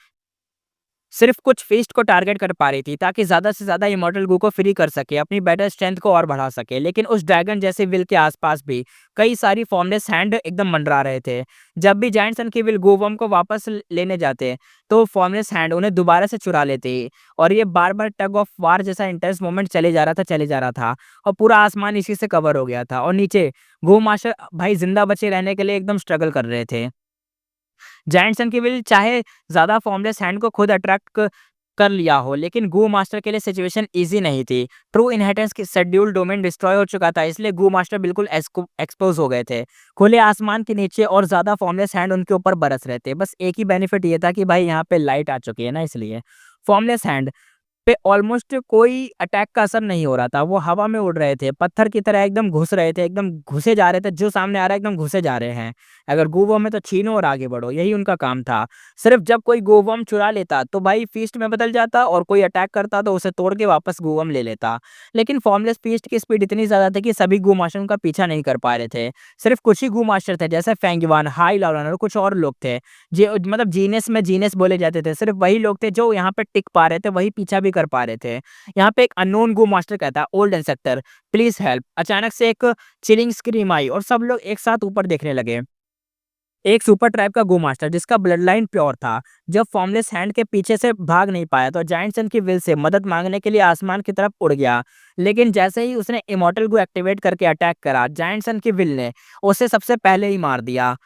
सिर्फ कुछ फीस्ट को टारगेट कर पा रही थी ताकि ज्यादा से ज्यादा इमॉर्टल गू को फ्री कर सके, अपनी बैटल स्ट्रेंथ को और बढ़ा सके। लेकिन उस ड्रैगन जैसे विल के आसपास भी कई सारी फॉर्मलेस हैंड एकदम मंडरा रहे थे। जब भी जायंट सन की विल गूवम को वापस लेने जाते तो फॉर्मलेस हैंड उन्हें दोबारा से चुरा लेते और ये बार बार टग ऑफ वार जैसा इंटेंस मोमेंट चले जा रहा था और पूरा आसमान इसी से कवर हो गया था। और नीचे गो मास्टर भाई जिंदा बचे रहने के लिए एकदम स्ट्रगल कर रहे थे। जायंट सन की विल चाहे ज्यादा फॉर्मलेस हैंड को खुद अट्रैक्ट कर लिया हो, लेकिन गू मास्टर के लिए सिचुएशन इजी नहीं थी। ट्रू इनहेरिटेंस की शेड्यूल डोमेन डिस्ट्रॉय हो चुका था, इसलिए गू मास्टर बिल्कुल एक्सपोज हो गए थे खुले आसमान के नीचे और ज्यादा फॉर्मलेस हैंड उनके ऊपर बरस रहे थे। बस एक ही बेनिफिट ये था कि भाई यहाँ पे लाइट आ चुकी है ना, इसलिए फॉर्मलेस हैंड पे ऑलमोस्ट कोई अटैक का असर नहीं हो रहा था। वो हवा में उड़ रहे थे, पत्थर की तरह एकदम घुस रहे थे, एकदम घुसे जा रहे थे। जो सामने आ रहा है एकदम घुसे जा रहे हैं। अगर गोवम है तो छीनो और आगे बढ़ो, यही उनका काम था। सिर्फ जब कोई गोवम चुरा लेता तो भाई फीस्ट में बदल जाता और कोई अटैक करता तो उसे तोड़ के वापस गोवम ले लेता। लेकिन फॉर्मलेस फीस्ट की स्पीड इतनी ज्यादा थी कि सभी गू मास्टर उनका पीछा नहीं कर पा रहे थे। सिर्फ कुछ ही गू मास्टर थे जैसे फेंगवान, हाई लालन और कुछ और लोग थे जो मतलब जीनस में जीनस बोले जाते थे। सिर्फ वही लोग थे जो यहाँ पे टिक पा रहे थे, वही पीछा भी कर पा रहे थे। यहाँ पे एक अननोन गो मास्टर कहता है ओल्ड इंसेक्टर प्लीज हेल्प। अचानक से एक चिलिंग स्क्रीम आई और सब लोग एक साथ ऊपर देखने लगे। एक सुपर ट्राइब का गो मास्टर जिसका ब्लड लाइन प्योर था, जब फॉर्मलेस हैंड के पीछे से भाग नहीं पाया तो जायंट सन की विल से मदद मांगने के लिए आसमान की तरफ उड़ गया। लेकिन जैसे ही उसने इमॉर्टल गो एक्टिवेट करके अटैक करा, जायंट सन की विल ने उसे सबसे पहले ही मार दिया।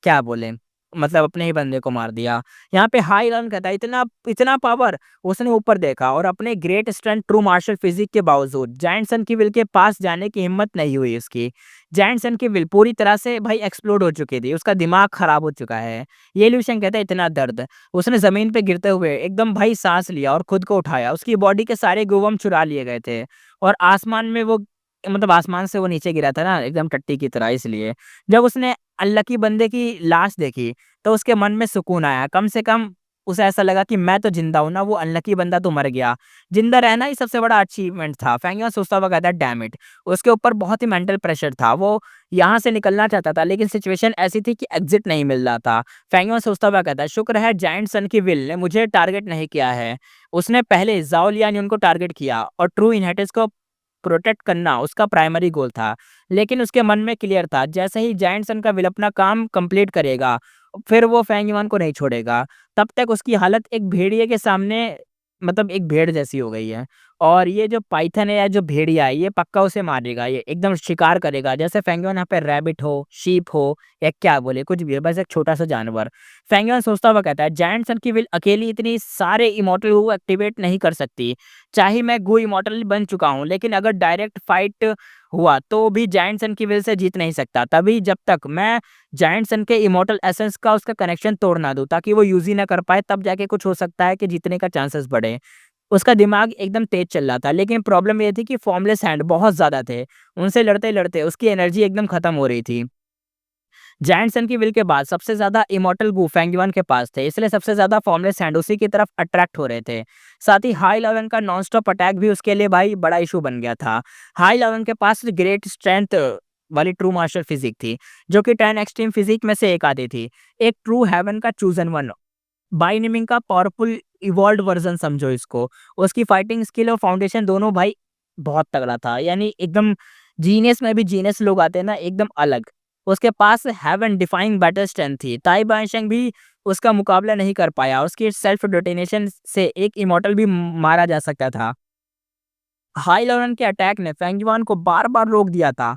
क्या बोले, मतलब अपने ही बंदे को मार दिया। यहाँ पे हाई रन कहता है इतना इतना पावर। उसने ऊपर देखा और अपने great strength true martial physique के बावजूद जायंट सन की विल के पास जाने की हिम्मत नहीं हुई उसकी। जायंट सन की विल पूरी तरह से भाई एक्सप्लोड हो चुकी थी, उसका दिमाग खराब हो चुका है। ये ल्यूशन कहता है इतना दर्द। उसने जमीन पे गिरते हुए एकदम भाई सांस लिया और खुद को उठाया। उसकी बॉडी के सारे गुवम चुरा लिए गए थे और आसमान में वो मतलब आसमान से वो नीचे गिरा था ना एकदम टट्टी की तरह, इसलिए जब उसने अनलकी बंदे की लाश देखी तो उसके मन में सुकून आया। कम से कम उसे ऐसा लगा कि मैं तो जिंदा हूं ना, वो अनलकी बंदा तो मर गया। जिंदा रहना ही सबसे बड़ा अचीवमेंट था। फेंगियोन सोचता हुआ कहता है डैम इट। उसके ऊपर बहुत ही मेंटल प्रेशर था। वो यहाँ से निकलना चाहता था लेकिन सिचुएशन ऐसी थी कि एग्जिट नहीं मिल रहा था। फेंगियोन सोचता हुआ कहता है शुक्र है जायंट सन की विल ने मुझे टारगेट नहीं किया है। उसने पहले जाओ लियान को टारगेट किया और ट्रू इनहेरिटेंस को प्रोटेक्ट करना उसका प्राइमरी गोल था। लेकिन उसके मन में क्लियर था जैसे ही जायंट सन का विल अपना काम कंप्लीट करेगा फिर वो फेंग युआन को नहीं छोड़ेगा। तब तक उसकी हालत एक भेड़िए के सामने मतलब एक भेड़ जैसी हो गई है। और ये जो पाइथन है या जो भेड़िया है ये पक्का उसे मारेगा, ये एकदम शिकार करेगा। जैसे फेंगियन यहाँ पे रैबिट हो, शीप हो या क्या बोले कुछ भी हो, बस एक छोटा सा जानवर। फेंगियन सोचता हुआ कहता है जायंट सन की विल अकेली इतनी सारे इमॉर्टल को एक्टिवेट नहीं कर सकती। चाहे मैं गो इमॉर्टल बन चुका हूँ लेकिन अगर डायरेक्ट फाइट हुआ तो भी जायंट सन की विल से जीत नहीं सकता। तभी जब तक मैं जायंट सन के इमॉर्टल एसेंस का उसका कनेक्शन तोड़ ना दूं ताकि वो यूज ही ना कर पाए, तब जाके कुछ हो सकता है कि जीतने का चांसेस बढ़े। उसका दिमाग एकदम तेज चल रहा था लेकिन प्रॉब्लम ये थी कि फॉर्मलेस हैंड बहुत ज्यादा थे। उनसे लड़ते लड़ते उसकी एनर्जी एकदम खत्म हो रही थी। जायंट सन की विल के बाद सबसे ज्यादा इमॉर्टल गू फेंगयुआन के पास थे, इसलिए सबसे ज्यादा फॉर्मलेस हैंड उसी की तरफ अट्रैक्ट हो रहे थे। साथ ही हाई लेवल का नॉन स्टॉप अटैक भी उसके लिए भाई बड़ा इशू बन गया था। हाई लेवल के पास ग्रेट स्ट्रेंथ वाली ट्रू मार्शल फिजिक थी जो कि 10 एक्सट्रीम फिजिक में से एक आती थी। एक ट्रू हेवन का चूजन वन, बाइनिमिंग का पावरफुल इवॉल्व वर्जन समझो इसको। उसकी फाइटिंग स्किल और फाउंडेशन दोनों भाई बहुत तगड़ा था, यानी एकदम जीनियस में भी जीनियस लोग आते हैं ना एकदम अलग। उसके पास हेवन डिफाइंग बैटल स्ट्रेंथ थी। ताई बाइशेंग भी उसका मुकाबला नहीं कर पाया। उसकी सेल्फ डेटोनेशन से एक इमॉर्टल भी मारा जा सकता था। हाई लेवल के अटैक ने फेंगयुआन को बार बार रोक दिया था।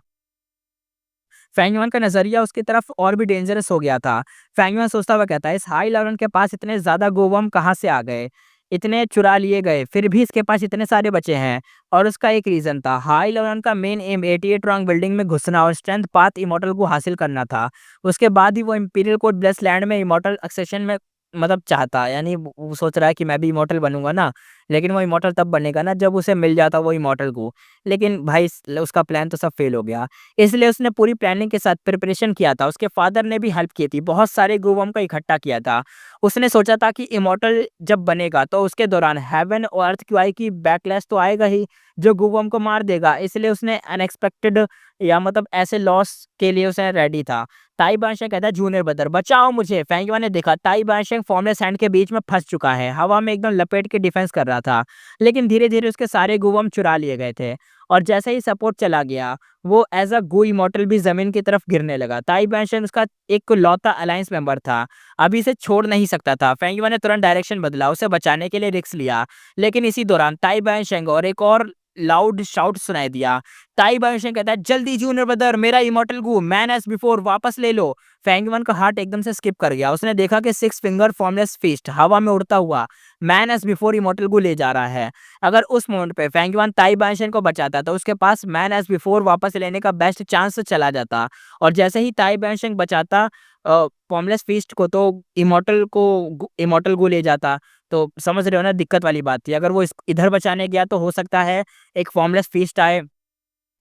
फेंगयुआन का नजरिया उसकी तरफ और भी डेंजरस हो गया था। फेंगयुआन सोचता हुआ कहता है इस हाई लेवल के पास इतने ज्यादा गोवम कहाँ से आ गए, इतने चुरा लिए गए फिर भी इसके पास इतने सारे बचे हैं। और उसका एक रीजन था, हाई लेवल का मेन एम 88 रॉन्ग बिल्डिंग में घुसना और स्ट्रेंथ पाथ इमॉर्टल को हासिल करना था। उसके बाद ही वो इंपीरियल कोड ब्लेस लैंड में इमॉर्टल एक्सेशन में मतलब चाहता, यानी वो सोच रहा है कि मैं भी इमॉर्टल बनूँगा ना, लेकिन वो इमॉर्टल तब बनेगा ना जब उसे मिल जाता वो इमॉर्टल गू। लेकिन भाई उसका प्लान तो सब फ़ेल हो गया। इसलिए उसने पूरी प्लानिंग के साथ प्रिपरेशन किया था, उसके फादर ने भी हेल्प की थी, बहुत सारे गू वर्म को इकट्ठा किया था। उसने सोचा था कि इमॉर्टल जब बनेगा तो उसके दौरान हेवन और अर्थ की बैकलैश तो आएगा ही, जो गू वर्म को मार देगा। इसलिए उसने अनएक्सपेक्टेड या मतलब ऐसे लॉस के लिए उसे रेडी था। ताई बाइशेंग कहता है जूनियर ब्रदर बचाओ मुझे। फेंग युआन ने देखा ताई बाइशेंग फॉर्मलेस हैंड के बीच में फंस चुका है, हवा में एकदम लपेट के डिफेंस कर रहा था। लेकिन धीरे-धीरे उसके सारे गू चुरा लिए गए थे और जैसे ही सपोर्ट चला गया, वो एज़ अ गू इमॉर्टल भी ज़मीन की तरफ गिरने लगा। ताई बाइशेंग उसका इकलौता अलायंस मेंबर था, अभी इसे छोड़ नहीं सकता था। फेंग युआन ने तुरंत डायरेक्शन बदला, उसे बचाने के लिए रिस्क लिया। लेकिन इसी दौरान ताई बाइशेंग और एक और लाउड शाउट सुनाई दिया। ताई बाइशेंग कहता है जल्दी जूनियर ब्रदर मेरा इमॉर्टल गू मैन एज़ बिफोर वापस ले लो। फेंग युआन का हार्ट एकदम से स्किप कर गया। उसने देखा कि सिक्स फिंगर फॉर्मलेस फिस्ट हवा में उड़ता हुआ मैन एज़ बिफोर इमॉर्टल गू ले जा रहा है। अगर उस मोमेंट पे फेंग युआन ताई बाइशेंग को बचाता तो उसके पास मैन एज़ बिफोर वापस लेने का बेस्ट चांस चला जाता। और जैसे ही ताई बाइशेंग बचाता फॉर्मलेस फिस्ट को तो इमॉर्टल गू ले जाता। तो समझ रहे हो ना दिक्कत वाली बात थी। अगर वो इस इधर बचाने गया तो हो सकता है एक फॉर्मलेस फिस्ट आए,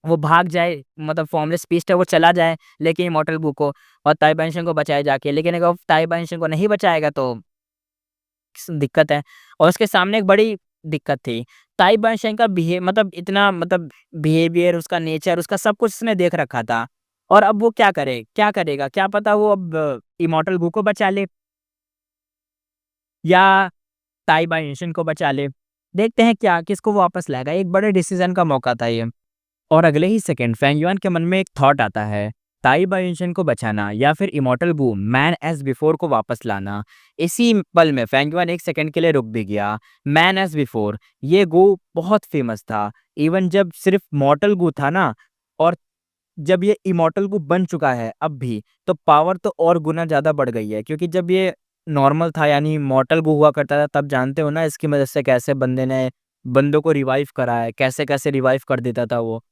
वो भाग जाए, मतलब फॉर्मलेस फिस्ट है वो चला जाए लेके इमॉर्टल गू को और ताई बाइशेंग को बचाए जाके। लेकिन अगर ताई बाइशेंग को नहीं बचाएगा तो दिक्कत है। और उसके सामने एक बड़ी दिक्कत थी। ताई बाइशेंग का मतलब इतना मतलब बिहेवियर, उसका नेचर, उसका सब कुछ उसने देख रखा था। और अब वो क्या करे? क्या करेगा? क्या पता वो अब इमॉर्टल गू को बचा ले या ताई बाइशेंग को बचा ले। देखते हैं क्या किसको वो वापस लाएगा। एक बड़े डिसीजन का मौका था ये। और अगले ही सेकंड फेंग युआन के मन में एक थॉट आता है, ताई बाइशेंग को बचाना या फिर इमॉर्टल गू मैन एज़ बिफोर को वापस लाना। इसी पल में फेंग युआन एक सेकंड के लिए रुक भी गया। मैन एज़ बिफोर ये गू बहुत फेमस था। इवन जब सिर्फ मॉर्टल गू था ना, और जब ये इमॉर्टल गू बन चुका है अब भी, तो पावर तो और गुना ज़्यादा बढ़ गई है। क्योंकि जब ये नॉर्मल था यानी मॉर्टल गू हुआ करता था, तब जानते हो ना इसकी मदद से कैसे बंदे ने बंदों को रिवाइव करा है, कैसे-कैसे रिवाइव कर देता था वो।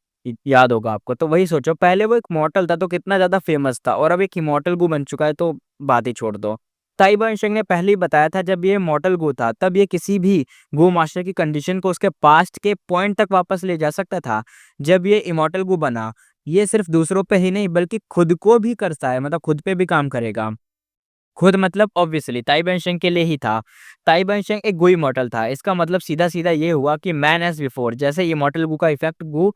याद होगा आपको। तो वही सोचो पहले वो एक मॉर्टल था तो कितना ज़्यादा फेमस था और अब एक इमॉर्टल गू बन चुका है तो बात ही छोड़ दो। ताई बाइशेंग ने पहले ही बताया था जब ये मॉर्टल गू था तब ये किसी भी गू मास्टर की कंडीशन को उसके पास्ट के पॉइंट तक वापस ले जा सकता था। जब ये इमॉर्टल गू बना, ये सिर्फ दूसरों पे ही नहीं बल्कि खुद को भी करता है, मतलब खुद पे भी काम करेगा। खुद मतलब ऑब्वियसली ताई बाइशेंग के लिए ही था। ताई बाइशेंग एक गू इमॉर्टल था। इसका मतलब सीधा-सीधा ये हुआ कि मैन एज़ बिफोर जैसे इमॉर्टल गू का इफ़ेक्ट गू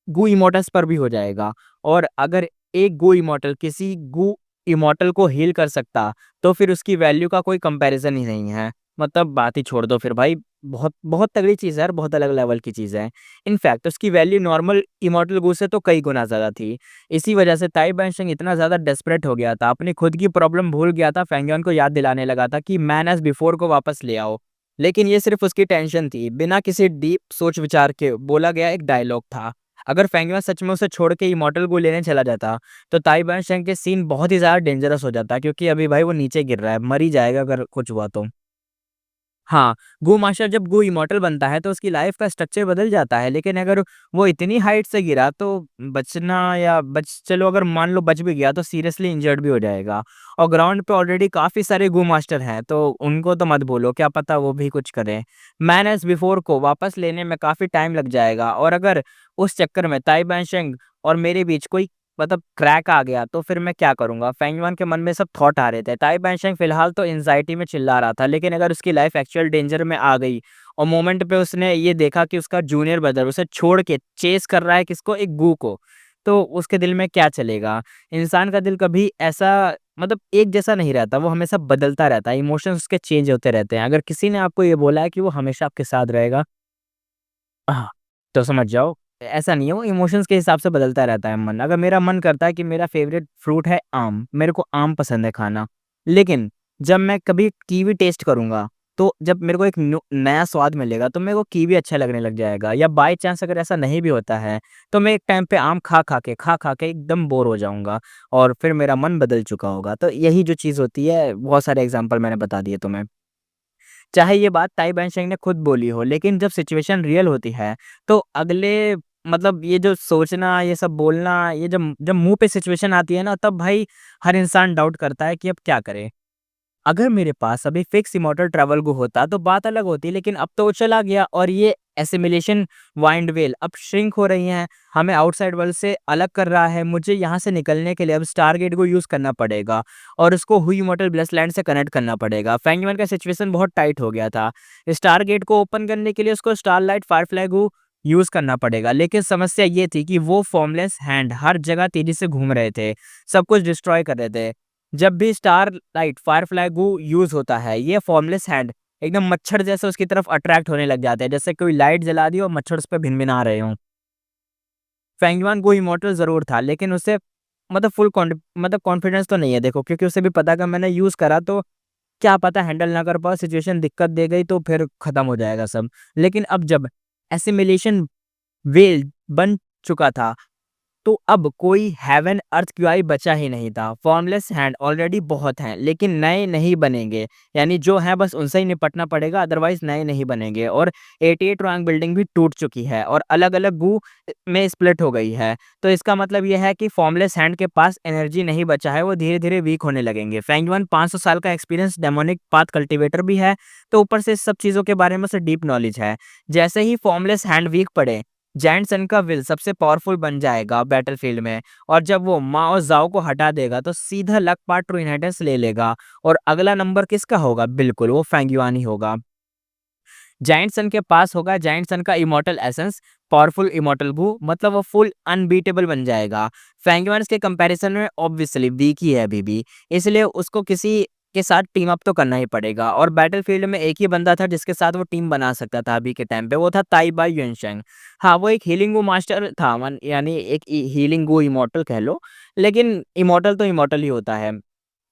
गू इमॉर्टल्स पर भी हो जाएगा। और अगर एक गू इमॉर्टल किसी गू इमॉर्टल को हील कर सकता, तो फिर उसकी वैल्यू का कोई कंपैरिज़न ही नहीं है। मतलब बात ही छोड़ दो फिर भाई, बहुत बहुत तगड़ी चीज़ है यार, बहुत अलग लेवल की चीज़ है। इनफैक्ट उसकी वैल्यू नॉर्मल इमॉर्टल गू से तो कई गुना ज़्यादा थी। इसी वजह से ताई बाइशेंग इतना ज़्यादा डेस्परेट हो गया था, अपनी खुद की प्रॉब्लम भूल गया था, फेंग युआन को याद दिलाने लगा था कि मैन एज़ बिफोर को वापस ले आओ। लेकिन ये सिर्फ़ उसकी टेंशन थी, बिना किसी डीप सोच-विचार के बोला गया एक डायलॉग था। अगर फेंग युआन सच में उसे छोड़ के इमॉर्टल को लेने चला जाता, तो ताई बाइशेंग के सीन बहुत ही ज़्यादा डेंजरस हो जाता क्योंकि अभी भाई वो नीचे गिर रहा है, मर ही जाएगा अगर कुछ हुआ तो। हाँ, गू मास्टर जब गू इमॉर्टल बनता है तो उसकी लाइफ़ का स्ट्रक्चर बदल जाता है, लेकिन अगर वो इतनी हाइट से गिरा तो बचना या बच चलो अगर मान लो बच भी गया तो सीरियसली इंजर्ड भी हो जाएगा। और ग्राउंड पे ऑलरेडी काफ़ी सारे गू मास्टर हैं, तो उनको तो मत बोलो, क्या पता वो भी कुछ करें। मैन एज़ बिफोर को वापस लेने में काफ़ी टाइम लग जाएगा और अगर उस चक्कर में ताई बाइशेंग और मेरे बीच कोई मतलब क्रैक आ गया तो फिर मैं क्या करूँगा? फेंग युआन के मन में सब थॉट आ रहे थे। ताई बाइशेंग फिलहाल तो एंग्ज़ायटी में चिल्ला रहा था, लेकिन अगर उसकी लाइफ़ एक्चुअल डेंजर में आ गई और मोमेंट पे उसने ये देखा कि उसका जूनियर ब्रदर उसे छोड़ के चेज़ कर रहा है किसको? एक गू को, तो उसके दिल में क्या चलेगा? इंसान का दिल कभी ऐसा मतलब एक जैसा नहीं रहता, वो हमेशा बदलता रहता है, इमोशंस उसके चेंज होते रहते हैं। अगर किसी ने आपको ये बोला है कि वो हमेशा आपके साथ रहेगा, हाँ, तो समझ जाओ ऐसा नहीं है, वो इमोशंस के हिसाब से बदलता रहता है मन। अगर मेरा मन करता है कि मेरा फ़ेवरेट फ्रूट है आम, मेरे को आम पसंद है खाना। लेकिन जब मैं कभी कीवी टेस्ट करूँगा, तो जब मेरे को एक नया स्वाद मिलेगा तो मेरे को कीवी अच्छा लगने लग जाएगा। या बाय चांस अगर ऐसा नहीं भी होता है, तो मैं एक टाइम पे आम खा-खा के एकदम बोर हो जाऊँगा और फिर मेरा मन बदल चुका होगा। तो यही जो चीज़ होती है, बहुत सारे एग्ज़ाम्पल मैंने बता दिए तुम्हें। चाहे ये बात ताई बाइशेंग ने खुद बोली हो, लेकिन जब सिचुएशन रियल होती है, तो अगले मतलब ये जो सोचना, ये सब बोलना, ये जब जब मुँह पे सिचुएशन आती है ना, तब भाई हर इंसान डाउट करता है कि अब क्या करे? अगर मेरे पास अभी फिक्स इमॉर्टल ट्रैवल गो होता तो बात अलग होती, लेकिन अब तो वो चला गया और ये एसिमिलेशन वाइंड वेल अब श्रिंक हो रही हैं, हमें आउटसाइड वर्ल्ड से अलग कर रहा है। मुझे यहाँ से निकलने के लिए अब स्टारगेट को यूज़ करना पड़ेगा और उसको हुई इमॉर्टल ब्लेसलैंड से कनेक्ट करना पड़ेगा। फैंगमैन का सिचुएशन बहुत टाइट हो गया था। स्टारगेट को ओपन करने के लिए उसको स्टारलाइट फायरफ्लाई को यूज़ करना पड़ेगा, लेकिन समस्या ये थी कि वो फॉर्मलेस हैंड हर जगह तेज़ी से घूम रहे थे, सब कुछ डिस्ट्रॉय कर रहे थे। जब भी स्टारलाइट फायरफ्लाई गो यूज़ होता है, ये फॉर्मलेस हैंड एकदम मच्छर जैसे उसकी तरफ अट्रैक्ट होने लग जाते हैं, जैसे कोई लाइट जला दी और मच्छर उस पे भिनभिना रहे हों। फेंगयुआन को इमॉर्टल ज़रूर था, लेकिन उसे मतलब कॉन्फिडेंस तो नहीं है देखो, क्योंकि उसे भी पता कि मैंने यूज़ करा तो क्या पता हैंडल ना कर पाओ, सिचुएशन दिक्कत दे गई तो फिर खत्म हो जाएगा सब। लेकिन अब जब एसिमिलेशन वेल बन चुका था, तो अब कोई हेवन अर्थ क्यूआई बचा ही नहीं था। फॉर्मलेस हैंड ऑलरेडी बहुत हैं, लेकिन नए नहीं बनेंगे। यानी जो हैं बस उनसे ही निपटना पड़ेगा, अदरवाइज़ नए नहीं बनेंगे। और 88 रैंक बिल्डिंग भी टूट चुकी है और अलग-अलग गू में स्प्लिट हो गई है। तो इसका मतलब ये है कि फॉर्मलेस हैंड के पास एनर्जी नहीं बचा है, वो धीरे-धीरे वीक होने लगेंगे। फेंगयुआन 500 साल का एक्सपीरियंस डेमोनिक पाथ कल्टीवेटर भी है, तो ऊपर से इस सब चीज़ों के बारे में उसे डीप नॉलेज है। जैसे ही फॉर्मलेस हैंड वीक पड़े, जायंट सन का विल सबसे पावरफुल बन जाएगा बैटलफील्ड में, और जब वो माओ ज़ाओ को हटा देगा तो सीधा लक पार्ट ट्रू इनहेरिटेंस ले लेगा और अगला नंबर किसका होगा? बिल्कुल वो फेंगयुआन ही होगा। जायंट सन के पास होगा जायंट सन का इमॉर्टल एसेंस, पावरफुल इमॉर्टल गू, मतलब वो फुल अनबीटेबल बन जाएगा। फेंगयुआन के कंपैरिजन में ऑब्वियसली वीक ही है अभी भी, इसलिए उसको किसी के साथ टीम अप तो करना ही पड़ेगा। और बैटलफील्ड में एक ही बंदा था जिसके साथ वो टीम बना सकता था अभी के टाइम पे, वो था ताई बाई युनशेंग। हाँ, वो एक हीलिंग गू मास्टर था, यानी एक हीलिंग गू इमॉर्टल कह लो, लेकिन इमॉर्टल तो इमॉर्टल ही होता है।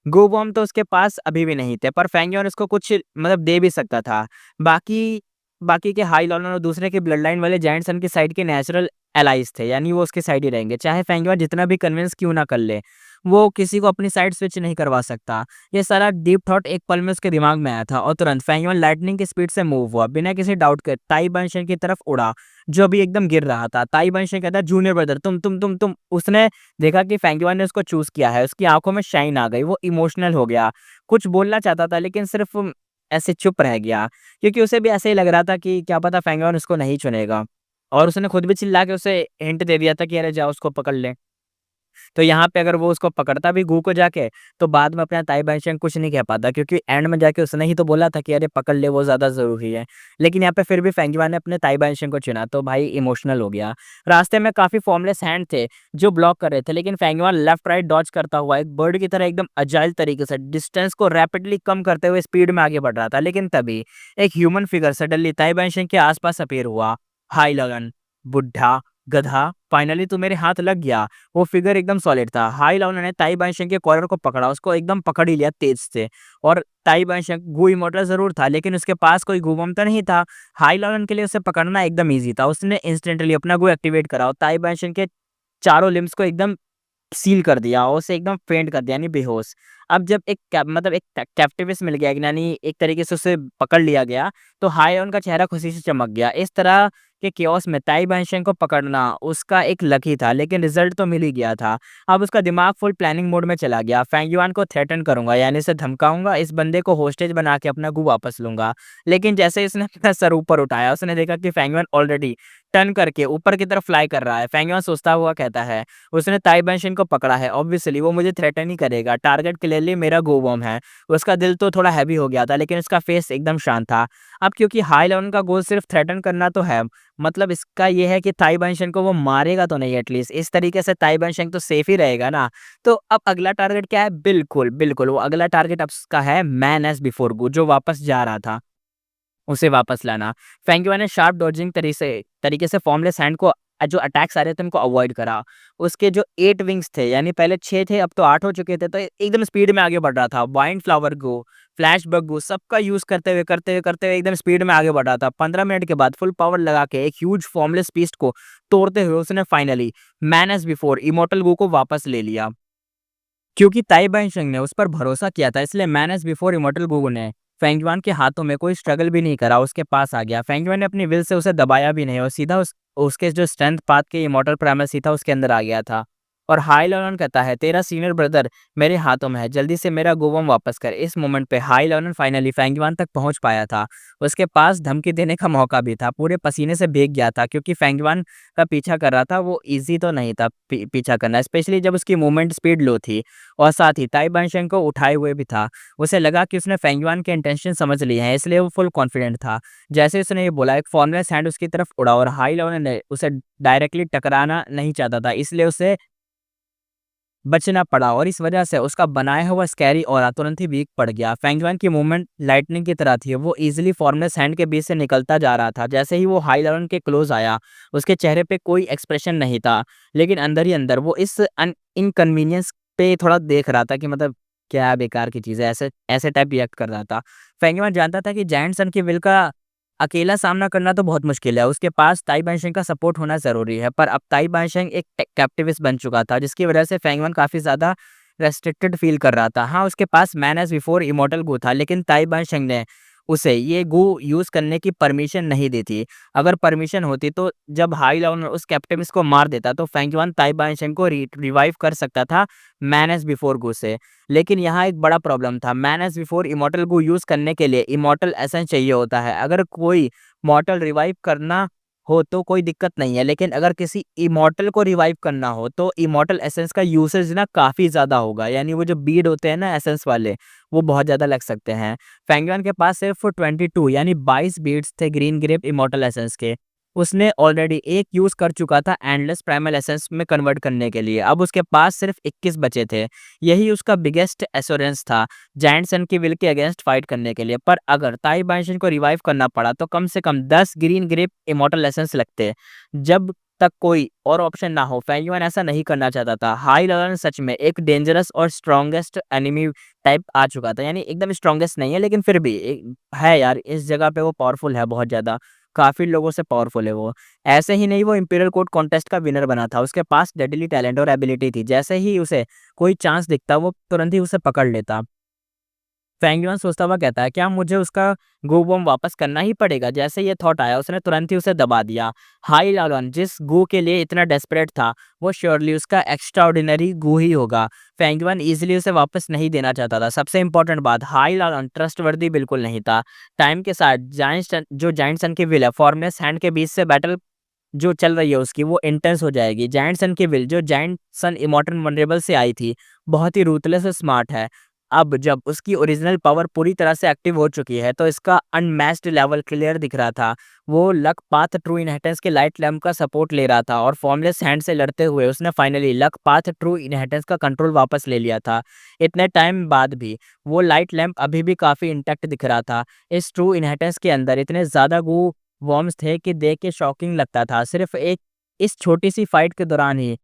गो बॉम्ब तो उसके पास अभी भी नहीं थे, पर फेंगयोन उसको कुछ मतलब दे भी सकता था। बाकी बाकी के हाई लॉर्ड और दूसरे के ब्लड लाइन वाले जायंट सन की साइड के नेचुरल एलाइज थे, यानी वो उसके साइड ही रहेंगे, चाहे फेंगयोन जितना भी कन्विंस क्यों ना कर ले, वो किसी को अपनी साइड स्विच नहीं करवा सकता। ये सारा डीप थॉट एक पल में उसके दिमाग में आया था और तुरंत फेंगयोन लाइटनिंग की स्पीड से मूव हुआ, बिना किसी डाउट के ताई बंशन की तरफ उड़ा, जो अभी एकदम गिर रहा था। ताई बंशन कहता है, जूनियर ब्रदर तुम। उसने देखा कि फेंगयुआन ने उसको चूज़ किया है, उसकी आँखों में शाइन आ गई, वो इमोशनल हो गया। कुछ बोलना चाहता था लेकिन सिर्फ़ ऐसे चुप रह गया, क्योंकि उसे भी ऐसे ही लग रहा था कि क्या पता फेंगयुआन उसको नहीं चुनेगा। और उसने खुद भी चिल्ला के उसे हिंट दे दिया था कि अरे जाओ उसको पकड़ ले। तो यहाँ पे अगर वो उसको पकड़ता भी गू को जाके, तो बाद में अपना ताई बाइशेंग कुछ नहीं कह पाता, क्योंकि एंड में जाके उसने ही तो बोला था कि अरे पकड़ ले, वो ज़्यादा ज़रूरी है। लेकिन यहाँ पे फिर भी फेंगयुआन ने अपने ताई बाइशेंग को चुना, तो भाई इमोशनल हो गया। रास्ते में काफ़ी फॉर्मलेस हैंड थे जो ब्लॉक कर रहे थे, लेकिन फेंगयुआन लेफ्ट राइट डॉज करता हुआ एक बर्ड की तरह एकदम अजाइल तरीके से डिस्टेंस को रैपिडली कम करते हुए स्पीड में आगे बढ़ रहा था। लेकिन तभी एक ह्यूमन फिगर सडनली ताई बाइशेंग के आसपास अपीयर हुआ। हाय लगन, बुड्ढा, गधा, फाइनली तू मेरे हाथ लग गया। वो फिगर एकदम सॉलिड था। हाई लाउन ने ताई बाइशेंग के कॉलर को पकड़ा, उसको एकदम पकड़ ही लिया तेज से। और ताई बाइशेंग गू इमॉर्टल ज़रूर था, लेकिन उसके पास कोई गू बम तो नहीं था। हाई लाउन के लिए उसे पकड़ना एकदम ईज़ी था। उसने इंस्टेंटली अपना गू एक्टिवेट करा और ताई बाइशेंग के चारों लिम्स को एकदम सील कर दिया और उसे एकदम फेंट कर दिया, यानी बेहोश। अब जब एक मतलब एक कैप्टिविस्ट मिल गया, यानी एक तरीके से उसे पकड़ लिया गया, तो हायॉन का चेहरा खुशी से चमक गया। इस तरह के केओस में ताई बाइशेंग को पकड़ना उसका एक लक ही था, लेकिन रिजल्ट तो मिल ही गया था। अब उसका दिमाग फुल प्लानिंग मोड में चला गया। फेंगयुआन को थ्रेटन करूंगा, यानी इसे धमकाऊंगा, इस बंदे को होस्टेज बना के अपना गू वापस लूंगा। लेकिन जैसे ही उसने अपना सर ऊपर उठाया, उसने देखा कि फेंगयुआन ऑलरेडी टर्न करके ऊपर की तरफ फ्लाई कर रहा है। फेंगयुआन सोचता हुआ कहता है, उसने ताई बाइशेंग को पकड़ा है, ऑब्वियसली वो मुझे थ्रेटन ही करेगा, टारगेट क्लियरली मेरा गो बॉम्ब है। उसका दिल तो थोड़ा हैवी हो गया था, लेकिन उसका फेस एकदम शांत था। अब क्योंकि हाई लेवल का गोल सिर्फ थ्रेटन करना तो है, मतलब इसका ये है कि ताई बाइशेंग को वो मारेगा तो नहीं, एटलीस्ट इस तरीके से ताई बाइशेंग तो सेफ ही रहेगा ना। तो अब अगला टारगेट क्या है? बिल्कुल बिल्कुल, वो अगला टारगेट अब उसका है मैन एज़ बिफोर गू, जो वापस जा रहा था, उसे वापस लाना। फेंगयुआन ने शार्प डॉजिंग तरीके से फॉर्मलेस हैंड को जो अटैक्स आ रहे थे उनको अवॉइड करा। उसके जो 8 विंग्स थे, यानी पहले 6 थे अब तो 8 हो चुके थे, तो एकदम स्पीड में आगे बढ़ रहा था। वाइंड फ्लावर गो, फ्लैश बग गो, सबका यूज़ करते हुए एकदम स्पीड में आगे बढ़ रहा था। 15 मिनट के बाद फुल पावर लगा के एक ह्यूज फॉर्मलेस बीस्ट को तोड़ते हुए उसने finally man as before immortal go को वापस ले लिया। क्योंकि ताई बाइशेंग ने उस पर भरोसा किया था, इसलिए मैन एज़ बिफोर इमॉर्टल गो ने फेंगयुआन के हाथों में कोई स्ट्रगल भी नहीं करा, उसके पास आ गया। फेंगयुआन ने अपनी विल से उसे दबाया भी नहीं और सीधा उसके जो स्ट्रेंथ पाथ के इमॉर्टल प्राइमेसी था उसके अंदर आ गया था। और हाई लॉरेन कहता है तेरा सीनियर ब्रदर मेरे हाथों में है, जल्दी से मेरा गोवम वापस कर। इस मोमेंट पे हाई लॉरेन फाइनली फेंगयुआन तक पहुंच पाया था। उसके पास धमकी देने का मौका भी था, पूरे पसीने से भीग गया था क्योंकि फेंगयुआन का पीछा कर रहा था। वो ईज़ी तो नहीं था पीछा करना, स्पेशली जब उसकी मूवमेंट स्पीड लो थी और साथ ही ताई बाइशेंग को उठाए हुए भी था। उसे लगा कि उसने फेंगयुआन के इंटेंशन समझ लिए हैं, इसलिए वो फुल कॉन्फिडेंट था। जैसे उसने ये बोला, एक फॉर्मलेस हैंड उसकी तरफ उड़ा और हाई लॉरेन ने उसे डायरेक्टली टकराना नहीं चाहता था, इसलिए उसे बचना पड़ा और इस वजह से उसका बनाया हुआ स्कैरी ऑरा तुरंत ही वीक पड़ गया। फेंगयुआन की मूवमेंट लाइटनिंग की तरह थी, वो इजीली फॉर्मलेस हैंड के बीच से निकलता जा रहा था। जैसे ही वो हाई लॉरेन के क्लोज आया, उसके चेहरे पे कोई एक्सप्रेशन नहीं था, लेकिन अंदर ही अंदर वो इस इनकन्वीनियंस पे थोड़ा देख रहा था कि मतलब क्या बेकार की चीज़ है, ऐसे ऐसे टाइप रिएक्ट कर रहा था। फेंगयुआन जानता था कि जायंट सन की विल का अकेला सामना करना तो बहुत मुश्किल है, उसके पास ताई बाइशेंग का सपोर्ट होना ज़रूरी है। पर अब ताई बाइशेंग एक कैप्टिविस्ट बन चुका था, जिसकी वजह से फेंगयुआन काफ़ी ज़्यादा रेस्ट्रिक्टेड फील कर रहा था। हाँ, उसके पास मैन एज़ बिफोर इमॉर्टल गू था, लेकिन ताई बाइशेंग ने उसे ये गू यूज़ करने की परमिशन नहीं दी थी। अगर परमिशन होती तो जब हाई लॉरेन उस कैप्टिविस्ट को मार देता तो फेंगयुआन ताई बाइशेंग को रिवाइव कर सकता था मैन एज़ बिफोर गू से। लेकिन यहाँ एक बड़ा प्रॉब्लम था, मैन एज़ बिफोर इमॉर्टल गू यूज़ करने के लिए इमॉर्टल एसेंस चाहिए होता है। अगर कोई मॉर्टल रिवाइव करना हो तो कोई दिक्कत नहीं है, लेकिन अगर किसी इमॉर्टल को रिवाइव करना हो तो इमॉर्टल एसेंस का यूसेज ना काफ़ी ज़्यादा होगा, यानी वो जो बीड होते हैं ना एसेंस वाले, वो बहुत ज़्यादा लग सकते हैं। फेंगयुआन के पास सिर्फ 22 यानी 22 बीड्स थे ग्रीन ग्रेप इमॉर्टल एसेंस के। उसने ऑलरेडी एक यूज़ कर चुका था एंडलेस प्राइमल एसेंस में कन्वर्ट करने के लिए, अब उसके पास सिर्फ 21 बचे थे। यही उसका बिगेस्ट एश्योरेंस था जायंट सन की विल के अगेंस्ट फाइट करने के लिए। पर अगर ताई बाइशेंग को रिवाइव करना पड़ा तो कम से कम 10 ग्रीन ग्रेप इमॉर्टल एसेंस लगते। जब तक कोई और ऑप्शन ना हो, फेंगयुआन ऐसा नहीं करना चाहता था। हाई लॉरेन सच में एक डेंजरस और स्ट्रॉन्गेस्ट एनिमी टाइप आ चुका था, यानी एकदम स्ट्रॉन्गेस्ट नहीं है, लेकिन फिर भी है यार, इस जगह पे वो पावरफुल है बहुत ज़्यादा, काफ़ी लोगों से पावरफुल है वो। ऐसे ही नहीं, वो इंपीरियल कोड कॉन्टेस्ट का विनर बना था, उसके पास डेडली टैलेंट और एबिलिटी थी। जैसे ही उसे कोई चांस दिखता वो तुरंत ही उसे पकड़ लेता। फेंगयुआन सोचता हुआ कहता है, क्या मुझे उसका गू बम वापस करना ही पड़ेगा? जैसे ये थॉट आया, उसने तुरंत ही उसे दबा दिया। हाई लॉरेन जिस गू के लिए इतना डेस्परेट था, वो श्योरली उसका एक्स्ट्राऑर्डिनरी गू ही होगा। फेंगयुआन ईजिली उसे वापस नहीं देना चाहता था। सबसे इंपॉर्टेंट बात, हाई लॉरेन ट्रस्टवर्दी बिल्कुल नहीं था। टाइम के साथ जायंट सन की विल है, फॉर्मलेस हैंड के बीच से बैटल जो चल रही है उसकी, वो इंटेंस हो जाएगी। जायंट सन की विल जो जायंट सन इमॉर्टल वनरेबल से आई थी, बहुत ही रूथलेस और स्मार्ट है। अब जब उसकी ओरिजिनल पावर पूरी तरह से एक्टिव हो चुकी है तो इसका अनमैच्ड लेवल क्लियर दिख रहा था। वो लक पाथ ट्रू इनहेरिटेंस के लाइट लैम्प का सपोर्ट ले रहा था और फॉर्मलेस हैंड से लड़ते हुए उसने finally luck path true inheritance का कंट्रोल वापस ले लिया था। इतने टाइम बाद भी वो लाइट लैम्प अभी भी काफ़ी इंटैक्ट दिख रहा था। इस ट्रू इनहेरिटेंस के अंदर इतने ज़्यादा गू वॉर्म्स थे कि देख के शॉकिंग लगता था। सिर्फ एक इस छोटी सी फाइट के दौरान ही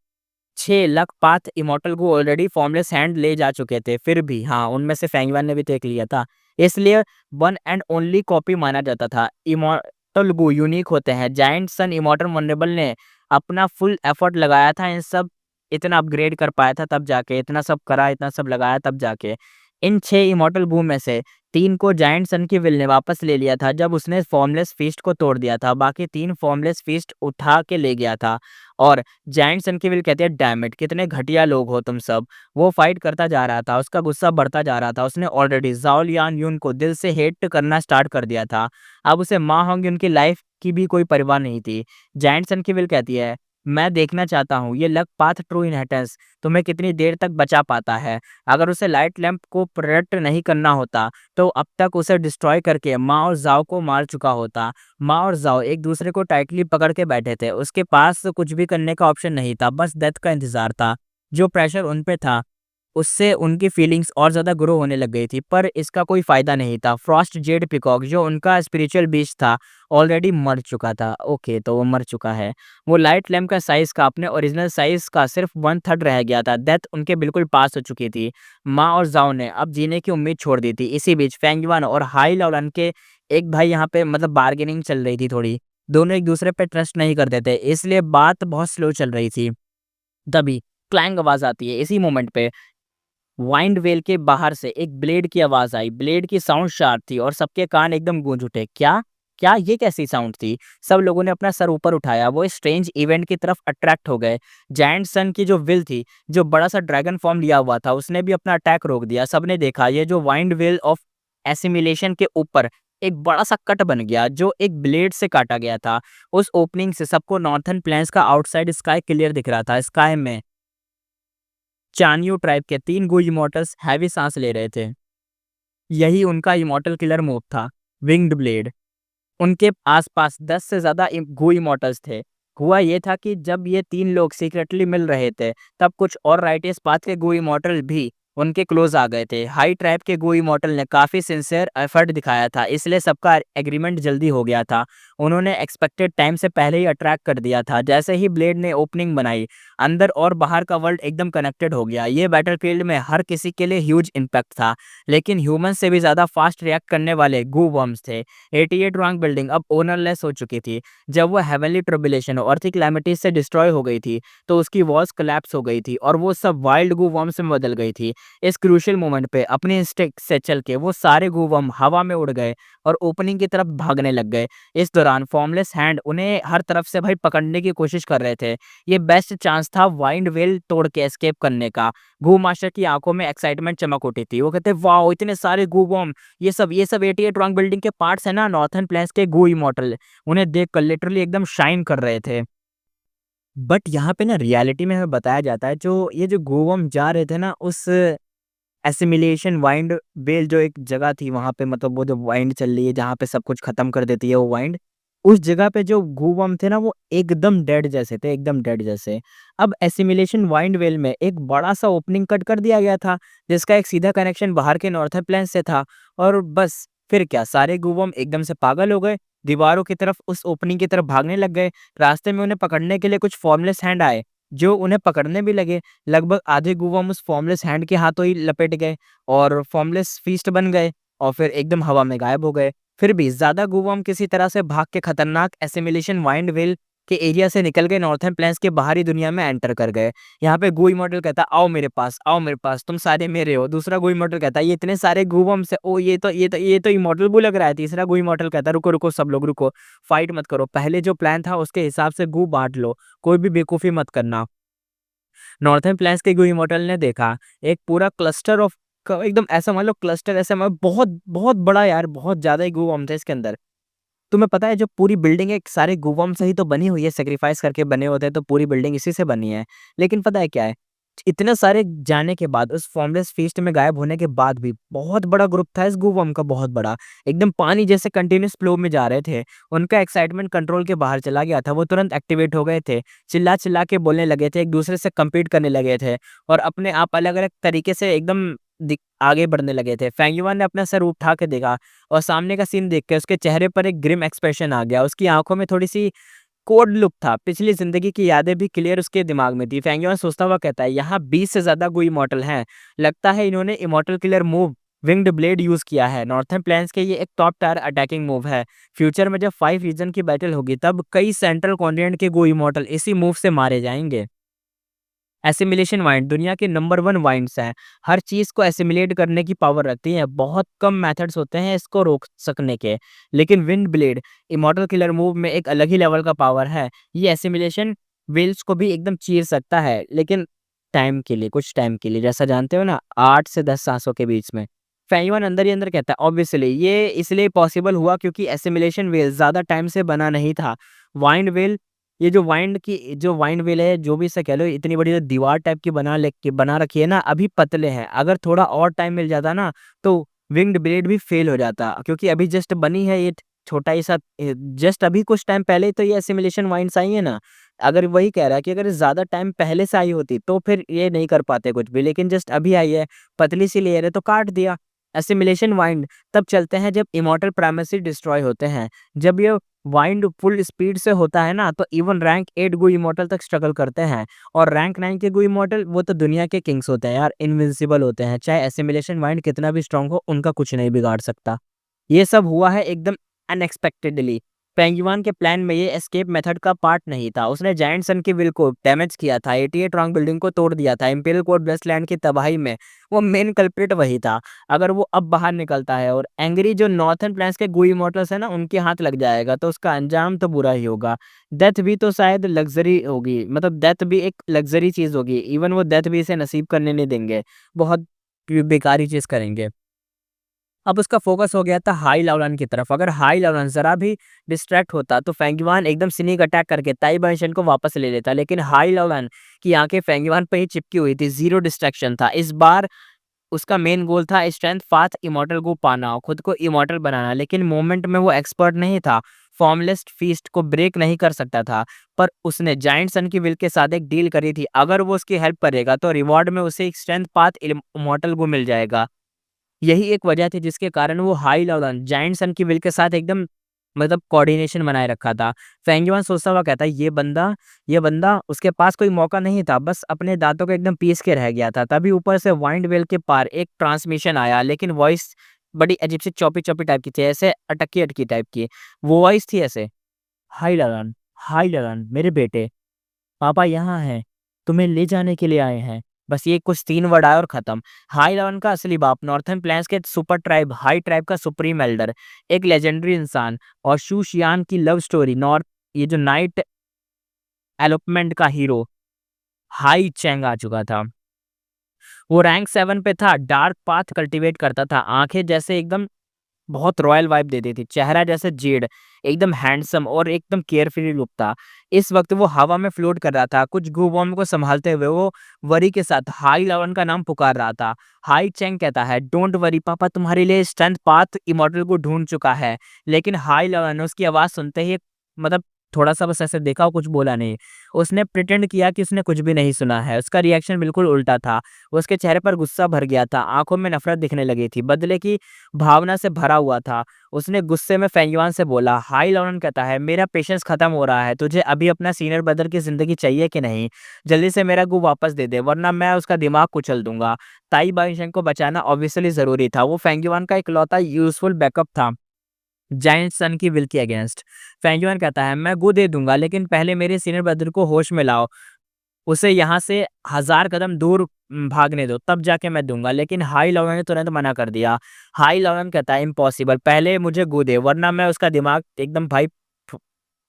6 लक पाथ इमॉर्टल को ऑलरेडी फॉर्मलेस हैंड ले जा चुके थे। फिर भी हाँ, उनमें से फेंगयुआन ने भी देख लिया था, इसलिए वन एंड ओनली कॉपी माना जाता था। इमॉर्टल गु यूनिक होते हैं। जायंट सन इमॉर्टल वनरेबल ने अपना फुल एफर्ट लगाया था, इन सब इतना अपग्रेड कर पाया था तब जाके, इतना सब करा, इतना सब लगाया तब जाके। इन 6 इमॉर्टल गू में से 3 को जायंट सन की विल ने वापस ले लिया था जब उसने फॉर्मलेस फीस्ट को तोड़ दिया था। बाकी 3 फॉर्मलेस फीस्ट उठा के ले गया था और जायंट सन की विल कहती है, डैम इट, कितने घटिया लोग हो तुम सब। वो फाइट करता जा रहा था, उसका गुस्सा बढ़ता जा रहा था। उसने ऑलरेडी ज़ाओ लियान यून को दिल से हेट करना स्टार्ट कर दिया था। अब उसे मा होंगयुन की लाइफ की भी कोई परवाह नहीं थी। जायंट सन की विल कहती है, मैं देखना चाहता हूँ ये लक पाथ ट्रू इनहेरिटेंस तुम्हें कितनी देर तक बचा पाता है। अगर उसे लाइट लैंप को प्रोटेक्ट नहीं करना होता तो अब तक उसे डिस्ट्रॉय करके माँ और जाओ को मार चुका होता। माँ और जाओ एक दूसरे को टाइटली पकड़ के बैठे थे, उसके पास कुछ भी करने का ऑप्शन नहीं था, बस डेथ का इंतजार था। जो प्रेशर उन पे था उससे उनकी फीलिंग्स और ज़्यादा ग्रो होने लग गई थी, पर इसका कोई फ़ायदा नहीं था। फ्रॉस्ट जेड पिकॉक जो उनका स्पिरिचुअल बीस्ट था ऑलरेडी मर चुका था। ओके, तो वो मर चुका है। वो लाइट लैम्प का साइज़ का अपने ओरिजिनल साइज़ का सिर्फ 1/3 रह गया था। डेथ उनके बिल्कुल पास हो चुकी थी। माँ और जाओ ने अब जीने की उम्मीद छोड़ दी थी। इसी बीच फेंगयुआन और हाई लॉरेन के एक भाई यहाँ पे मतलब बार्गेनिंग चल रही थी थोड़ी। दोनों एक दूसरे पे ट्रस्ट नहीं करते थे, इसलिए बात बहुत स्लो चल रही थी। तभी क्लैंग आवाज़ आती है। इसी मोमेंट पे वाइंड वेल के बाहर से एक ब्लेड की आवाज़ आई। ब्लेड की साउंड शार्प थी और सबके कान एकदम गूंज उठे। क्या? क्या ये कैसी साउंड थी? सब लोगों ने अपना सर ऊपर उठाया, वो स्ट्रेंज इवेंट की तरफ अट्रैक्ट हो गए। जायंट सन की जो विल थी, जो बड़ा सा ड्रैगन फॉर्म लिया हुआ था, उसने भी अपना अटैक रोक दिया। सबने देखा ये जो वाइंड व्हील ऑफ एसिमिलेशन के ऊपर एक बड़ा सा कट बन गया, जो एक ब्लेड से काटा गया था। उस ओपनिंग से सबको नॉर्थर्न प्लेन्स का आउटसाइड स्काई क्लियर दिख रहा था। स्काई में चानियो ट्राइब के 3 गू इमॉर्टल्स हैवी सांस ले रहे थे। यही उनका इमॉर्टल किलर मूव था, विंग्ड ब्लेड। उनके आसपास 10 से ज़्यादा गू इमॉर्टल्स थे। हुआ ये था कि जब ये 3 लोग सीक्रेटली मिल रहे थे, तब कुछ और राइटियस पाथ के गू इमॉर्टल भी उनके क्लोज आ गए थे। हाई ट्राइब के गू इमॉर्टल ने काफ़ी सिंसियर एफर्ट दिखाया था, इसलिए सबका एग्रीमेंट जल्दी हो गया था। उन्होंने एक्सपेक्टेड टाइम से पहले ही अट्रैक्ट कर दिया था। जैसे ही ब्लेड ने ओपनिंग बनाई, अंदर और बाहर का वर्ल्ड एकदम कनेक्टेड हो गया। ये बैटलफील्ड में हर किसी के लिए ह्यूज इम्पैक्ट था, लेकिन ह्यूमन से भी ज़्यादा फास्ट रिएक्ट करने वाले गू वर्म्स थे। 88 रैंक बिल्डिंग अब ओनरलेस हो चुकी थी। जब वो हेवनली ट्रिबुलेशन और अर्थी कैलेमिटीज से डिस्ट्रॉय हो गई थी, तो उसकी वॉल्स कोलैप्स हो गई थी और वो सब वाइल्ड गू वर्म्स में बदल गई थी। इस क्रूशियल मोमेंट पे अपने इंस्टिंक्ट से चल के वो सारे गू वर्म हवा में उड़ गए और ओपनिंग की तरफ भागने लग गए। इस दौरान फॉर्मलेस हैंड उन्हें हर तरफ से भाई पकड़ने की कोशिश कर रहे थे। ये बेस्ट चांस था वाइंड वेल तोड़ के एस्केप करने का। गू मास्टर की आंखों में एक्साइटमेंट चमक उठी थी। वो कहते वाओ, इतने सारे गू वर्म, ये सब 88 रैंक बिल्डिंग के पार्ट्स है ना, नॉर्थर्न प्लेन्स के गू इमॉर्टल। उन्हें देखकर लिटरली एकदम शाइन कर रहे थे। बट यहाँ पे ना रियलिटी में हमें बताया जाता है, जो ये जो गू वर्म जा रहे थे ना उस एसिमिलेशन वाइंड वेल, जो एक जगह थी वहाँ पे, मतलब वो जो वाइंड चल रही है जहाँ पे सब कुछ खत्म कर देती है वो वाइंड, उस जगह पे जो गूवर्म थे ना वो एकदम डेड जैसे थे, एकदम डेड जैसे। अब एसिमिलेशन वाइंड वेल में एक बड़ा सा ओपनिंग कट कर दिया गया था, जिसका एक सीधा कनेक्शन बाहर के नॉर्थर्न प्लेन से था। और बस फिर क्या, सारे गूवर्म एकदम से पागल हो गए, दीवारों की तरफ, उस ओपनिंग की तरफ भागने लग गए। रास्ते में उन्हें पकड़ने के लिए कुछ फॉर्मलेस हैंड आए, जो उन्हें पकड़ने भी लगे। लगभग आधे गूवर्म उस फॉर्मलेस हैंड के हाथों ही लपेट गए और फॉर्मलेस फीस्ट बन गए और फिर एकदम हवा में गायब हो गए। फिर भी ज़्यादा गूवर्म किसी तरह से भाग के खतरनाक एसिमिलेशन वाइंड वेल के एरिया से निकल के नॉर्थर्न प्लेन्स के बाहरी दुनिया में एंटर कर गए। यहाँ पे गू इमॉर्टल कहता है आओ मेरे पास, आओ मेरे पास, तुम सारे मेरे हो। दूसरा गू इमॉर्टल कहता है ये इतने सारे गूवर्म्स है, ओ ये तो इमॉर्टल गू लग रहा है। तीसरा गू इमॉर्टल कहता है रुको रुको सब लोग रुको, फाइट मत करो, पहले जो प्लान था उसके हिसाब से गू बांट लो, कोई भी बेवकूफ़ी मत करना। नॉर्थर्न प्लेन्स के गू इमॉर्टल ने देखा एक पूरा क्लस्टर ऑफ, एकदम ऐसा मान लो क्लस्टर, ऐसा मान बहुत बहुत बड़ा यार, बहुत ज्यादा ही गू वर्म थे इसके अंदर। तुम्हें पता है जो पूरी बिल्डिंग है सारे गू वर्म से ही तो बनी हुई है, सेक्रीफाइस करके बने होते हैं, तो पूरी बिल्डिंग इसी से बनी है। लेकिन पता है क्या है, इतने सारे जाने के बाद, उस फॉर्मलेस फीस्ट में गायब होने के बाद भी बहुत बड़ा ग्रुप था इस गू वर्म का, बहुत बड़ा, एकदम पानी जैसे कंटिन्यूस फ्लो में जा रहे थे। उनका एक्साइटमेंट कंट्रोल के बाहर चला गया था, वो तुरंत एक्टिवेट हो गए थे, चिल्ला चिल्ला के बोलने लगे थे, एक दूसरे से कम्पीट करने लगे थे और अपने आप अलग अलग तरीके से एकदम आगे बढ़ने लगे थे। फेंगयुआन ने अपना सर उठा के देखा और सामने का सीन देख के उसके चेहरे पर एक ग्रिम एक्सप्रेशन आ गया। उसकी आंखों में थोड़ी सी कोड लुक था, पिछली जिंदगी की यादें भी क्लियर उसके दिमाग में थी। फेंगयुआन सोचता हुआ कहता है यहाँ 20 से ज्यादा गू इमॉर्टल हैं, लगता है इन्होंने immortal killer move winged blade use किया है। नॉर्थर्न प्लेन्स के ये एक टॉप टायर अटैकिंग मूव है। फ्यूचर में जब 5 रीजन की बैटल होगी, तब कई सेंट्रल कॉन्टिनेंट के गू इमॉर्टल इसी मूव से मारे जाएंगे। एसिमिलेशन वाइंड दुनिया के नंबर 1 वाइंड्स हैं, हर चीज़ को एसिमिलेट करने की पावर रखती हैं। बहुत कम मेथड्स होते हैं इसको रोक सकने के, लेकिन wind blade immortal killer move में एक अलग ही लेवल का पावर है। ये एसिमिलेशन वेल्स को भी एकदम चीर सकता है, लेकिन टाइम के लिए, कुछ टाइम के लिए, जैसा जानते हो ना, 8 से 10 सांसों के बीच में। फेंगयुआन अंदर ही अंदर कहता है ऑब्वियसली ये इसलिए पॉसिबल हुआ क्योंकि एसिमिलेशन वेल ज़्यादा टाइम से बना नहीं था। वाइंड वेल, ये जो वाइंड व्हील है, जो भी इसे कह लो, इतनी बड़ी जो दीवार टाइप की बना रखी है ना, अभी पतले हैं। अगर थोड़ा और टाइम मिल जाता ना, तो विंग्ड ब्लेड भी फेल हो जाता, क्योंकि अभी जस्ट बनी है ये छोटा ही सा, जस्ट अभी कुछ टाइम पहले ही तो ये एसिमिलेशन वाइंड्स आई है ना। अगर वही कह रहा है कि अगर ज़्यादा टाइम पहले से आई होती तो फिर ये नहीं कर पाते कुछ भी, लेकिन जस्ट अभी आई है, पतली सी लेयर है तो काट दिया। एसिमिलेशन वाइंड तब चलते हैं जब इमॉर्टल प्राइमेसी डिस्ट्रॉय होते हैं। जब ये वाइंड फुल स्पीड से होता है ना, तो इवन रैंक 8 गू इमॉर्टल तक स्ट्रगल करते हैं। और रैंक 9 के गू इमॉर्टल वो तो दुनिया के किंग्स होते हैं यार, इनविंसिबल होते हैं, चाहे एसिमिलेशन वाइंड कितना भी स्ट्रांग हो, उनका कुछ नहीं बिगाड़ सकता। ये सब हुआ है एकदम अनएक्सपेक्टेडली। पेंगुइन के प्लान में ये एस्केप मेथड का पार्ट नहीं था। उसने जायंट सन की विल को डैमेज किया था, 88 रॉन्ग बिल्डिंग को तोड़ दिया था, इंपीरियल कोर्ट वेस्टलैंड की तबाही में वो मेन कल्प्रिट वही था। अगर वो अब बाहर निकलता है और एंग्री जो नॉर्थर्न प्लैंस के गू इमॉर्टल्स है ना उनके हाथ लग जाएगा तो उसका अंजाम तो बुरा ही होगा। डेथ भी तो शायद लग्जरी होगी, मतलब डेथ भी एक लग्जरी चीज होगी, इवन वो डेथ भी इसे नसीब करने नहीं देंगे, बहुत बेकारी चीज करेंगे। अब उसका फोकस हो गया था हाई लाओलान की तरफ। अगर हाई लाओलान जरा भी डिस्ट्रैक्ट होता तो फेंगुआन एकदम स्नीक अटैक करके ताई बाइशन को वापस ले लेता, लेकिन हाई लाओलान की आंखें फेंगुआन पे ही चिपकी हुई थी, जीरो डिस्ट्रैक्शन था। इस बार उसका मेन गोल था स्ट्रेंथ पाथ इमॉर्टल को पाना, खुद को इमॉर्टल बनाना, लेकिन मोमेंट में वो एक्सपर्ट नहीं था, फॉर्मलेस फीस्ट को ब्रेक नहीं कर सकता था। पर उसने जायंट सन की विल के साथ एक डील करी थी, अगर वो उसकी हेल्प करेगा तो रिवॉर्ड में उसे एक स्ट्रेंथ पाथ इमॉर्टल को मिल जाएगा। यही एक वजह थी जिसके कारण वो हाई लेवल जायंट सन की विल के साथ एकदम मतलब कोऑर्डिनेशन बनाए रखा था। फेंगुआन सोचता हुआ कहता है ये बंदा उसके पास कोई मौका नहीं था, बस अपने दांतों को एकदम पीस के रह गया था। तभी ऊपर से वाइंड वेल के पार एक ट्रांसमिशन आया, लेकिन वॉइस बड़ी अजीब सी चौपी चौपी टाइप की थी, ऐसे अटकी अटकी टाइप की वो वॉइस थी ऐसे। हाई लगन, हाई लगन मेरे बेटे, पापा यहाँ हैं, तुम्हें ले जाने के लिए आए हैं। बस ये कुछ 3 वर्ड आए और खत्म। हाई लेवन का असली बाप, नॉर्थर्न प्लेन्स के सुपर ट्राइब हाई ट्राइब का सुप्रीम एल्डर, एक लेजेंडरी इंसान और शू शियान की लव स्टोरी नॉर्थ, ये जो नाइट एलोपमेंट का हीरो हाई चैंग आ चुका था। वो रैंक 7 पे था, डार्क पाथ कल्टीवेट करता था, आंखें जैसे एकदम बहुत रॉयल वाइब देती थी, चेहरा जैसे जेड, एकदम हैंडसम और एकदम केयरफ्री लुक था। इस वक्त वो हवा में फ्लोट कर रहा था, कुछ गूबॉम्ब को संभालते हुए वो वरी के साथ हाई लेवन का नाम पुकार रहा था। हाई चेंग कहता है डोंट वरी पापा, तुम्हारे लिए स्ट्रेंथ पाथ इमॉर्टल को ढूंढ चुका है। लेकिन हाई लेवन ने उसकी आवाज सुनते ही मतलब थोड़ा सा बस ऐसे देखा और कुछ बोला नहीं। उसने प्रिटेंड किया कि उसने कुछ भी नहीं सुना है। उसका रिएक्शन बिल्कुल उल्टा था, उसके चेहरे पर गुस्सा भर गया था, आंखों में नफरत दिखने लगी थी, बदले की भावना से भरा हुआ था। उसने गुस्से में फेंगुआन से बोला, हाई लॉरेन कहता है मेरा पेशेंस खत्म हो रहा है, तुझे अभी अपना सीनियर ब्रदर की जिंदगी चाहिए कि नहीं? जल्दी से मेरा गु वापस दे दे वरना मैं उसका दिमाग कुचल दूंगा। ताई बाइशेंग को बचाना ऑब्वियसली जरूरी था, वो फेंगुआन का इकलौता यूजफुल बैकअप था जायंट सन की विल के अगेंस्ट। फेंगुआन कहता है मैं गु दे दूंगा, लेकिन पहले मेरे सीनियर ब्रदर को होश में लाओ, उसे यहाँ से 1000 कदम दूर भागने दो, तब जाके मैं दूँगा। लेकिन हाई लॉरेन ने तुरंत मना कर दिया। हाई लॉरेन कहता है इम्पॉसिबल, पहले मुझे गू दे वरना मैं उसका दिमाग एकदम भाई फ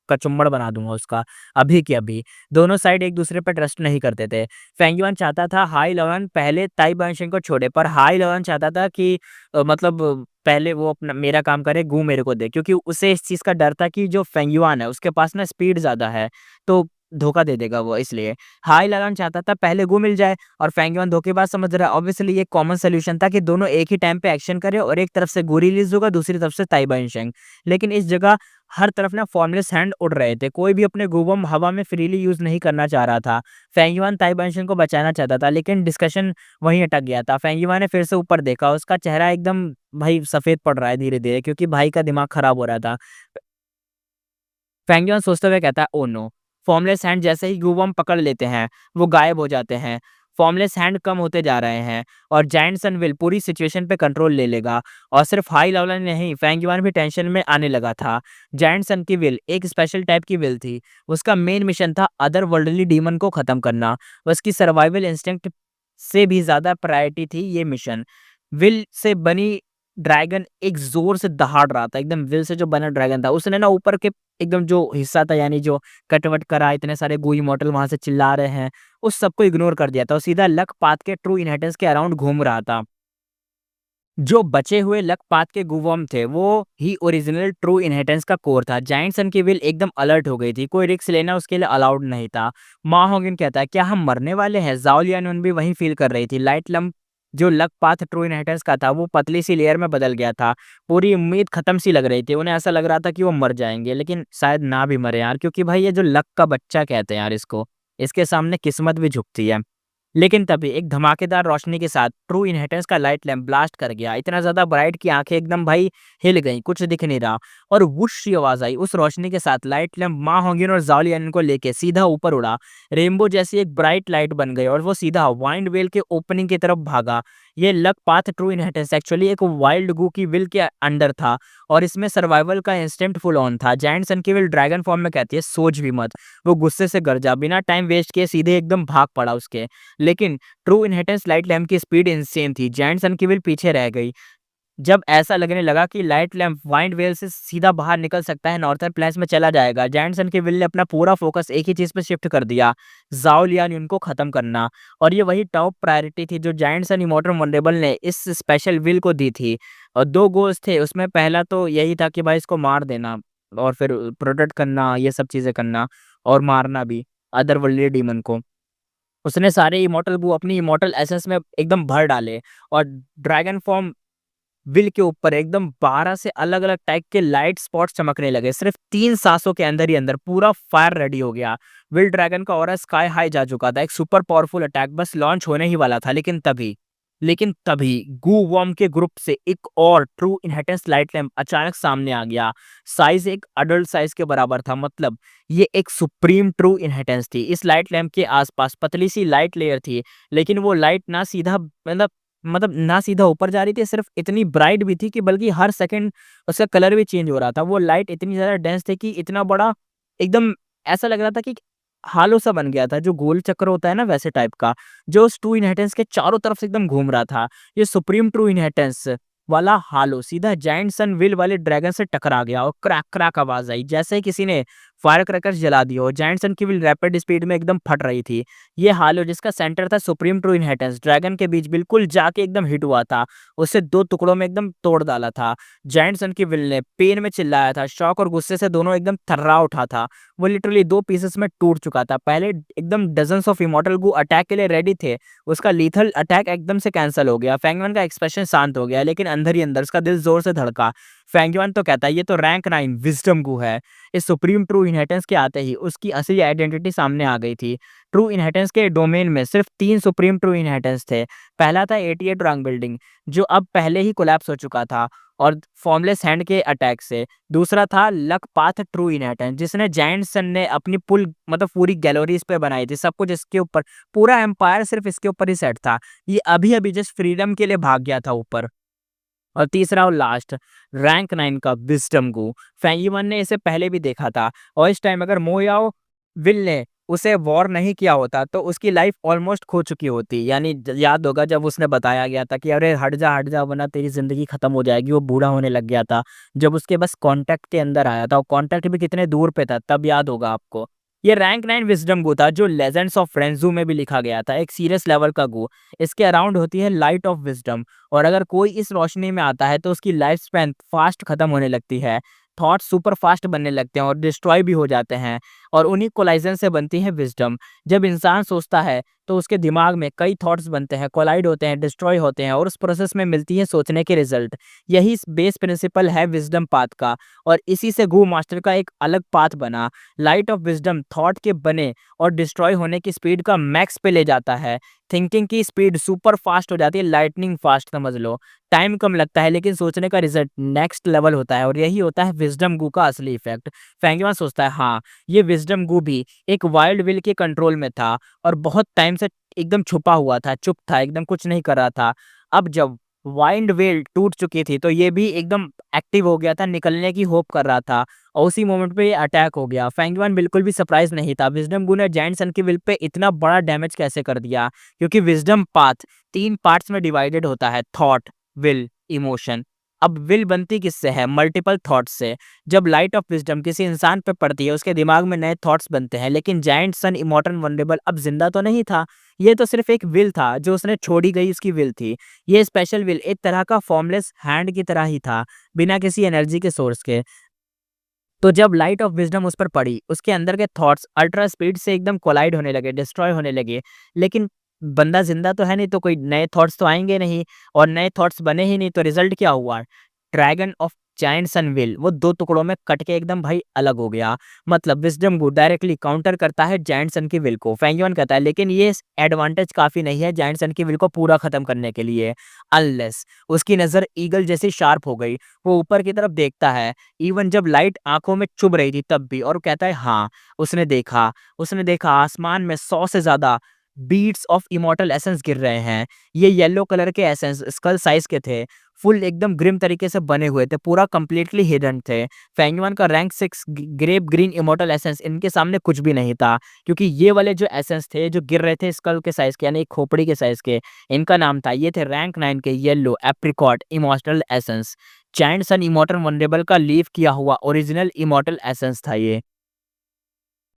कचुम्बड़ बना दूँगा उसका, अभी के अभी। दोनों साइड एक दूसरे पर ट्रस्ट नहीं करते थे। फेंगुआन चाहता था हाई लॉरेन पहले ताई बाइशेंग को छोड़े, पर हाई लॉरेन चाहता था कि मतलब पहले वो अपना मेरा काम करे, गू मेरे को दे, क्योंकि उसे इस चीज़ का डर था कि जो फेंगुआन है उसके पास ना स्पीड ज़्यादा है, तो धोखा दे देगा वो इसलिए। हाई लालन चाहता था पहले गू मिल जाए और फेंगुआन धोखेबाज समझ रहा है। ऑब्वियसली ये कॉमन सॉल्यूशन था कि दोनों एक ही टाइम पे एक्शन करें और एक तरफ से गू रिलीज होगा, दूसरी तरफ से ताई बाइशेंग। लेकिन इस जगह हर तरफ ना फॉर्मलेस हैंड उड़ रहे थे, कोई भी अपने गू बम हवा में फ्रीली यूज नहीं करना चाह रहा था। फेंगुआन ताई बाइशेंग को बचाना चाहता था, लेकिन डिस्कशन वहीं अटक गया था। फेंगुआन ने फिर से ऊपर देखा, उसका चेहरा एकदम भाई सफेद पड़ रहा है धीरे धीरे, क्योंकि भाई का दिमाग खराब हो रहा था। फेंगुआन सोचते हुए कहता है ओ नो। फॉर्मलेस हैंड जैसे ही ग्लूवॉर्म पकड़ लेते हैं वो गायब हो जाते हैं। फॉर्मलेस हैंड कम होते जा रहे हैं और जायंट सनविल पूरी सिचुएशन पे कंट्रोल ले लेगा। और सिर्फ हाई लेवल नहीं, फेंगुआन भी टेंशन में आने लगा था। जायंट सन की विल एक स्पेशल टाइप की विल थी, उसका मेन मिशन था अदर वर्ल्डली डीमन को खत्म करना। उसकी सर्वाइवल इंस्टिंक्ट से भी ज्यादा प्रायोरिटी थी ये मिशन। विल से बनी ड्रैगन एक जोर से दहाड़ रहा था, एकदम विल से जो बना ड्रैगन था उसने ना ऊपर के एकदम जो हिस्सा था, यानी जो कटवट करा, इतने सारे गोई मॉडल वहां से चिल्ला रहे हैं, उस सबको इग्नोर कर दिया था और सीधा लक पाथ के ट्रू इनहेरिटेंस के अराउंड घूम रहा था। जो बचे हुए लक पाथ के गुवॉर्म थे वो ही ओरिजिनल ट्रू इनहेरिटेंस का कोर था। जायंट सन की विल एकदम अलर्ट हो गई थी, कोई रिस्क लेना उसके लिए अलाउड नहीं था। मा होगिन कहता है क्या हम मरने वाले हैं? जाओ लियान भी वही फील कर रही थी। लाइट लंप जो लक पाथ ट्रू इनहेरिटेंस का था वो पतली सी लेयर में बदल गया था। पूरी उम्मीद खत्म सी लग रही थी, उन्हें ऐसा लग रहा था कि वो मर जाएंगे, लेकिन शायद ना भी मरे यार, क्योंकि भाई ये जो लक का बच्चा कहते हैं यार इसको, इसके सामने किस्मत भी झुकती है। लेकिन तभी एक धमाकेदार रोशनी के साथ ट्रू इनहेरिटेंस का लाइट लैंप ब्लास्ट कर गया, इतना ज़्यादा ब्राइट कि आंखें एकदम भाई हिल गईं, कुछ दिख नहीं रहा। और वुश की आवाज़ आई। उस रोशनी के साथ लाइट लैंप मा होंगिन और ज़ाओ लियान को लेके सीधा ऊपर उड़ा। रेनबो जैसी एक ब्राइट लाइट बन गई और वो सीधा वाइल्ड वेल के ओपनिंग की तरफ भागा। ये luck path true inheritance actually एक वाइल्ड गू की विल के अंडर था और इसमें सर्वाइवल का इंस्टिंक्ट फुल ऑन था। जायंट सन की विल ड्रैगन फॉर्म में कहती है सोच भी मत। वो गुस्से से गरजा, बिना टाइम वेस्ट किए सीधे एकदम भाग पड़ा उसके। लेकिन ट्रू इनहेरिटेंस लाइट लैंप की स्पीड इंसेन थी। जायंट सन की विल पीछे रह गई। जब ऐसा लगने लगा कि लाइट लैंप वाइंड वेल से सीधा बाहर निकल सकता है, नॉर्थर्न प्लेन्स में चला जाएगा, जायंट सन के विल ने अपना पूरा फोकस एक ही चीज पे शिफ्ट कर दिया, ज़ाओ लियान को खत्म करना। और ये वही टॉप प्रायोरिटी थी जो जायंट सन इमॉर्टल वनरेबल ने इस स्पेशल विल को दी थी। और दो गोल्स थे उसमें, पहला तो यही था कि भाई इसको मार देना और फिर प्रोटेक्ट करना, ये सब चीजें करना और मारना भी अदर वर्ल्डली डीमन को। उसने सारे इमॉर्टल गू अपनी इमॉर्टल एसेंस में एकदम भर डाले और ड्रैगन फॉर्म विल के ऊपर एकदम 12 से अलग-अलग टाइप के लाइट स्पॉट्स चमकने लगे। सिर्फ 3 सांसों के अंदर ही अंदर पूरा फायर रेडी हो गया। विल ड्रैगन का ऑरा स्काई हाई जा चुका था। एक सुपर पावरफुल अटैक बस लॉन्च होने ही वाला था। लेकिन तभी गू वॉर्म के ग्रुप से एक और ट्रू इनहेरिटेंस लाइट लैंप अचानक सामने आ गया। साइज एक अडल्ट साइज के बराबर था, मतलब ये एक सुप्रीम ट्रू इनहेरिटेंस थी। इस लाइट लैंप के आसपास पतली सी लाइट लेयर थी, लेकिन वो लाइट ना सीधा ना सीधा ऊपर जा रही थी, सिर्फ इतनी ब्राइट भी थी कि बल्कि हर सेकंड उसका कलर भी चेंज हो रहा था। वो लाइट इतनी ज़्यादा डेंस थी कि इतना बड़ा एकदम ऐसा लग रहा था कि हालो सा बन गया था, जो गोल चक्र होता है ना वैसे टाइप का, जो उस ट्रू इनहेरिटेंस के चारों तरफ से एकदम घूम रहा था। ये सुप्रीम ट्रू इनहेरिटेंस वाला हालो सीधा जायंट सन विल वाले ड्रैगन से टकरा गया और क्रैक क्रैक आवाज आई, जैसे ही किसी ने फायर क्रैकर्स जला दिए हो। जायंट सन की विल रैपिड स्पीड में एकदम फट रही थी। ये हालो जिसका सेंटर था सुप्रीम ट्रू इनहेरिटेंस ड्रैगन के बीच बिल्कुल जाके एकदम हिट हुआ था, उसे दो टुकड़ों में एकदम तोड़ डाला था। जायंट सन की विल ने पेन में चिल्लाया था, शॉक और गुस्से से दोनों एकदम थर्रा उठा था। वो लिटरली दो पीसेस में टूट चुका था। पहले एकदम dozens of immortal gu attack के लिए रेडी थे, उसका लीथल अटैक एकदम से कैंसिल हो गया। फेंगवन का एक्सप्रेशन शांत हो गया, लेकिन अंदर ही अंदर उसका दिल जोर से धड़का। फेंगवन तो कहता है ये तो रैंक 9 विजडम गू है। इस सुप्रीम ट्रू इनहेरिटेंस के आते ही उसकी असली आइडेंटिटी सामने आ गई थी। ट्रू इनहेरिटेंस के डोमेन में सिर्फ 3 सुप्रीम ट्रू इनहेरिटेंस थे। पहला था 88 रंग बिल्डिंग, जो अब पहले ही कोलैप्स हो चुका था और फॉर्मलेस हैंड के अटैक से। दूसरा था लक पाथ ट्रू इनहेरिटेंस, जिसने जायंट सन ने अपनी पूरी गैलरी इस पे बनाई थी, सब कुछ इसके ऊपर, पूरा एम्पायर सिर्फ इसके ऊपर ही सेट था। ये अभी अभी जस्ट फ्रीडम के लिए भाग गया था ऊपर। और तीसरा और लास्ट रैंक 9 का विज़डम गू। फेंगयिवन ने इसे पहले भी देखा था और इस टाइम अगर मो याओ विल ने उसे वॉर नहीं किया होता तो उसकी लाइफ ऑलमोस्ट खो चुकी होती। यानी याद होगा जब उसने बताया गया था कि अरे हट जा वरना तेरी जिंदगी खत्म हो जाएगी। वो बूढ़ा होने लग गया था जब उसके बस कांटेक्ट के अंदर आया था, और कांटेक्ट भी कितने दूर पे था तब याद होगा आपको। ये रैंक 9 विजडम गू था जो लेजेंड्स ऑफ फ्रेंड्स में भी लिखा गया था, एक सीरियस लेवल का गू। इसके अराउंड होती है लाइट ऑफ विजडम, और अगर कोई इस रोशनी में आता है तो उसकी लाइफ स्पैन फास्ट खत्म होने लगती है, थॉट्स सुपर फास्ट बनने लगते हैं और डिस्ट्रॉय भी हो जाते हैं, और उन्हीं कोलाइजन से बनती है विजडम। जब इंसान सोचता है तो उसके दिमाग में कई थॉट्स बनते हैं, कोलाइड होते हैं, डिस्ट्रॉय होते हैं, और उस प्रोसेस में मिलती है सोचने के रिजल्ट। यही बेस प्रिंसिपल है विजडम पाथ का, और इसी से गू मास्टर का एक अलग पाथ बना। लाइट ऑफ विजडम थॉट के बने और डिस्ट्रॉय होने की स्पीड का मैक्स पे ले जाता है। थिंकिंग की स्पीड सुपर फास्ट हो जाती है, लाइटनिंग फास्ट समझ लो। टाइम कम लगता है लेकिन सोचने का रिजल्ट नेक्स्ट लेवल होता है, और यही होता है विजडम गू का असली इफेक्ट। फेंगयिवन सोचता है हाँ, ये विजडम गू भी एक वाइल्ड विल के कंट्रोल में था और बहुत टाइम से एकदम छुपा हुआ था, चुप था, एकदम कुछ नहीं कर रहा था। अब जब वाइल्ड वेल टूट चुकी थी तो ये भी एकदम एक्टिव हो गया था, निकलने की होप कर रहा था, और उसी मोमेंट पे ये अटैक हो गया। फेंगयिवन बिल्कुल भी सरप्राइज नहीं था विजडम गू ने जायंट सन की विल पे इतना बड़ा डैमेज कैसे कर दिया, क्योंकि विजडम पाथ 3 पार्ट्स में डिवाइडेड होता है, थॉट, विल, इमोशन। अब विल बनती किससे है? मल्टीपल थॉट्स से। जब लाइट ऑफ विजडम किसी इंसान पे पड़ती है उसके दिमाग में नए थॉट्स बनते हैं, लेकिन जायंट सन इमॉर्टल वनरेबल अब जिंदा तो नहीं था, ये तो सिर्फ एक विल था जो उसने छोड़ी गई उसकी विल थी। ये स्पेशल विल एक तरह का फॉर्मलेस हैंड की तरह ही था, बिना किसी एनर्जी के सोर्स के। तो जब लाइट ऑफ विजडम उस पर पड़ी, उसके अंदर के थॉट्स अल्ट्रा स्पीड से एकदम कोलाइड होने लगे, डिस्ट्रॉय होने लगे। लेकिन बंदा जिंदा तो है नहीं, तो कोई नए थॉट्स तो आएंगे नहीं, और नए थॉट्स बने ही नहीं, तो रिजल्ट क्या हुआ? ड्रैगन ऑफ जायंट सन विल वो 2 टुकड़ों में कट के एकदम भाई अलग हो गया। मतलब विज़डम वुड डायरेक्टली काउंटर करता है जायंट सन की विल को। फेंग यून कहता है लेकिन ये एडवांटेज काफ़ी नहीं है जायंट सन की विल को पूरा खत्म करने के लिए। अनलेस उसकी नज़र ईगल जैसी शार्प हो गई। वो ऊपर की तरफ देखता है, इवन जब लाइट आँखों में चुभ रही थी तब भी, और कहता है हाँ, उसने देखा आसमान में 100 से ज़्यादा बीड्स ऑफ इमॉर्टल एसेंस गिर रहे हैं। ये येलो कलर के एसेंस स्कल साइज़ के थे, फुल एकदम ग्रिम तरीके से बने हुए थे, पूरा कंप्लीटली हिडन थे। फेंगयुआन का rank 6 grape green immortal essence इनके सामने कुछ भी नहीं था, क्योंकि ये वाले जो एसेंस थे जो गिर रहे थे स्कल के साइज़ के, यानी एक खोपड़ी के साइज़ के, इनका नाम था, ये थे रैंक 9 के yellow apricot immortal essence. Giant sun immortal vulnerable का लीव किया हुआ ओरिजिनल इमॉर्टल एसेंस था ये।